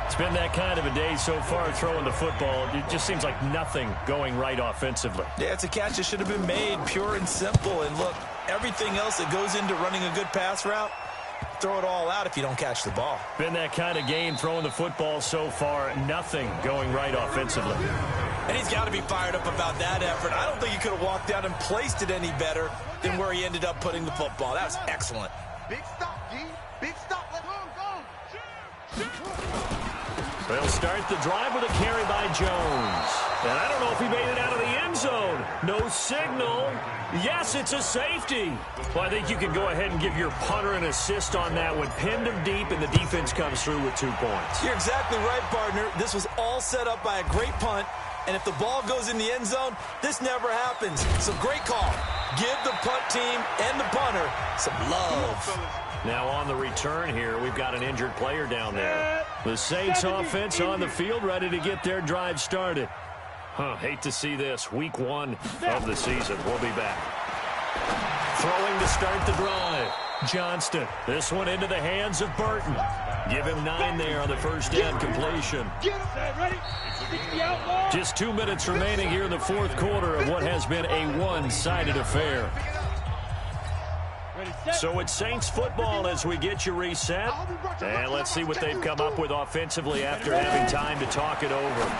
Speaker 8: It's been that kind of a day so far throwing the football. It just seems like nothing going right offensively.
Speaker 9: Yeah, it's a catch that should have been made, pure and simple. And look, everything else that goes into running a good pass route, throw it all out if you don't catch the ball.
Speaker 8: Been that kind of game throwing the football so far. Nothing going right offensively.
Speaker 9: And he's got to be fired up about that effort. I don't think he could have walked down and placed it any better than where he ended up putting the football. That was excellent.
Speaker 11: Big stop, G. Big stop. Let's go.
Speaker 8: They'll start the drive with a carry by Jones. And I don't know if he made it out of the end zone. No signal. Yes, it's a safety. Well, I think you can go ahead and give your punter an assist on that one. Pinned him deep, and the defense comes through with 2 points.
Speaker 9: You're exactly right, partner. This was all set up by a great punt. And if the ball goes in the end zone, this never happens. So great call. Give the punt team and the punter some love.
Speaker 8: Now on the return here, we've got an injured player down there. The Saints offense on the field, ready to get their drive started. Hate to see this. Week 1 of the season. We'll be back. Throwing to start the drive. Johnston. This one into the hands of Burton. Give him 9 there on the first down completion. Just 2 minutes remaining here in the 4th quarter of what has been a one-sided affair. So it's Saints football as we get you reset. And let's see what they've come up with offensively after having time to talk it over.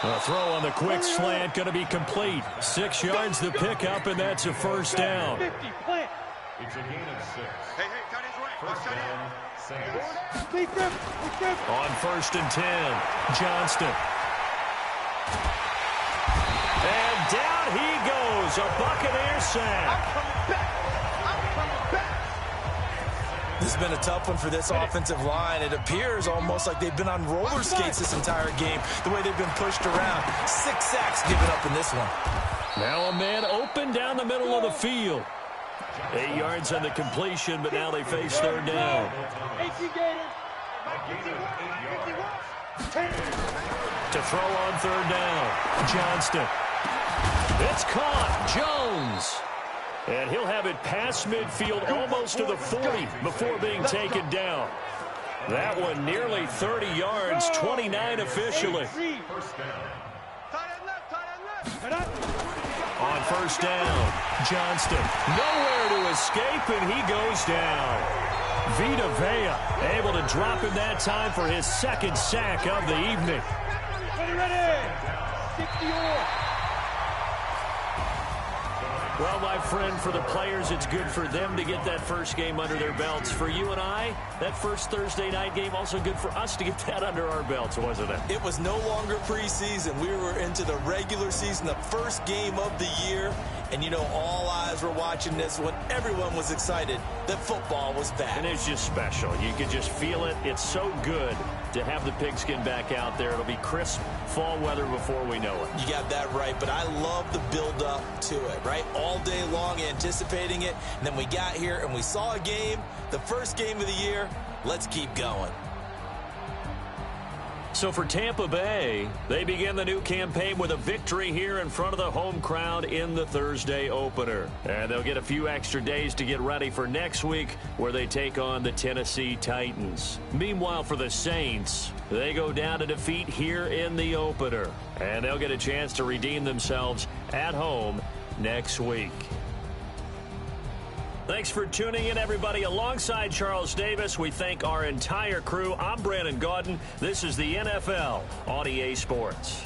Speaker 8: A throw on the quick slant going to be complete. 6 yards the pickup, and that's a first down.
Speaker 11: It's a gain of 6. Hey, cut his right. First down, Saints.
Speaker 8: On 1st and 10, Johnston. And down he goes, a Buccaneer sack.
Speaker 9: This has been a tough one for this offensive line. It appears almost like they've been on roller skates this entire game, the way they've been pushed around. 6 sacks given up in this one.
Speaker 8: Now a man open down the middle of the field. 8 yards on the completion, but now they face 3rd down. To throw on 3rd down, Johnston. It's caught, Jones. And he'll have it past midfield almost to the 40 before being taken down. That one nearly 30 yards, 29 officially. On 1st down, Johnston nowhere to escape, and he goes down. Vita Vea able to drop him that time for his 2nd sack of the evening.
Speaker 11: Ready. 60-yard.
Speaker 8: Well, my friend, for the players, it's good for them to get that first game under their belts. For you and I, that first Thursday night game, also good for us to get that under our belts, wasn't it?
Speaker 9: It was no longer preseason. We were into the regular season, the first game of the year. And, you know, all eyes were watching this when everyone was excited that football was back.
Speaker 8: And it's just special. You can just feel it. It's so good to have the pigskin back out there. It'll be crisp fall weather before we know it.
Speaker 9: You got that right, but I love the build-up to it, right? All day long anticipating it, and then we got here and we saw a game, the first game of the year. Let's keep going.
Speaker 8: So for Tampa Bay, they begin the new campaign with a victory here in front of the home crowd in the Thursday opener. And they'll get a few extra days to get ready for next week where they take on the Tennessee Titans. Meanwhile, for the Saints, they go down to defeat here in the opener. And they'll get a chance to redeem themselves at home next week. Thanks for tuning in, everybody. Alongside Charles Davis, we thank our entire crew. I'm Brandon Gaudin. This is the NFL on EA Sports.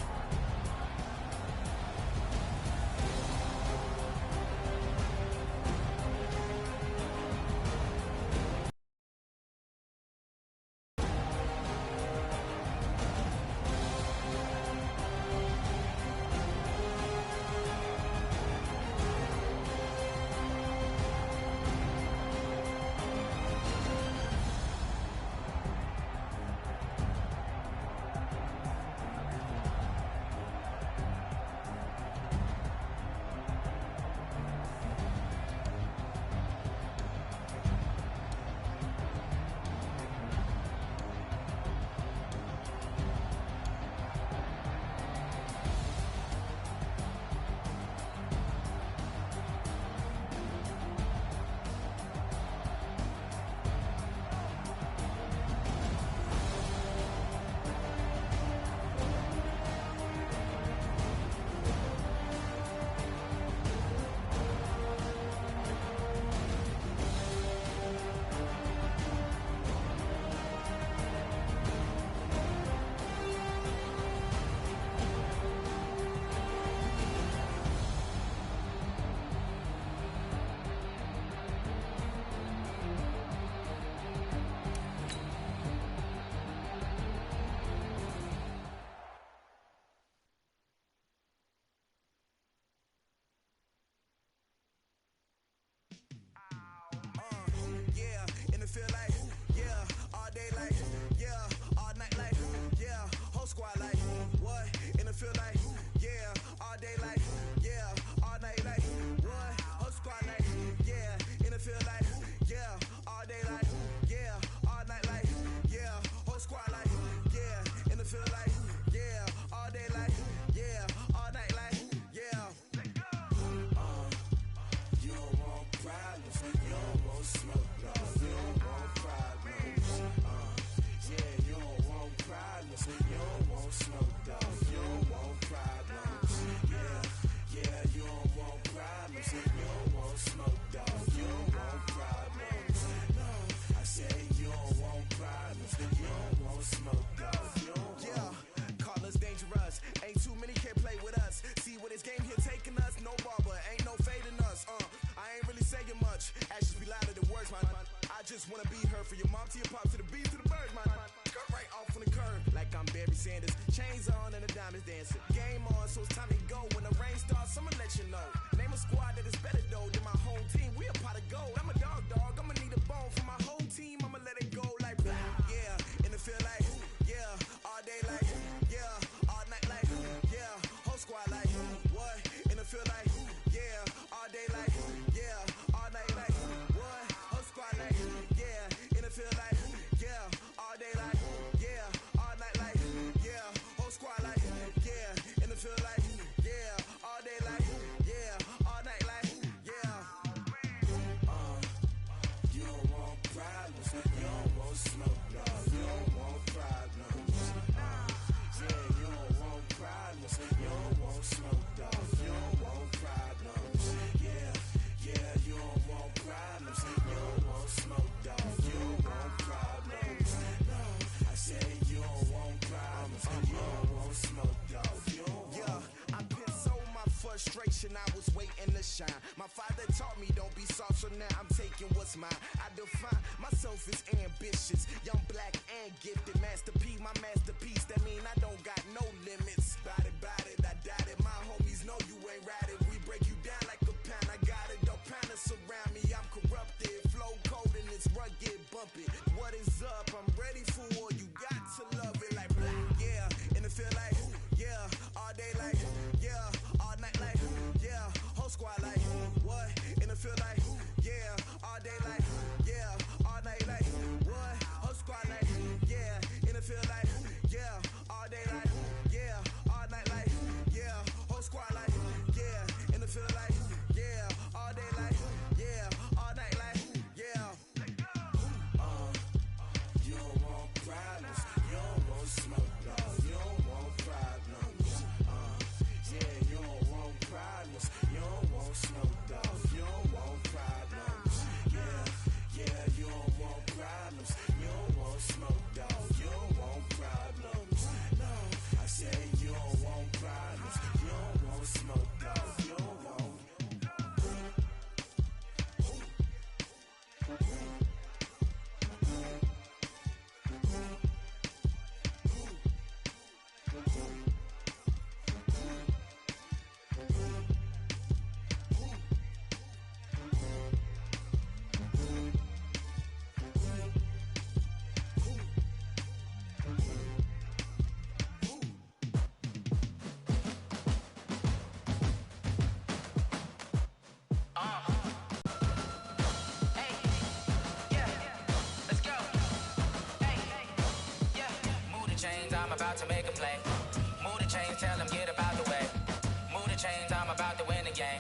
Speaker 1: feel like, yeah, all day like, yeah, all night like, yeah, whole squad like, yeah, in the feel like, yeah, all day like, yeah, all night like, yeah. You don't want problems, you don't want smoke, dog. You don't want problems, yeah, you don't want problems, you don't want smoke, dog. You don't want problems, yeah, you don't want problems, you don't want smoke, dog. You don't want problems, no, I say you don't want problems, you don't want smoke, dog. You don't want. Call us dangerous, ain't too many can play with us. See what this game here taking us, no barber, ain't no fading us. I ain't really saying much, actions be louder than words, man. I just wanna be heard, for your mom to your pop to the beat to the birds, man. Cut right off on the curve, like I'm Barry Sanders. Chains on and the diamonds dancing. Game on, so it's time to go. When the rain starts, I'ma let you know. Name a squad that is better though than my home team. We a pot of gold. I'm a dog. I'ma need a bone for my whole team. I'ma let it go like blah. Yeah, and it feel like yeah, all day like yeah, all night like yeah, whole squad like what? And it feel like yeah, all day like yeah, all night like what? Whole squad like yeah, and it feel like yeah, all day like yeah, all night like yeah, whole squad like yeah, and it feel like yeah, all day like yeah, all night like yeah. You don't want problems, you don't want smoke, dog. You don't want problems, yeah, you don't want problems, you don't want smoke, dog. You don't want problems, yeah, you don't want problems, you don't want smoke, dog. You don't want problems, no, I say you don't want problems, you don't want smoke, dog. You don't want. Yeah, I put so my frustration, I was waiting to shine. My father taught me don't be soft, so now I'm taking what's mine. I define myself as ambitious, young, black, and gifted. Master P, my masterpiece. That mean I don't got no limits. Bout it, I doubt it. My homies know you ain't ride it. We break you down like a pound. I got it, don't pound to surround me. I'm corrupted, flow cold and it's rugged, bumpy. What is up? I'm ready for war. You got to love it like blah. Yeah, and it feel like yeah, all day like yeah, all night like yeah, whole squad like what? And it feel like yeah, all day like yeah, all night like what? Whole squad like yeah, and it feel like yeah, all day like yeah, all night like yeah, whole squad like yeah, and it feel like yeah, all day like yeah, all night like yeah. You don't want problems, you don't want smoke, dog. You don't want problems, yeah, you don't want problems, you don't want smoke, dog. You don't want problems, yeah, you don't want problems, you don't want smoke, dog. You don't want problems, no, I say you don't want problems, you don't want smoke, dog. You don't want.
Speaker 19: I'm about to make a play. Move the chains, tell them get about the way. Move the chains, I'm about to win the game.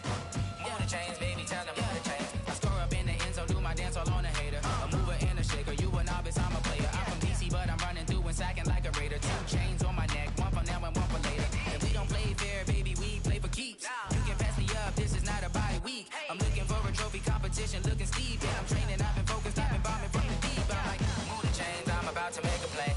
Speaker 19: Move the chains, baby, tell them move the chains. I score up in the end zone, do my dance all on a hater. A mover and a shaker, you a novice, I'm a player. I'm from DC, but I'm running through and sacking like a raider. 2 chains on my neck, one for now and one for later. If we don't play fair, baby, we play for keeps. You can pass me up, this is not a bye week. I'm looking for a trophy competition, looking steep. Yeah, I'm training, I've been focused, I've been bombing from the deep. I'm like, move the chains, I'm about to make a play.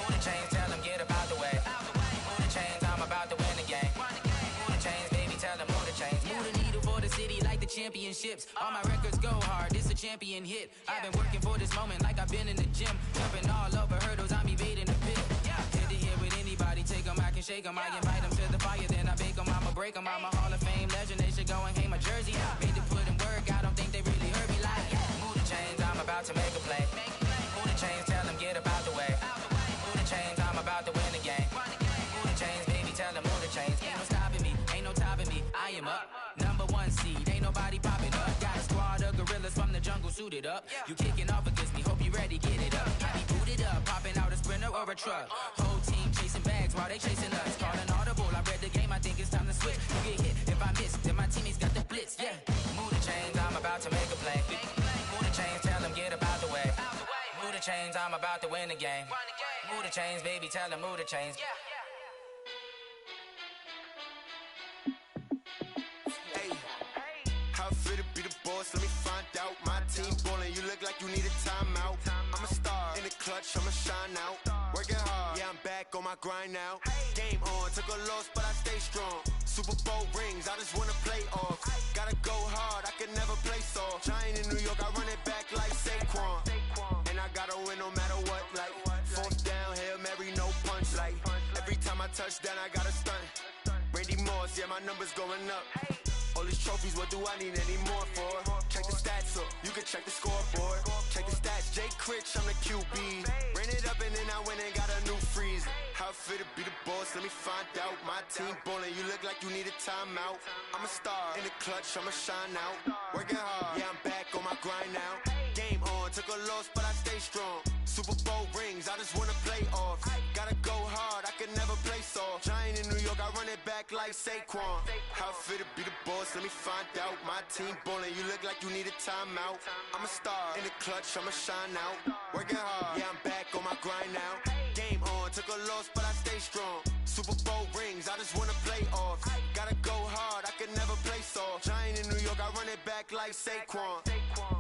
Speaker 19: Move the chains, tell them get about the way. Move the chains, I'm about to win the game. Move the chains, baby, tell them move the chains. Move the needle for the city like the championships. All my records go hard, this a champion hit. I've been working for this moment like I've been in the gym. Jumping all over hurdles, I'm evading the pit. Head to head with anybody, take them, I can shake them. I invite them to the fire, then I bake them, I'ma break them. I'm a Hall of Fame legend, they should go and hang my jersey. Made to put in work, I don't think they really heard me like move the chains, I'm about to make a play. Move the chains, tell them get about the way. Move the chains, I'm about to win the game. Move the chains, baby, tell them move the chains. Ain't no stopping me, ain't no topping me, I am up. Number 1 seed, ain't nobody popping up. Got a squad of gorillas from the it up. You kicking off against me, hope you ready, get it up. I be booted up, popping out a Sprinter or a truck. Whole team chasing bags while they chasing us. Calling audible, I read the game, I think it's time to switch. You get hit, if I miss, then my teammates got the blitz, yeah. Move the chains, I'm about to make a play. Move the chains, tell them get about the way. Move the chains, I'm about to win the game. Move the chains, baby, tell them move the chains.
Speaker 6: How fit to be the boss? Let me find out. My team ballin', you look like you need a timeout. I'm a star in the clutch, I'ma shine out. Working hard, yeah, I'm back on my grind now. Game on, took a loss, but I stay strong. Super Bowl rings, I just wanna play off. Gotta go hard, I can never play soft. Giant in New York, I run it back like Saquon. And I gotta win no matter what, like fourth down, Hail Mary, no punch. Like every time I touch down, I gotta stunt. Randy Moss, yeah, my numbers going up. All these trophies, what do I need any more for? Check the stats up, you can check the scoreboard. Check the stats, Jay Critch, I'm the QB. Ran it up and then I went and got a new freeze. How fit to be the boss, let me find out. My team ballin', you look like you need a timeout. I'm a star in the clutch, I'ma shine out. Working hard, yeah, I'm back on my grind now. Game on, took a loss, but I stay strong. Super Bowl rings, I just wanna play off. Gotta go hard, I can never play soft. Giant in New York, I run it back like Saquon. How fit to be the boss, let me find out. My team ballin', you look like you need a timeout. I'm a star in the clutch, I'ma shine out. Working hard, yeah, I'm back on my grind now. Game on, took a loss, but I stay strong. Super Bowl rings, I just wanna play off. Gotta go hard, I can never play soft. Giant in New York, I run it back like Saquon.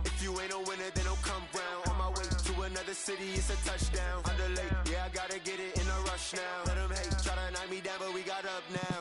Speaker 6: If you ain't a winner, then don't come round. On my way to another city, it's a touchdown. Underlay, yeah, I gotta get it in a rush now. Let them hate, try to knock me down, but we got up now.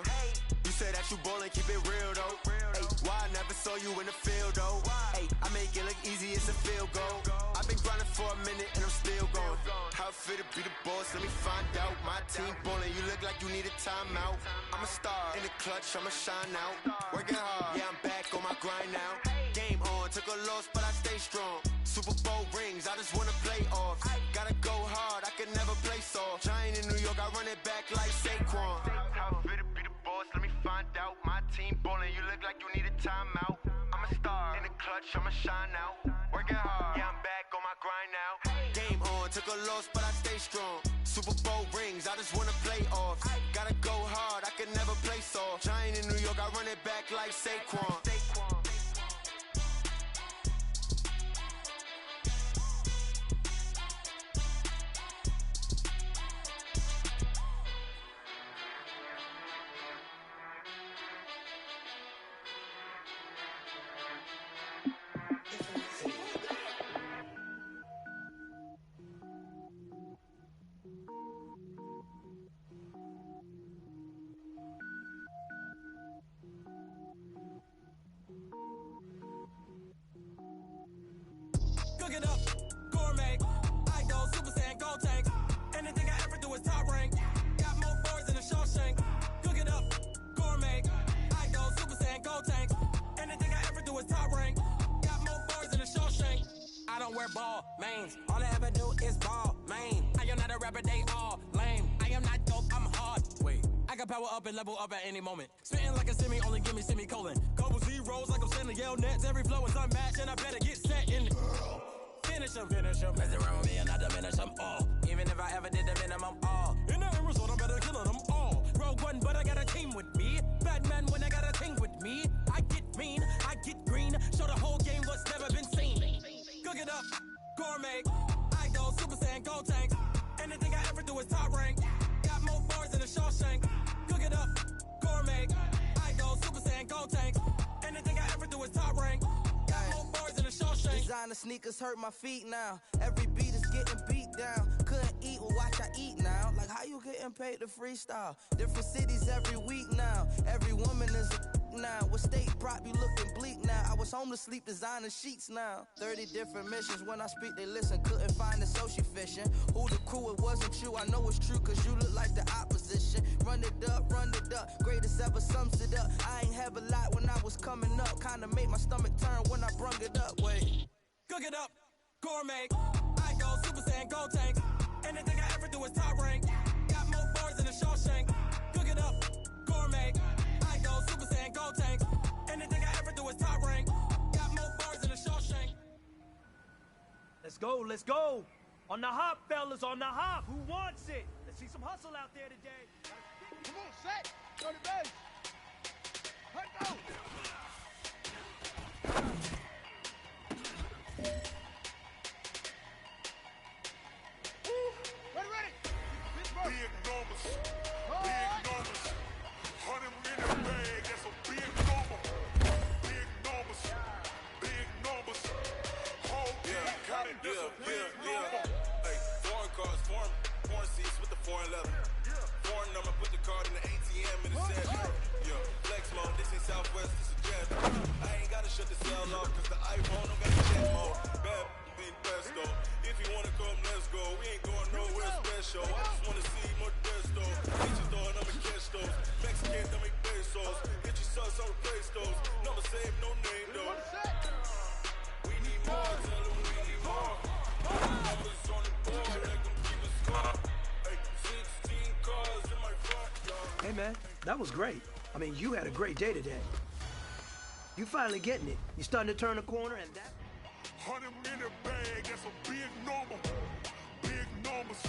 Speaker 6: You said that you ballin', keep it real though. Ay, why I never saw you in the field though? Ay, I make it look easy, it's a field goal. I've been grinding for a minute and I'm still going. How fit to be the boss, let me find out. My team ballin', you look like you need a timeout. I'm a star in the clutch, I'ma shine out. Working hard, yeah, I'm back on my grind now. Game on, took a loss, but I stay strong. Super Bowl rings, I just wanna play off. Gotta go hard, I can never play soft. Giant in New York, I run it back like Saquon. How fit to be the boss, let me find out. My team ballin', you look like you need a timeout. I'm a star in the clutch, I'ma shine out. Working hard, yeah, I'm back on my grind now. Game on, took a loss, but I stay strong. Super Bowl rings, I just wanna play off. Gotta go hard, I can never play soft. Giant in New York, I run it back like Saquon.
Speaker 18: Cook it up, gourmet. I go Super Saiyan, go tank. Anything I ever do is top rank. Got more boards than a Shawshank. Cook it up, gourmet. I go Super Saiyan, go tank. Anything I ever do is top rank. Got more boards than a Shawshank. I don't wear ball mains. All I ever do is ball main. I am not a rapper, they all lame. I am not dope, I'm hard. Wait, I can power up and level up at any moment. Spitting like a semi, only give me semicolon. Couple zeros like I'm sending yell nets. Every flow is unmatched and I better get set in. Finish them. Mess around with me and I diminish them all. Even if I ever did the minimum all. In the result, I'm better killing them all. Rogue One, but I got a team with me. Batman when I got a team with me. I get mean, I get green. Show the whole game what's never been seen. Cook it up, gourmet. I go Super Saiyan, go tank. Anything I ever do is top rank. Got more bars than a Shawshank. Cook it up, gourmet. I go Super Saiyan, go tank. Anything I ever do is top rank. Got more bars than a Shawshank.
Speaker 20: Designer sneakers hurt my feet now. Every beat is getting beat down. Couldn't eat, well watch I eat now. Like how you getting paid to freestyle? Different cities every week now. Every woman is a now. What state prop you looking bleak now? I was home to sleep designing sheets now. 30 different missions. When I speak they listen. Couldn't find it so she fishing. Who the crew? It wasn't you. I know it's true cause you look like the opposition. Run it up, greatest ever sums it up. I ain't have a lot when I was coming up. Kinda made my stomach turn when I brung it up. Wait.
Speaker 18: Cook it up, gourmet. I go Super Saiyan, go tank. Anything I ever do is top rank. Got more bars than a Shawshank. Cook it up, gourmet. I go Super Saiyan, go tank. Anything I ever do is top rank. Got more bars than a Shawshank.
Speaker 21: go, let's go. On the hop, fellas, on the hop. Who wants it? Let's see some hustle out there today.
Speaker 11: Come on, set. Go to base. Let go. Ready.
Speaker 12: Big numbers. Big numbers. 100 in the bag, that's a big number. Big numbers. Big numbers. Whole team got it, that's a big number.
Speaker 13: Hey, foreign cars, foreign seats with the foreign leather. Foreign number, put the card in the ATM and it said, yeah, flex mode, this ain't Southwest, this is jet. I ain't gotta shut the cell off, cause the iPhone don't got the jet mode. Bad being best though. If you wanna come, let's go. We ain't going nowhere special. I just wanna see more Modesto. Bitches throwing them in cash those. Mexican, them in pesos. Get your sons on replace those. Number save, no name though. We need more, tell them we need more. Numbers on the board, like them keep a score. Hey, 16 cars in my front yard.
Speaker 21: Hey, man, that was great. I mean, you had a great day today. You finally getting it. You starting to turn the corner, and that...
Speaker 12: 100 in the bag, that's a big number. Big numbers.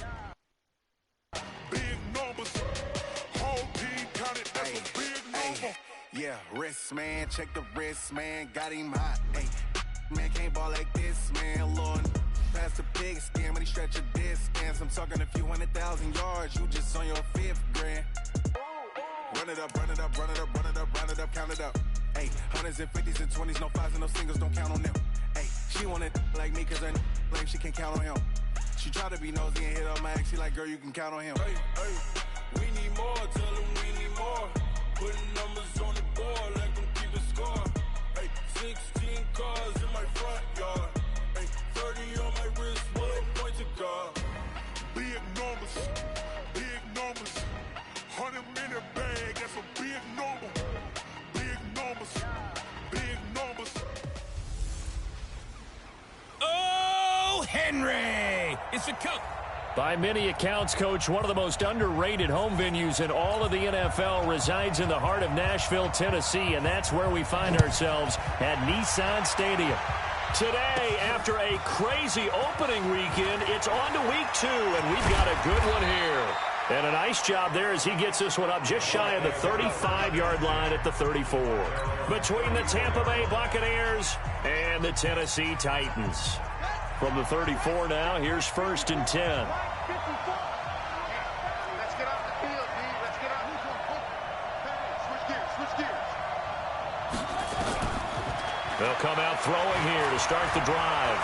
Speaker 12: Big numbers. Whole team got it, that's a big number.
Speaker 14: Yeah, wrist, man, check the wrist, man, got him hot. Hey, man, can't ball like this, man, Lord. Pass the pig skin, but he stretch a distance. I'm talking a few 100,000 yards, you just on your 5th grand. Run it up, run it up, run it up, run it up, run it up, count it up. Hey, 100s and 50s and 20s, no 5s and no singles, don't count on them. Hey, she want it like me, cause her like she can count on him. She try to be nosy and hit up my ex, she like, girl, you can count on him.
Speaker 13: Hey, we need more, tell them we need more. Putting numbers on the board, like them keep a score. Hey, 16 cars in my front yard. Hey, 30 on my wrist, one point to guard.
Speaker 12: Big numbers. Big numbers. 100 in the bag, that's a big number. Big numbers. Big numbers.
Speaker 7: Oh, Henry! It's a coach.
Speaker 8: By many accounts, Coach, one of the most underrated home venues in all of the NFL resides in the heart of Nashville, Tennessee, and that's where we find ourselves at Nissan Stadium. Today, after a crazy opening weekend, it's on to week 2, and we've got a good one here. And a nice job there as he gets this one up just shy of the 35-yard line at the 34. Between the Tampa Bay Buccaneers and the Tennessee Titans. From the 34 now, here's 1st and 10.
Speaker 11: Let's get off the field, D. Let's get off. Switch gears.
Speaker 8: They'll come out throwing here to start the drive.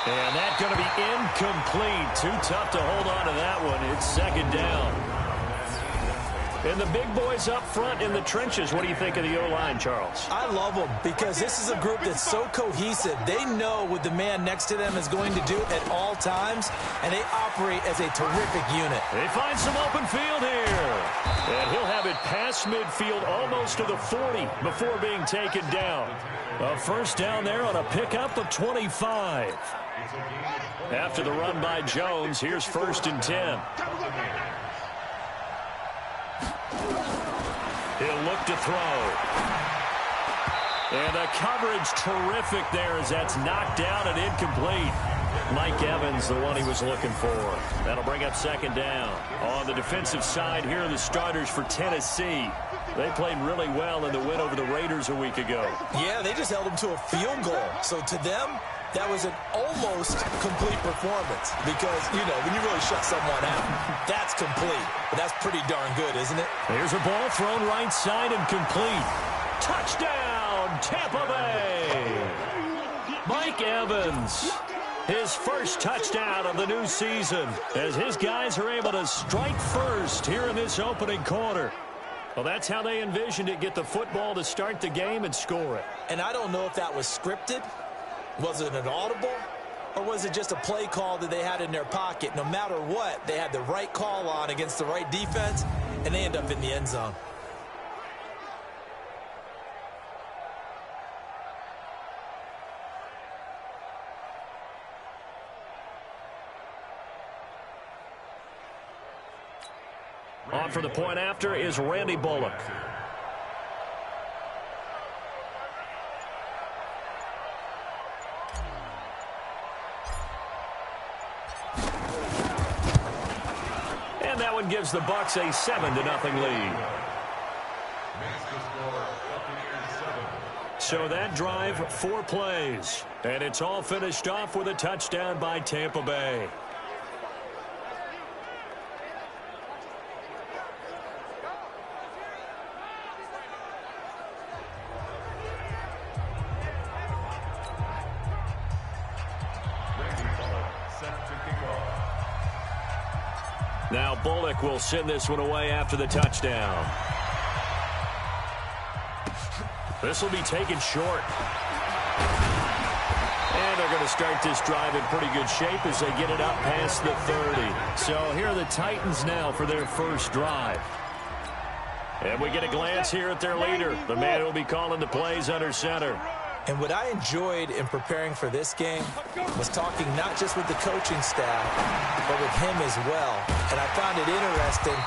Speaker 8: And that's going to be incomplete. Too tough to hold on to that one. It's 2nd down. And the big boys up front in the trenches. What do you think of the O-line, Charles?
Speaker 9: I love them because this is a group that's so cohesive. They know what the man next to them is going to do at all times, and they operate as a terrific unit.
Speaker 8: They find some open field here. And he'll have it past midfield almost to the 40 before being taken down. A 1st down there on a pickup of 25. After the run by Jones, here's 1st and 10. He'll look to throw. And the coverage terrific there as that's knocked down and incomplete. Mike Evans, the one he was looking for. That'll bring up 2nd down. On the defensive side, here are the starters for Tennessee. They played really well in the win over the Raiders a week ago.
Speaker 9: Yeah, they just held them to a field goal. So to them, that was an almost complete performance because, you know, when you really shut someone out, that's complete. But that's pretty darn good, isn't it?
Speaker 8: Here's a ball thrown right side and complete. Touchdown, Tampa Bay! Mike Evans, his 1st touchdown of the new season as his guys are able to strike first here in this opening quarter. Well, that's how they envisioned it, get the football to start the game and score it.
Speaker 9: And I don't know if that was scripted. Was it an audible? Or was it just a play call that they had in their pocket? No matter what, they had the right call on against the right defense, and they end up in the end zone.
Speaker 8: On for the point after is Randy Bullock. And that one gives the Bucs a 7-0 lead. So that drive, 4 plays. And it's all finished off with a touchdown by Tampa Bay. Now Bullock will send this one away after the touchdown. This will be taken short. And they're going to start this drive in pretty good shape as they get it up past the 30. So here are the Titans now for their first drive. And we get a glance here at their leader, the man who will be calling the plays under center.
Speaker 9: And what I enjoyed in preparing for this game was talking not just with the coaching staff, but with him as well. And I found it interesting.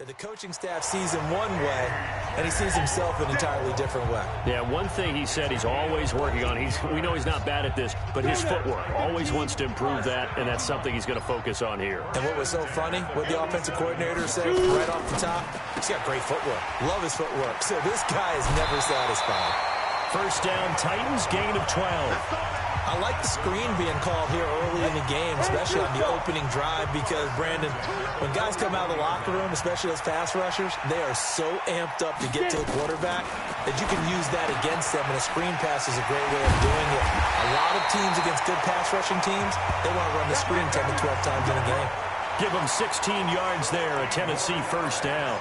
Speaker 9: The coaching staff sees him one way, and he sees himself an entirely different way.
Speaker 8: Yeah, one thing he said he's always working on, we know he's not bad at this, but his footwork, always wants to improve that, and that's something he's going to focus on here.
Speaker 9: And what was so funny, what the offensive coordinator said right off the top, he's got great footwork. Love his footwork. So this guy is never satisfied.
Speaker 8: First down, Titans, gain of 12.
Speaker 9: I like the screen being called here early in the game, especially on the opening drive, because, Brandon, when guys come out of the locker room, especially those pass rushers, they are so amped up to get to the quarterback that you can use that against them, and a screen pass is a great way of doing it. A lot of teams against good pass rushing teams, they want to run the screen 10 to 12 times in a game.
Speaker 8: Give them 16 yards there, a Tennessee first down.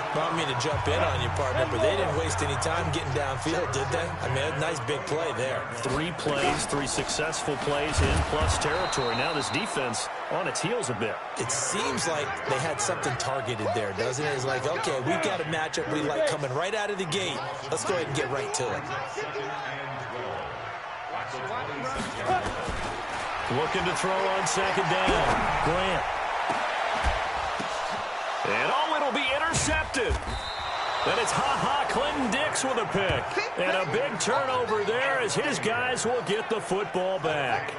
Speaker 9: I don't mean to jump in on you, partner, but they didn't waste any time getting downfield, did they? I mean, a nice big play there.
Speaker 8: 3 plays, 3 successful plays in plus territory. Now this defense on its heels a bit.
Speaker 9: It seems like they had something targeted there, doesn't it? It's like, okay, we've got a matchup we like coming right out of the gate. Let's go ahead and get right to it.
Speaker 8: Looking to throw on second down. Grant. And it'll be intercepted. And it's Clinton Dix with a pick. And a big turnover there as his guys will get the football back.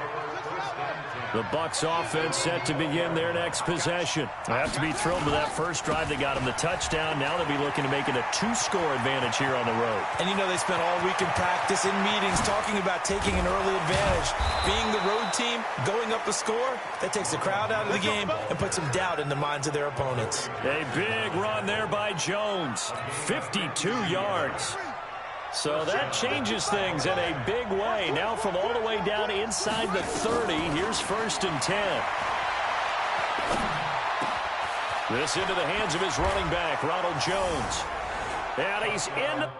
Speaker 8: The Bucs offense set to begin their next possession. They have to be thrilled with that first drive that got them the touchdown. Now they'll be looking to make it a 2-score advantage here on the road.
Speaker 9: And you know they spent all week in practice, in meetings, talking about taking an early advantage. Being the road team, going up a score, that takes the crowd out of the game and puts some doubt in the minds of their opponents.
Speaker 8: A big run there by Jones. 52 yards. So that changes things in a big way. Now from all the way down inside the 30, here's 1st and 10. This into the hands of his running back, Ronald Jones. And he's in.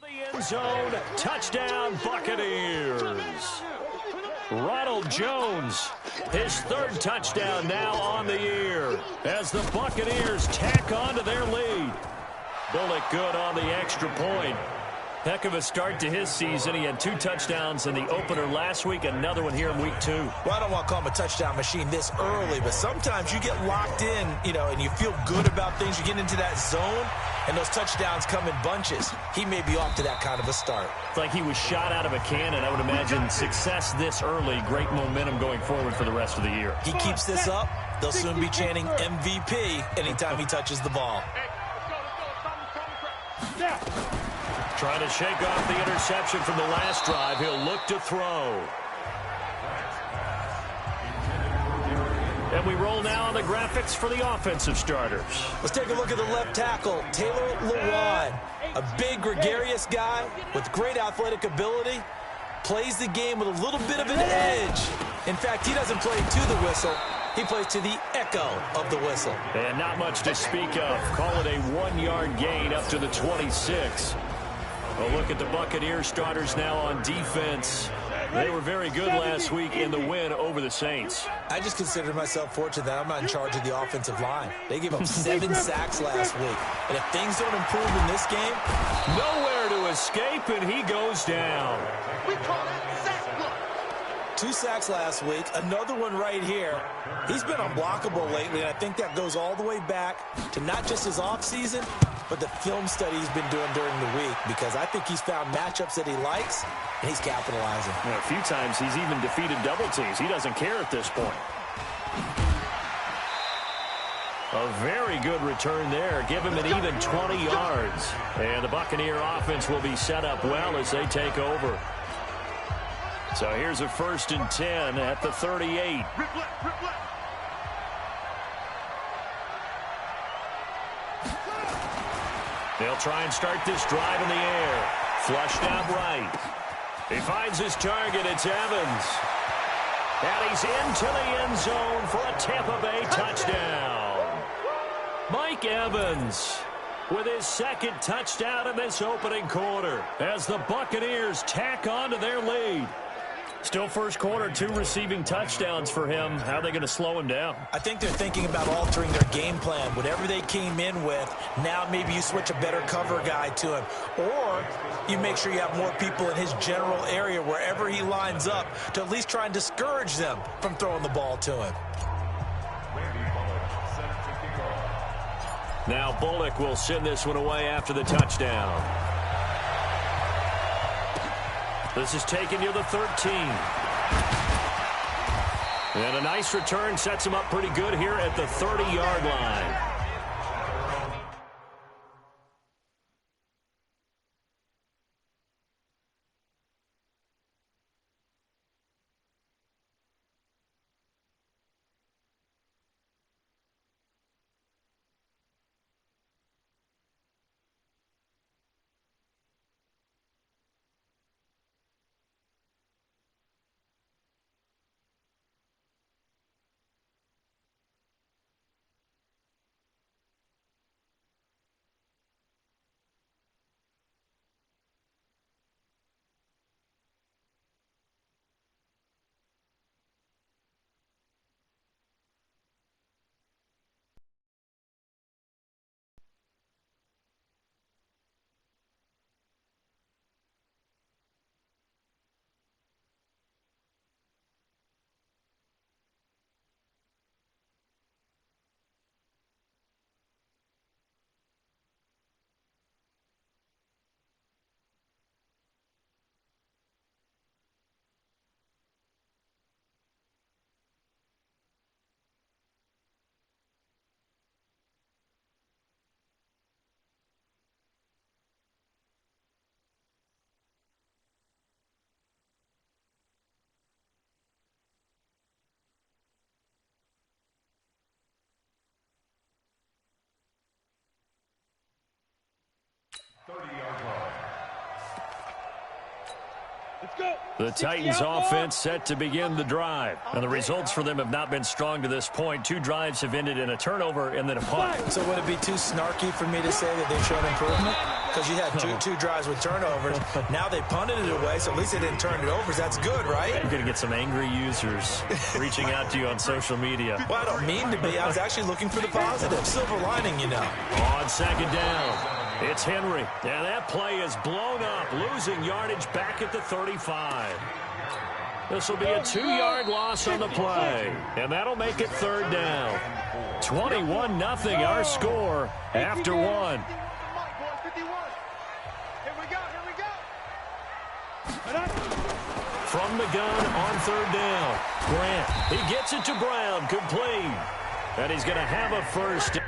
Speaker 8: The end zone, touchdown Buccaneers. Ronald Jones, his third touchdown now on the year as the Buccaneers tack on to their lead. Bullock good on the extra point. Heck of a start to his season. He had 2 touchdowns in the opener last week, another one here in week 2.
Speaker 9: Well, I don't want to call him a touchdown machine this early, but sometimes you get locked in, and you feel good about things. You get into that zone, and those touchdowns come in bunches. He may be off to that kind of a start.
Speaker 8: It's like he was shot out of a cannon. I would imagine success this early, great momentum going forward for the rest of the year.
Speaker 9: He keeps this up, they'll soon be chanting MVP anytime he touches the ball.
Speaker 8: Trying to shake off the interception from the last drive. He'll look to throw. And we roll now on the graphics for the offensive starters.
Speaker 9: Let's take a look at the left tackle, Taylor Lewan. A big, gregarious guy with great athletic ability. Plays the game with a little bit of an edge. In fact, he doesn't play to the whistle. He plays to the echo of the whistle.
Speaker 8: And not much to speak of. Call it a 1-yard gain up to the 26. A look at the Buccaneers starters now on defense. They were very good last week in the win over the Saints.
Speaker 9: I just consider myself fortunate that I'm not in charge of the offensive line. They gave up 7 sacks last week. And if things don't improve in this game,
Speaker 8: nowhere to escape, and he goes down.
Speaker 11: We call that sack block.
Speaker 9: 2 sacks last week, another one right here. He's been unblockable lately, and I think that goes all the way back to not just his offseason, but the film study he's been doing during the week, because I think he's found matchups that he likes, and he's capitalizing.
Speaker 8: A few times he's even defeated double teams. He doesn't care at this point. A very good return there. Give him an even 20 yards. And the Buccaneer offense will be set up well as they take over. So here's a 1st and 10 at the 38. They'll try and start this drive in the air. Flushed out right. He finds his target. It's Evans. And he's into the end zone for a Tampa Bay touchdown. Mike Evans with his 2nd touchdown in this opening quarter as the Buccaneers tack on to their lead. Still first quarter, 2 receiving touchdowns for him. How are they going to slow him down?
Speaker 9: I think they're thinking about altering their game plan. Whatever they came in with, now maybe you switch a better cover guy to him. Or you make sure you have more people in his general area wherever he lines up to at least try and discourage them from throwing the ball to him.
Speaker 8: Now Bullock will send this one away after the touchdown. This is taken near the 13. And a nice return sets him up pretty good here at the 30-yard line. The Titans offense set to begin the drive. And the results for them have not been strong to this point. 2 drives have ended in a turnover and then a punt.
Speaker 9: So would it be too snarky for me to say that they've shown improvement? because you had two drives with turnovers. Now they punted it away, so at least they didn't turn it over. That's good, right?
Speaker 8: You're going to get some angry users reaching out to you on social media.
Speaker 9: Well, I don't mean to be. I was actually looking for the positive. Silver lining, you know.
Speaker 8: On second down, it's Henry. And that play is blown up, losing yardage back at the 35. This will be a 2-yard loss on the play, and that'll make it third down. 21-0 our score after one. From the gun on third down, Grant. He gets it to Brown, complete. And he's going to have a first.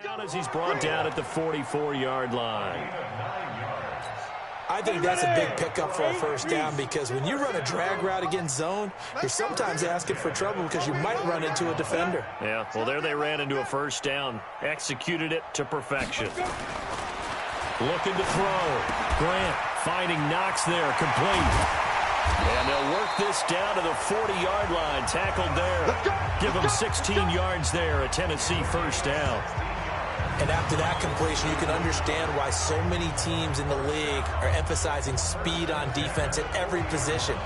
Speaker 8: Down as he's brought down at the 44-yard line.
Speaker 9: I think that's a big pickup for a first down because when you run a drag route against zone, you're sometimes asking for trouble because you might run into a defender.
Speaker 8: Yeah, well, there they ran into a first down. Executed it to perfection. Looking to throw. Grant finding Knox there, complete. And they'll work this down to the 40-yard line. Tackled there. Give them 16 yards there, a Tennessee first down.
Speaker 9: And after that completion, you can understand why so many teams in the league are emphasizing speed on defense at every position.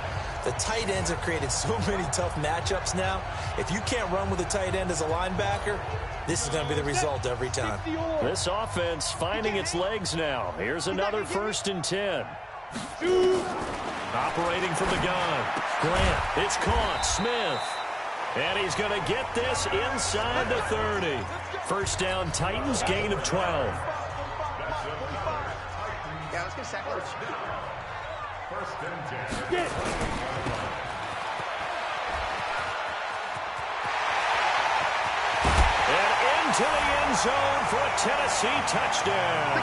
Speaker 9: The tight ends have created so many tough matchups now. If you can't run with a tight end as a linebacker, this is going to be the result every time.
Speaker 8: This offense finding its legs now. Here's another 1st and 10. Operating from the gun. Grant, it's caught. Smith. And he's going to get this inside the 30. First down, Titans, gain of 12.
Speaker 11: Yeah, let's get second.
Speaker 12: First and 10.
Speaker 11: Get.
Speaker 8: And into the end zone for a Tennessee touchdown.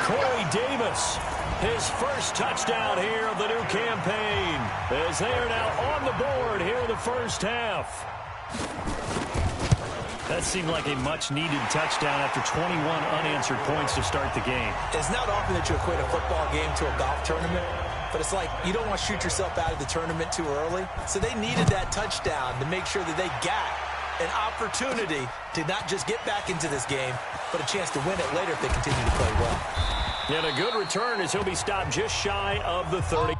Speaker 8: Corey Davis, his first touchdown here of the new campaign, as they are now on the board here in the first half. That seemed like a much-needed touchdown after 21 unanswered points to start the game.
Speaker 9: It's not often that you equate a football game to a golf tournament, but it's like you don't want to shoot yourself out of the tournament too early. So they needed that touchdown to make sure that they got an opportunity to not just get back into this game, but a chance to win it later if they continue to play well.
Speaker 8: And a good return as he'll be stopped just shy of the 30.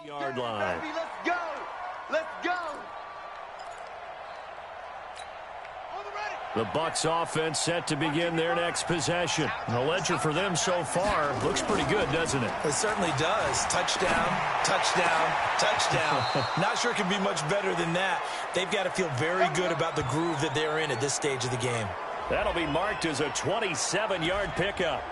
Speaker 8: Yard line.
Speaker 11: Baby, let's go. Let's go.
Speaker 8: The Bucs offense set to begin their next possession. The ledger for them so far looks pretty good, doesn't it?
Speaker 9: It certainly does. Touchdown, touchdown, touchdown. Not sure it can be much better than that. They've got to feel very good about the groove that they're in at this stage of the game.
Speaker 8: That'll be marked as a 27-yard pickup.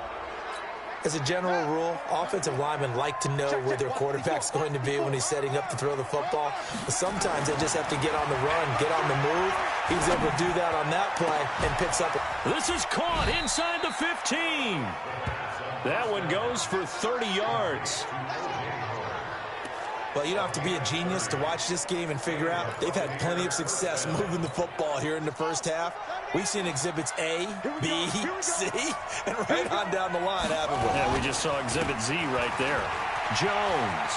Speaker 9: As a general rule, offensive linemen like to know where their quarterback's going to be when he's setting up to throw the football. But sometimes they just have to get on the run, get on the move. He was able to do that on that play and picks up.
Speaker 8: This is caught inside the 15. That one goes for 30 yards.
Speaker 9: Well, you don't have to be a genius to watch this game and figure out they've had plenty of success moving the football here in the first half. We've seen exhibits A, B, C, and right on down the line, haven't we?
Speaker 8: Yeah, we just saw exhibit Z right there. Jones.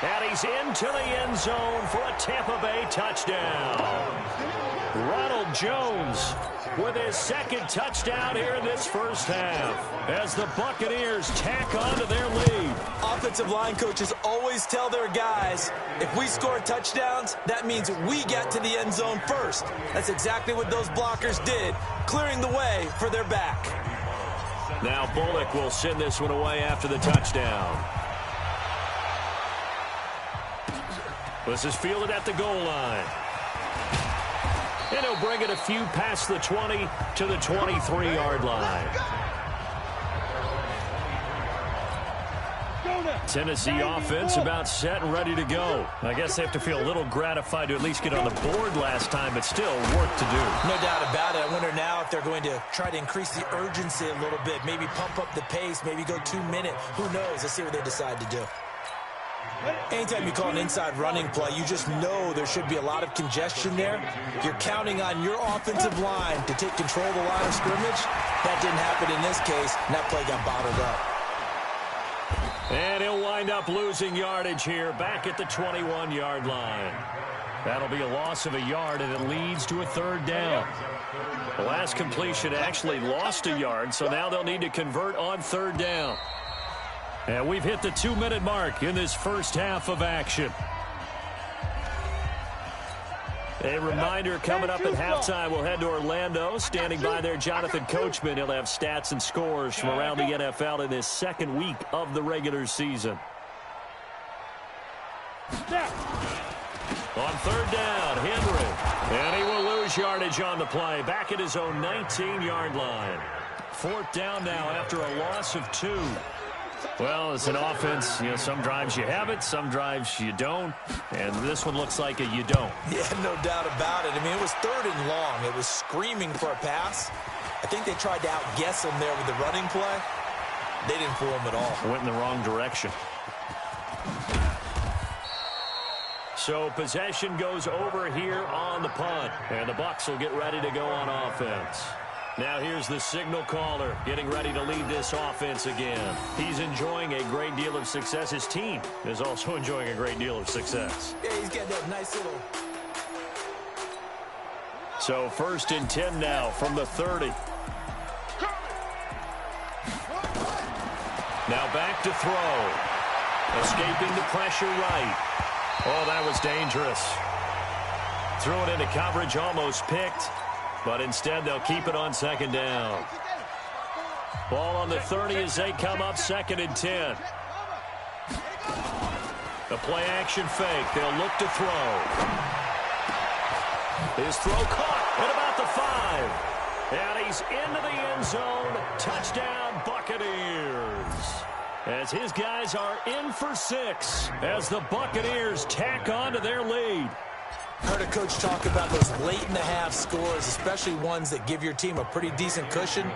Speaker 8: And he's into the end zone for a Tampa Bay touchdown. Ronald Jones with his second touchdown here in this first half as the Buccaneers tack on to their lead.
Speaker 9: Offensive line coaches always tell their guys, if we score touchdowns, that means we get to the end zone first. That's exactly what those blockers did, clearing the way for their back.
Speaker 8: Now Bullock will send this one away after the touchdown. This is fielded at the goal line. And he'll bring it a few past the 20 to the 23-yard line. Tennessee offense about set and ready to go. I guess they have to feel a little gratified to at least get on the board last time, but still work to do.
Speaker 9: No doubt about it. I wonder now if they're going to try to increase the urgency a little bit, maybe pump up the pace, maybe go 2-minute. Who knows? Let's see what they decide to do. Anytime you call an inside running play, you just know there should be a lot of congestion there. You're counting on your offensive line to take control of the line of scrimmage. That didn't happen in this case, and that play got bottled up.
Speaker 8: And he'll wind up losing yardage here back at the 21-yard line. That'll be a loss of a yard, and it leads to a third down. The last completion actually lost a yard, so now they'll need to convert on third down. And we've hit the 2-minute mark in this first half of action. A reminder, coming up at halftime, we'll head to Orlando. Standing by there, Jonathan Coachman. He'll have stats and scores from around the NFL in this second week of the regular season. On third down, Henry. And he will lose yardage on the play. Back at his own 19-yard line. Fourth down now after a loss of 2. Well, it's an offense, you know, some drives you have it, some drives you don't, and this one looks like a you don't.
Speaker 9: Yeah, no doubt about it. I mean, it was third and long. It was screaming for a pass. I think they tried to outguess him there with the running play. They didn't fool him at all.
Speaker 8: Went in the wrong direction. So possession goes over here on the punt, and the Bucs will get ready to go on offense. Now here's the signal caller getting ready to lead this offense again. He's enjoying a great deal of success. His team is also enjoying a great deal of success.
Speaker 9: Yeah, he's got that nice little...
Speaker 8: So first and 10 now from the 30. Now back to throw. Escaping the pressure right. Oh, that was dangerous. Threw it into coverage, almost picked. But instead, they'll keep it on second down. Ball on the 30 as they come up second and 10. The play-action fake. They'll look to throw. His throw caught at about the 5. And he's into the end zone. Touchdown, Buccaneers. As his guys are in for 6 as the Buccaneers tack on to their lead.
Speaker 9: Heard a coach talk about those late-in-the-half scores, especially ones that give your team a pretty decent cushion.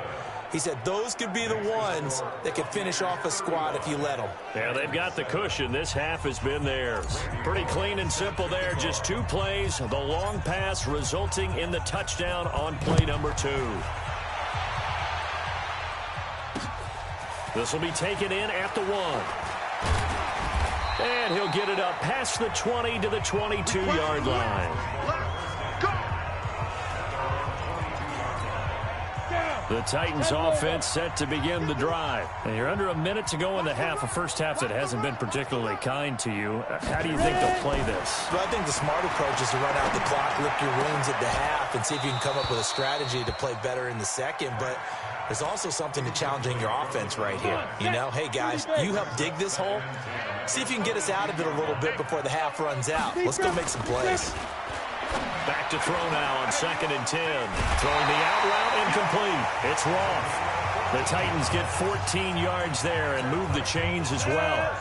Speaker 9: He said those could be the ones that could finish off a squad if you let them.
Speaker 8: Yeah, they've got the cushion. This half has been theirs. Pretty clean and simple there. Just 2 plays. The long pass resulting in the touchdown on play number 2. This will be taken in at the 1. And he'll get it up past the 20 to the 22-yard line. The Titans offense set to begin the drive. And you're under a minute to go in the half, a first half that hasn't been particularly kind to you. How do you think they'll play this?
Speaker 9: Well, I think the smart approach is to run out the clock, lick your wounds at the half, and see if you can come up with a strategy to play better in the second. But there's also something to challenging your offense right here. You know, hey, guys, you help dig this hole. See if you can get us out of it a little bit before the half runs out. Let's go make some plays.
Speaker 8: Back to throw now on second and 10. Throwing the out route incomplete. It's Roth. The Titans get 14 yards there and move the chains as well.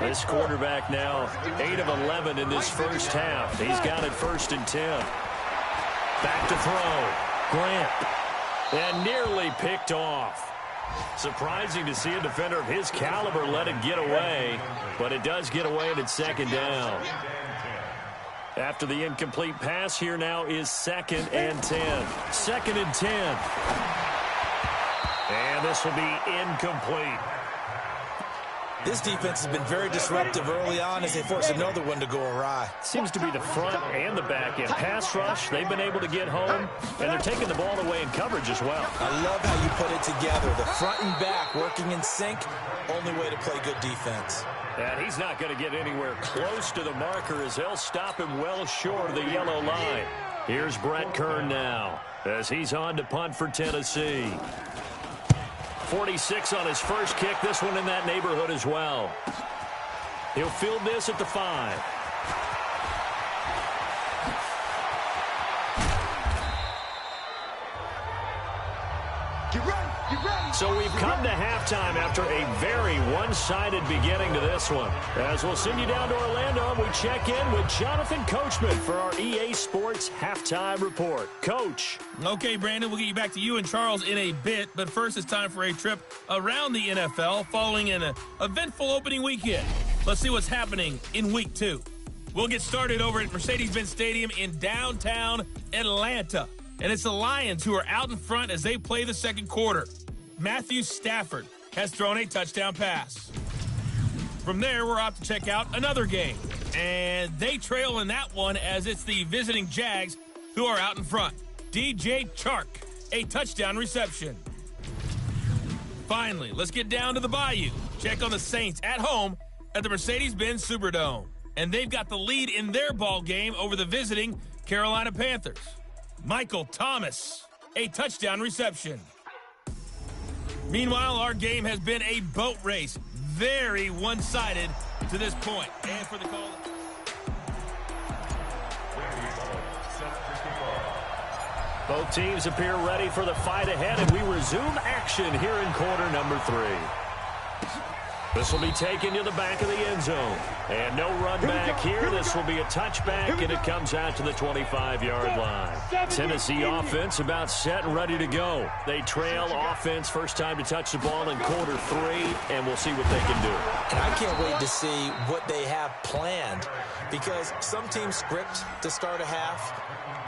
Speaker 8: This quarterback now 8 of 11 in this first half. He's got it first and 10. Back to throw. Grant. And nearly picked off. Surprising to see a defender of his caliber let it get away, but it does get away and it's second down. After the incomplete pass, here now is second and 10. Second and 10. And this will be incomplete.
Speaker 9: This defense has been very disruptive early on as they force another one to go awry.
Speaker 8: Seems to be the front and the back end. Pass rush, they've been able to get home, and they're taking the ball away in coverage as well.
Speaker 9: I love how you put it together. The front and back working in sync, only way to play good defense.
Speaker 8: And he's not going to get anywhere close to the marker as they'll stop him well short of the yellow line. Here's Brett Kern now as he's on to punt for Tennessee. 46 on his first kick, this one in that neighborhood as well. He'll field this at the 5.
Speaker 11: Get ready, get ready.
Speaker 8: So we've come to halftime after a very one-sided beginning to this one. As we'll send you down to Orlando, we check in with Jonathan Coachman for our EA Sports Halftime Report. Coach.
Speaker 7: Okay, Brandon, we'll get you back to you and Charles in a bit, but first it's time for a trip around the NFL following an eventful opening weekend. Let's see what's happening in Week 2. We'll get started over at Mercedes-Benz Stadium in downtown Atlanta. And it's the Lions who are out in front as they play the second quarter. Matthew Stafford has thrown a touchdown pass. From there, we're off to check out another game. And they trail in that one as it's the visiting Jags who are out in front. DJ Chark, a touchdown reception. Finally, let's get down to the Bayou. Check on the Saints at home at the Mercedes-Benz Superdome. And they've got the lead in their ball game over the visiting Carolina Panthers. Michael Thomas, a touchdown reception. Meanwhile, our game has been a boat race. Very one-sided to this point. And for the call.
Speaker 8: Both teams appear ready for the fight ahead, and we resume action here in quarter number 3. This will be taken to the back of the end zone. And no run back here. This will be a touchback, and it comes out to the 25-yard line. Tennessee offense about set and ready to go. They trail offense first time to touch the ball in quarter 3, and we'll see what they can do.
Speaker 9: And I can't wait to see what they have planned, because some teams script to start a half.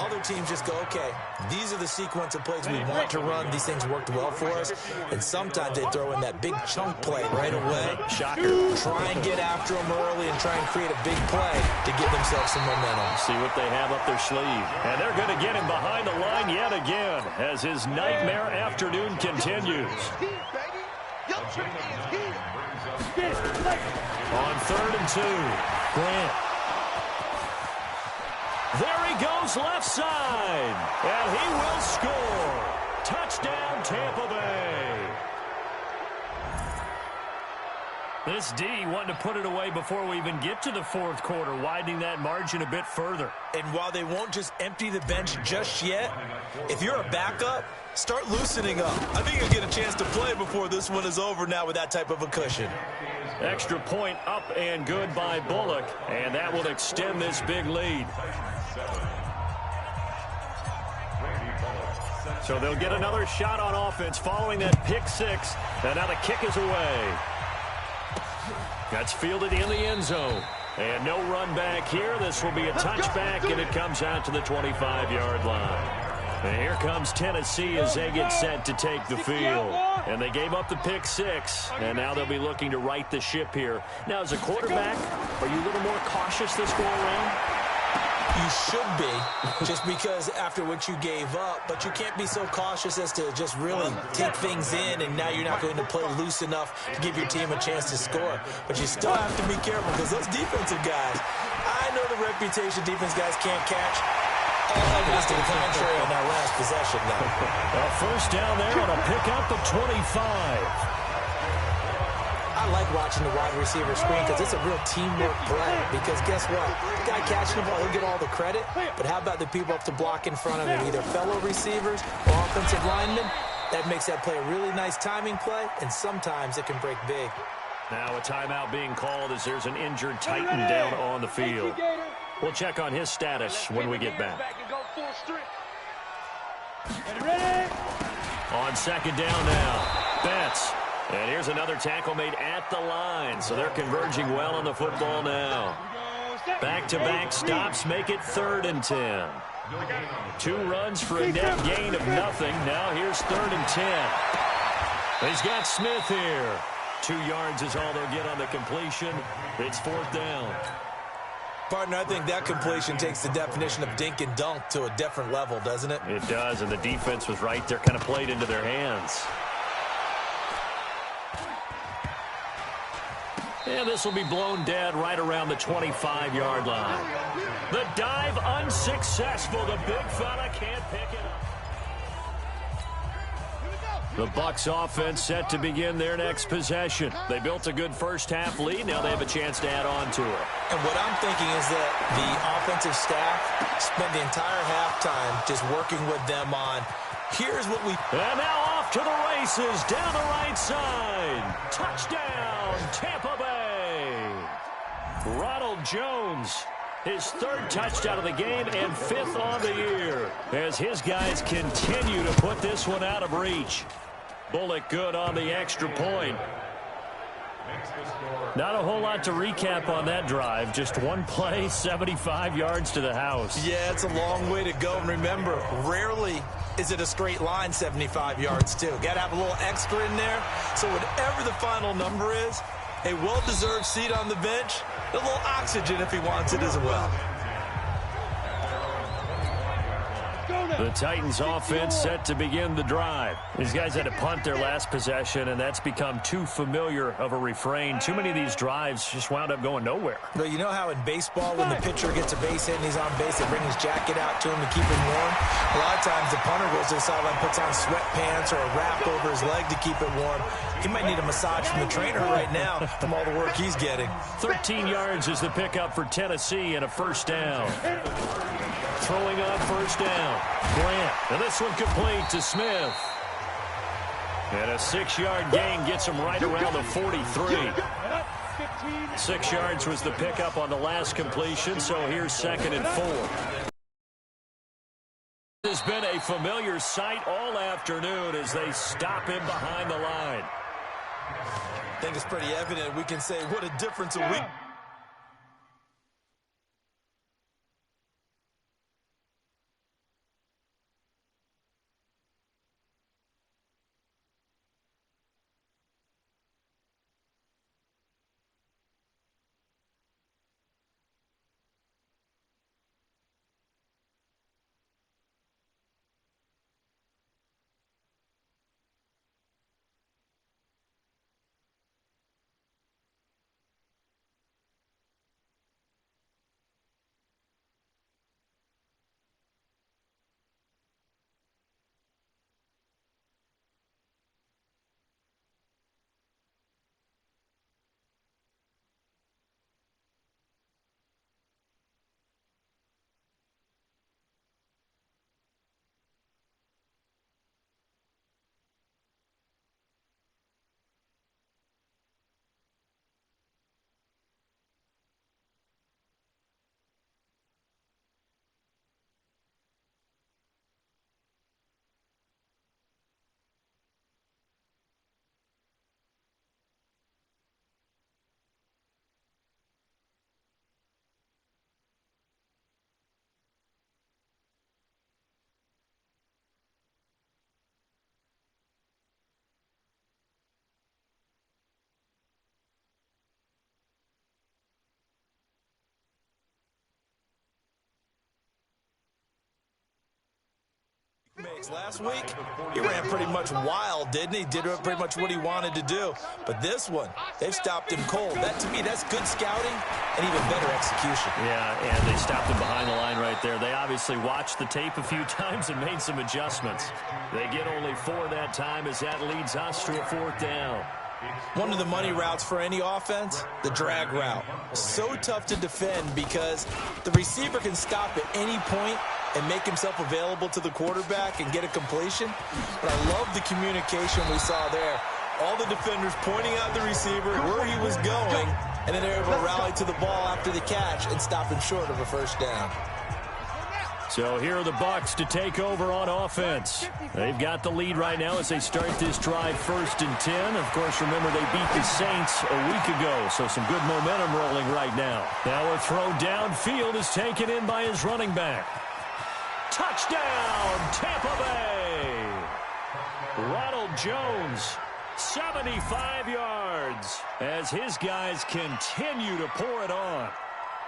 Speaker 9: Other teams just go, okay, these are the sequence of plays we want to run. These things worked well for us. And sometimes they throw in that big chunk play right away.
Speaker 8: Shocker.
Speaker 9: Try and get after them early and try and create a big play to give themselves some momentum.
Speaker 8: See what they have up their sleeve. And they're going to get him behind the line yet again as his nightmare afternoon continues. On 3rd and 2, Grant. There he goes left side, and he will score. Touchdown, Tampa Bay. This D wanting to put it away before we even get to the fourth quarter, widening that margin a bit further.
Speaker 9: And while they won't just empty the bench just yet, if you're a backup, start loosening up. I think you'll get a chance to play before this one is over now with that type of a cushion.
Speaker 8: Extra point up and good by Bullock, and that will extend this big lead. So they'll get another shot on offense following that pick 6, and now the kick is away. That's fielded in the end zone. And no run back here. This will be a touchback, and it comes out to the 25-yard line. And here comes Tennessee as they get set to take the field. And they gave up the pick 6, and now they'll be looking to right the ship here. Now, as a quarterback, are you a little more cautious this go around?
Speaker 9: You should be, just because after what you gave up, but you can't be so cautious as to just really take things in, and now you're not going to play loose enough to give your team a chance to score. But you still have to be careful, because those defensive guys, I know the reputation defense guys can't catch. All evidence to the contrary on that last possession, though.
Speaker 8: A first down there on a pickup of 25.
Speaker 9: I like watching the wide receiver screen because it's a real teamwork play. Because guess what? The guy catching the ball, he'll get all the credit. But how about the people up to block in front of him, either fellow receivers or offensive linemen? That makes that play a really nice timing play, and sometimes it can break big.
Speaker 8: Now a timeout being called as there's an injured Titan down on the field. We'll check on his status when we get back. On second down now, Betts. And here's another tackle made at the line, so they're converging well on the football now. Back-to-back stops make it 3rd and 10. 2 runs for a net gain of nothing. Now here's 3rd and 10. He's got Smith here. 2 yards is all they'll get on the completion. It's 4th down.
Speaker 9: Partner, I think that completion takes the definition of dink and dunk to a different level, doesn't it?
Speaker 8: It does, and the defense was right there, kind of played into their hands. And this will be blown dead right around the 25-yard line. The dive unsuccessful. The big fella can't pick it up. The Bucs offense set to begin their next possession. They built a good first-half lead. Now they have a chance to add on to it.
Speaker 9: And what I'm thinking is that the offensive staff spent the entire halftime just working with them on, here's what we...
Speaker 8: And now off to the races down the right side. Touchdown, Tampa Bay. Ronald Jones, his 3rd touchdown of the game and 5th on the year, as his guys continue to put this one out of reach. Bullock good on the extra point. Not a whole lot to recap on that drive. Just one play, 75 yards to the house.
Speaker 9: Yeah, it's a long way to go. And remember, rarely is it a straight line 75 yards, too. Got to have a little extra in there. So whatever the final number is, a well-deserved seat on the bench, a little oxygen if he wants it as well.
Speaker 8: The Titans offense set to begin the drive. These guys had to punt their last possession, and that's become too familiar of a refrain. Too many of these drives just wound up going nowhere.
Speaker 9: Well, you know how in baseball, when the pitcher gets a base hit and he's on base, they bring his jacket out to him to keep him warm? A lot of times the punter goes to the sideline, puts on sweatpants or a wrap over his leg to keep it warm. He might need a massage from the trainer right now from all the work he's getting.
Speaker 8: 13 yards is the pickup for Tennessee and a 1st down. Throwing on 1st down. Grant. And this one complete to Smith. And a 6-yard gain gets him right around the 43. 6 yards was the pickup on the last completion, so here's 2nd and 4. Has been a familiar sight all afternoon as they stop him behind the line.
Speaker 9: I think it's pretty evident. We can say what a difference a week. Last week, he ran pretty much wild, didn't he? Did pretty much what he wanted to do. But this one, they've stopped him cold. That, to me, that's good scouting and even better execution.
Speaker 8: Yeah, and they stopped him behind the line right there. They obviously watched the tape a few times and made some adjustments. They get only 4 that time as that leads us to a 4th down.
Speaker 9: One of the money routes for any offense, the drag route. So tough to defend because the receiver can stop at any point and make himself available to the quarterback and get a completion. But I love the communication we saw there. All the defenders pointing out the receiver, where he was going, and then they're able to rally to the ball after the catch and stop him short of a 1st down.
Speaker 8: So here are the Bucs to take over on offense. They've got the lead right now as they start this drive 1st and 10. Of course, remember they beat the Saints a week ago, so some good momentum rolling right now. Now a throw downfield is taken in by his running back. Touchdown, Tampa Bay! Ronald Jones 75 yards as his guys continue to pour it on.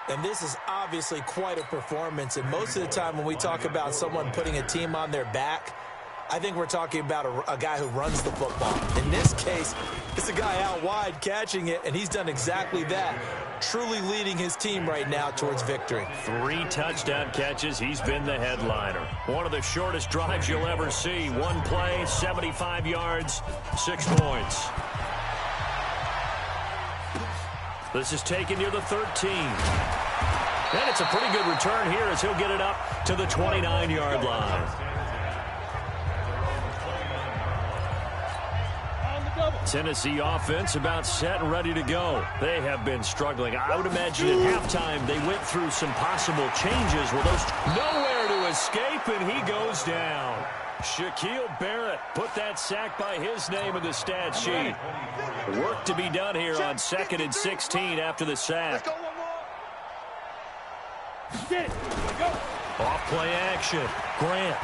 Speaker 9: And this is obviously quite a performance. And most of the time when we talk about someone putting a team on their back, I think we're talking about a guy who runs the football. In this case, it's a guy out wide catching it, and he's done exactly that, truly leading his team right now towards victory.
Speaker 8: 3 touchdown catches. He's been the headliner. One of the shortest drives you'll ever see. One play, 75 yards, 6 points. This is taken near the 13. And it's a pretty good return here as he'll get it up to the 29-yard line. Tennessee offense about set and ready to go. They have been struggling. I would imagine at halftime they went through some possible changes. Well, those nowhere to escape, and he goes down. Shaquille Barrett put that sack by his name in the stat sheet. Work to be done here on 2nd and 16 after the sack. Off play action. Grant.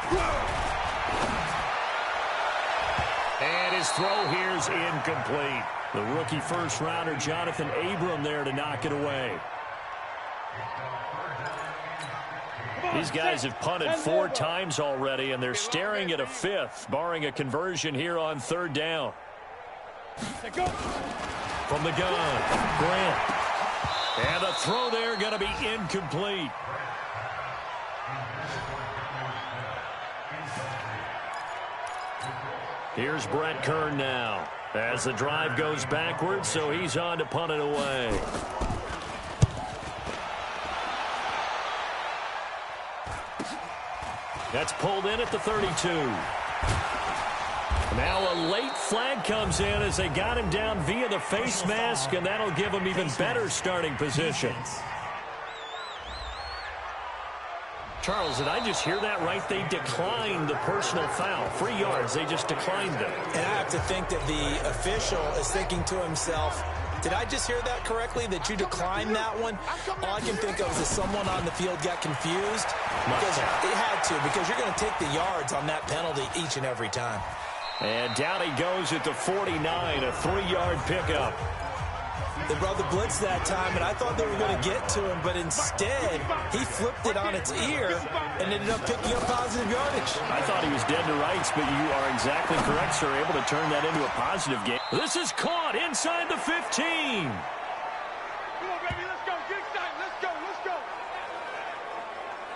Speaker 8: And his throw here is incomplete. The rookie first-rounder Jonathan Abram there to knock it away. These guys have punted 4 times already, and they're staring at a 5th, barring a conversion here on 3rd down. From the gun, Grant. And the throw there going to be incomplete. Here's Brett Kern now as the drive goes backwards, so he's on to punt it away. That's pulled in at the 32. Now a late flag comes in as they got him down via the face mask, and that'll give him even better starting position. Charles, did I just hear that right? They declined the personal foul. 3 yards, they just declined them.
Speaker 9: And I have to think that the official is thinking to himself, did I just hear that correctly, that you declined that one? All I can think of is that someone on the field got confused. Because it had to, because you're going to take the yards on that penalty each and every time.
Speaker 8: And down he goes at the 49, a 3-yard pickup.
Speaker 9: They brought the blitz that time, and I thought they were going to get to him, but instead, he flipped it on its ear and ended up picking up positive yardage.
Speaker 8: I thought he was dead to rights, but you are exactly correct, sir. Able to turn that into a positive game. This is caught inside the 15.
Speaker 11: Come on, baby, let's go. Get excited. Let's go. Let's go.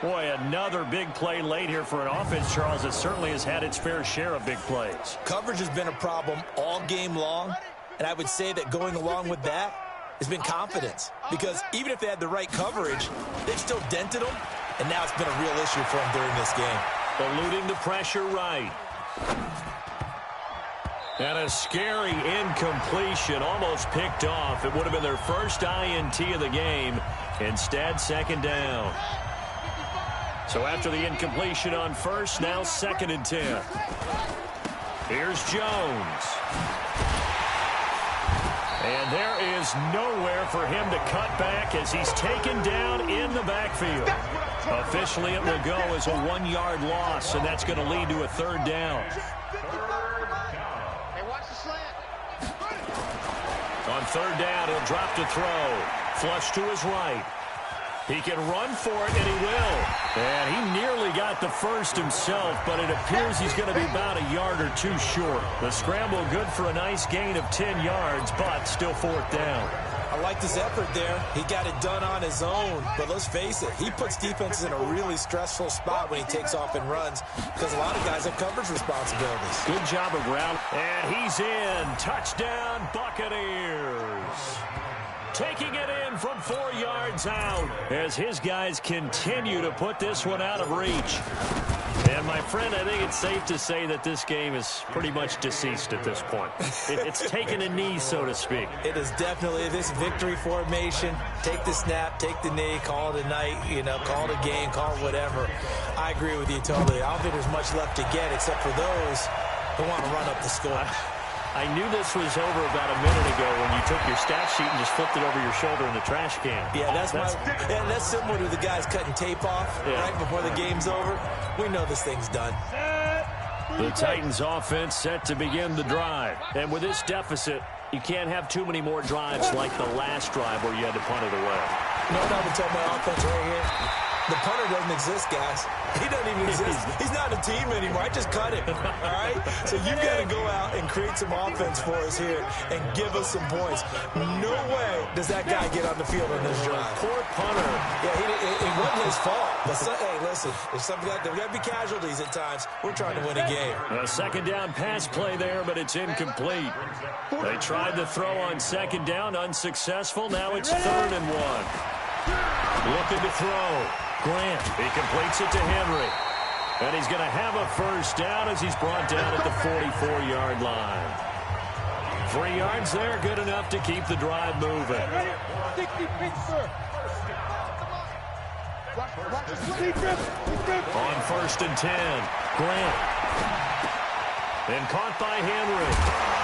Speaker 8: Boy, another big play late here for an offense, Charles, that certainly has had its fair share of big plays.
Speaker 9: Coverage has been a problem all game long, and I would say that going along with that has been confidence. Because even if they had the right coverage, they've still dented them, and now it's been a real issue for them during this game.
Speaker 8: Eluding the pressure right. And a scary incompletion, almost picked off. It would have been their first INT of the game. Instead, 2nd down. So after the incompletion on 1st, now 2nd and 10. Here's Jones. And there is nowhere for him to cut back as he's taken down in the backfield. Officially, it will go as a 1-yard loss, and that's going to lead to a 3rd down. On 3rd down, he'll drop to throw. Flush to his right. He can run for it, and he will. And he nearly got the first himself, but it appears he's going to be about a yard or 2 short. The scramble good for a nice gain of 10 yards, but still 4th down.
Speaker 9: I liked his effort there. He got it done on his own. But let's face it, he puts defenses in a really stressful spot when he takes off and runs because a lot of guys have coverage responsibilities.
Speaker 8: Good job of round. And he's in. Touchdown, Buccaneers. Taking it in from 4 yards out as his guys continue to put this one out of reach. And, my friend, I think it's safe to say that this game is pretty much deceased at this point. It's taken a knee, so to speak.
Speaker 9: It is definitely this victory formation. Take the snap, take the knee, call it a night, call it a game, call it whatever. I agree with you totally. I don't think there's much left to get except for those who want to run up the score.
Speaker 8: I knew this was over about a minute ago when you took your stat sheet and just flipped it over your shoulder in the trash can.
Speaker 9: Yeah, that's similar to the guys cutting tape off right before the game's over. We know this thing's done.
Speaker 11: Set,
Speaker 8: The Titans offense set to begin the drive. And with this deficit, you can't have too many more drives like the last drive where you had to punt it away.
Speaker 9: You know what I would tell my offense right here? The punter doesn't exist, guys. He doesn't even exist. He's not a team anymore. I just cut him, all right? So you've got to go out and create some offense for us here and give us some points. No way does that guy get on the field on this drive.
Speaker 8: Poor punter.
Speaker 9: Yeah, it wasn't his fault. But, hey, listen, there's got to be casualties at times. We're trying to win a game.
Speaker 8: A second down pass play there, but it's incomplete. They tried to throw on second down, unsuccessful. Now it's 3rd and 1. Looking to throw. Grant, he completes it to Henry. And he's going to have a first down as he's brought down at the 44-yard line. 3 yards there, good enough to keep the drive moving. On 1st and 10, Grant. And caught by Henry.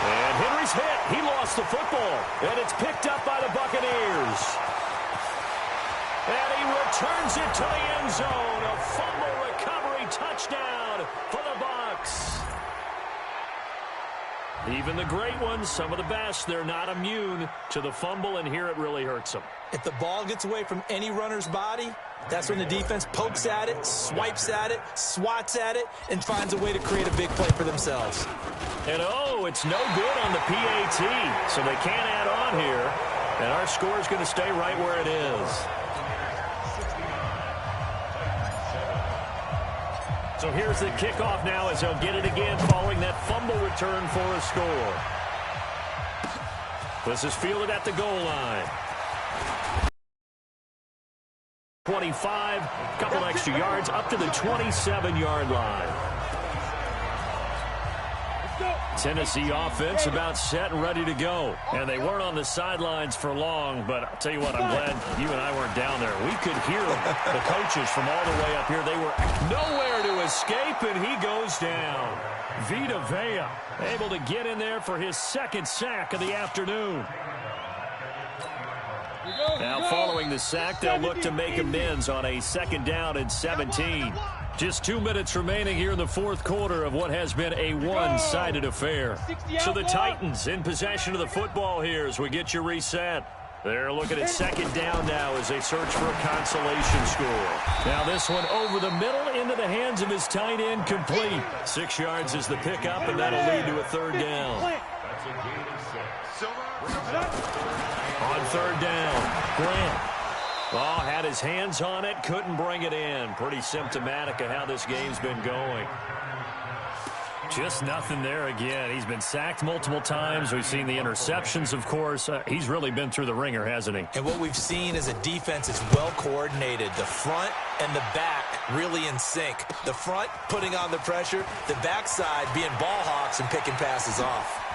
Speaker 8: And Henry's hit. He lost the football. And it's picked up by the Buccaneers. And he returns it to the end zone. A fumble recovery touchdown for the Bucs. Even the great ones, some of the best, they're not immune to the fumble, and here it really hurts them.
Speaker 9: If the ball gets away from any runner's body, that's when the defense pokes at it, swipes at it, swats at it, and finds a way to create a big play for themselves.
Speaker 8: And it's no good on the PAT, so they can't add on here. And our score is going to stay right where it is. So here's the kickoff now as they'll get it again following that fumble return for a score. This is fielded at the goal line. 25, couple extra yards up to the 27-yard line. Tennessee offense about set and ready to go. And they weren't on the sidelines for long, but I'll tell you what, I'm glad you and I weren't down there. We could hear the coaches from all the way up here. They were nowhere to escape, and he goes down. Vita Vea able to get in there for his 2nd sack of the afternoon. Now following the sack, they'll look to make amends on a 2nd down and 17. Just 2 minutes remaining here in the 4th quarter of what has been a one-sided affair. So the Titans in possession of the football here as we get you reset. They're looking at 2nd down now as they search for a consolation score. Now this one over the middle into the hands of his tight end, complete. 6 yards is the pickup, and that'll lead to a 3rd down. On 3rd down, Grant. Had his hands on it, couldn't bring it in. Pretty symptomatic of how this game's been going. Just nothing there again. He's been sacked multiple times. We've seen the interceptions, of course. He's really been through the ringer, hasn't he?
Speaker 9: And what we've seen is a defense is well coordinated. The front and the back really in sync. The front putting on the pressure, the backside being ball hawks and picking passes off.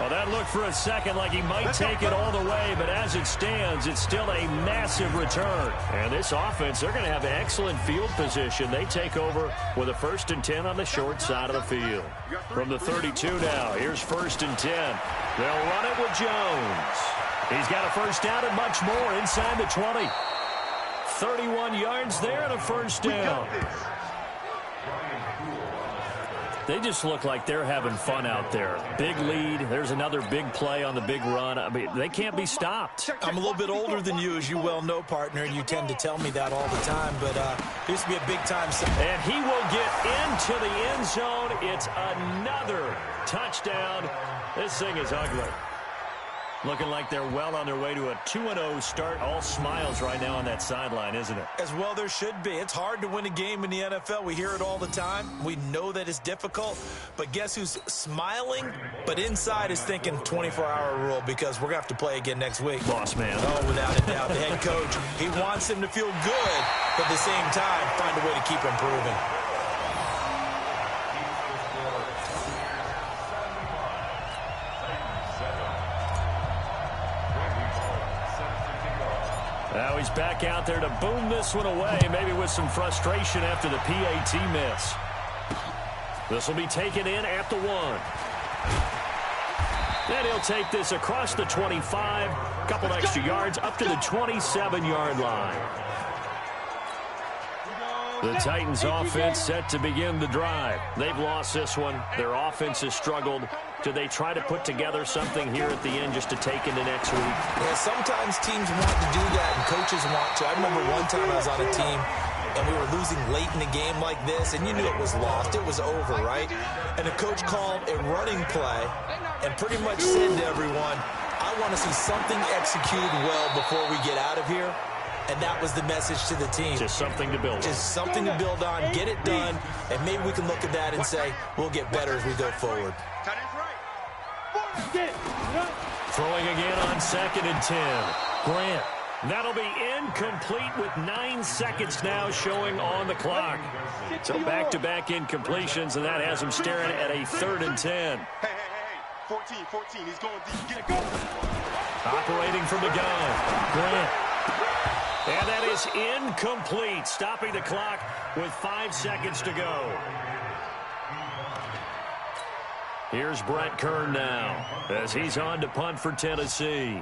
Speaker 8: Well, that looked for a second like he might take it all the way, but as it stands, it's still a massive return. And this offense, they're going to have excellent field position. They take over with a 1st and 10 on the short side of the field. From the 32 now, here's 1st and 10. They'll run it with Jones. He's got a 1st down and much more inside the 20. 31 yards there and a 1st down. They just look like they're having fun out there. Big lead. There's another big play on the big run. I mean, they can't be stopped.
Speaker 9: I'm a little bit older than you, as you well know, partner, and you tend to tell me that all the time, but it used to be a big-time.
Speaker 8: And he will get into the end zone. It's another touchdown. This thing is ugly. Looking like they're well on their way to a 2-0 start. All smiles right now on that sideline, isn't it?
Speaker 9: As well there should be. It's hard to win a game in the NFL. We hear it all the time. We know that it's difficult. But guess who's smiling? But inside is thinking 24-hour rule because we're going to have to play again next week.
Speaker 8: Boss man.
Speaker 9: Oh, without a doubt. The head coach, he wants him to feel good, but at the same time, find a way to keep improving.
Speaker 8: Now he's back out there to boom this one away, maybe with some frustration after the PAT miss. This will be taken in at the 1. And he'll take this across the 25, a couple extra yards up to the 27-yard line. The Titans offense set to begin the drive. They've lost this one. Their offense has struggled. Do they try to put together something here at the end just to take into next week?
Speaker 9: Yeah, sometimes teams want to do that and coaches want to. I remember one time I was on a team and we were losing late in the game like this, and you knew it was lost. It was over, right? And the coach called a running play and pretty much said to everyone, I want to see something executed well before we get out of here. And that was the message to the team.
Speaker 8: Just something to build on.
Speaker 9: Just something to build on, get it done, and maybe we can look at that and say, we'll get better as we go forward.
Speaker 8: Throwing again on 2nd and 10. Grant. That'll be incomplete with 9 seconds now showing on the clock. So back-to-back incompletions, and that has him staring at a 3rd and 10.
Speaker 5: Hey. 14, he's going deep. Get it, go.
Speaker 8: Operating from the gun. Grant. And that is incomplete, stopping the clock with 5 seconds to go. Here's Brett Kern now as he's on to punt for Tennessee.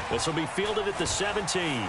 Speaker 8: This will be fielded at the 17.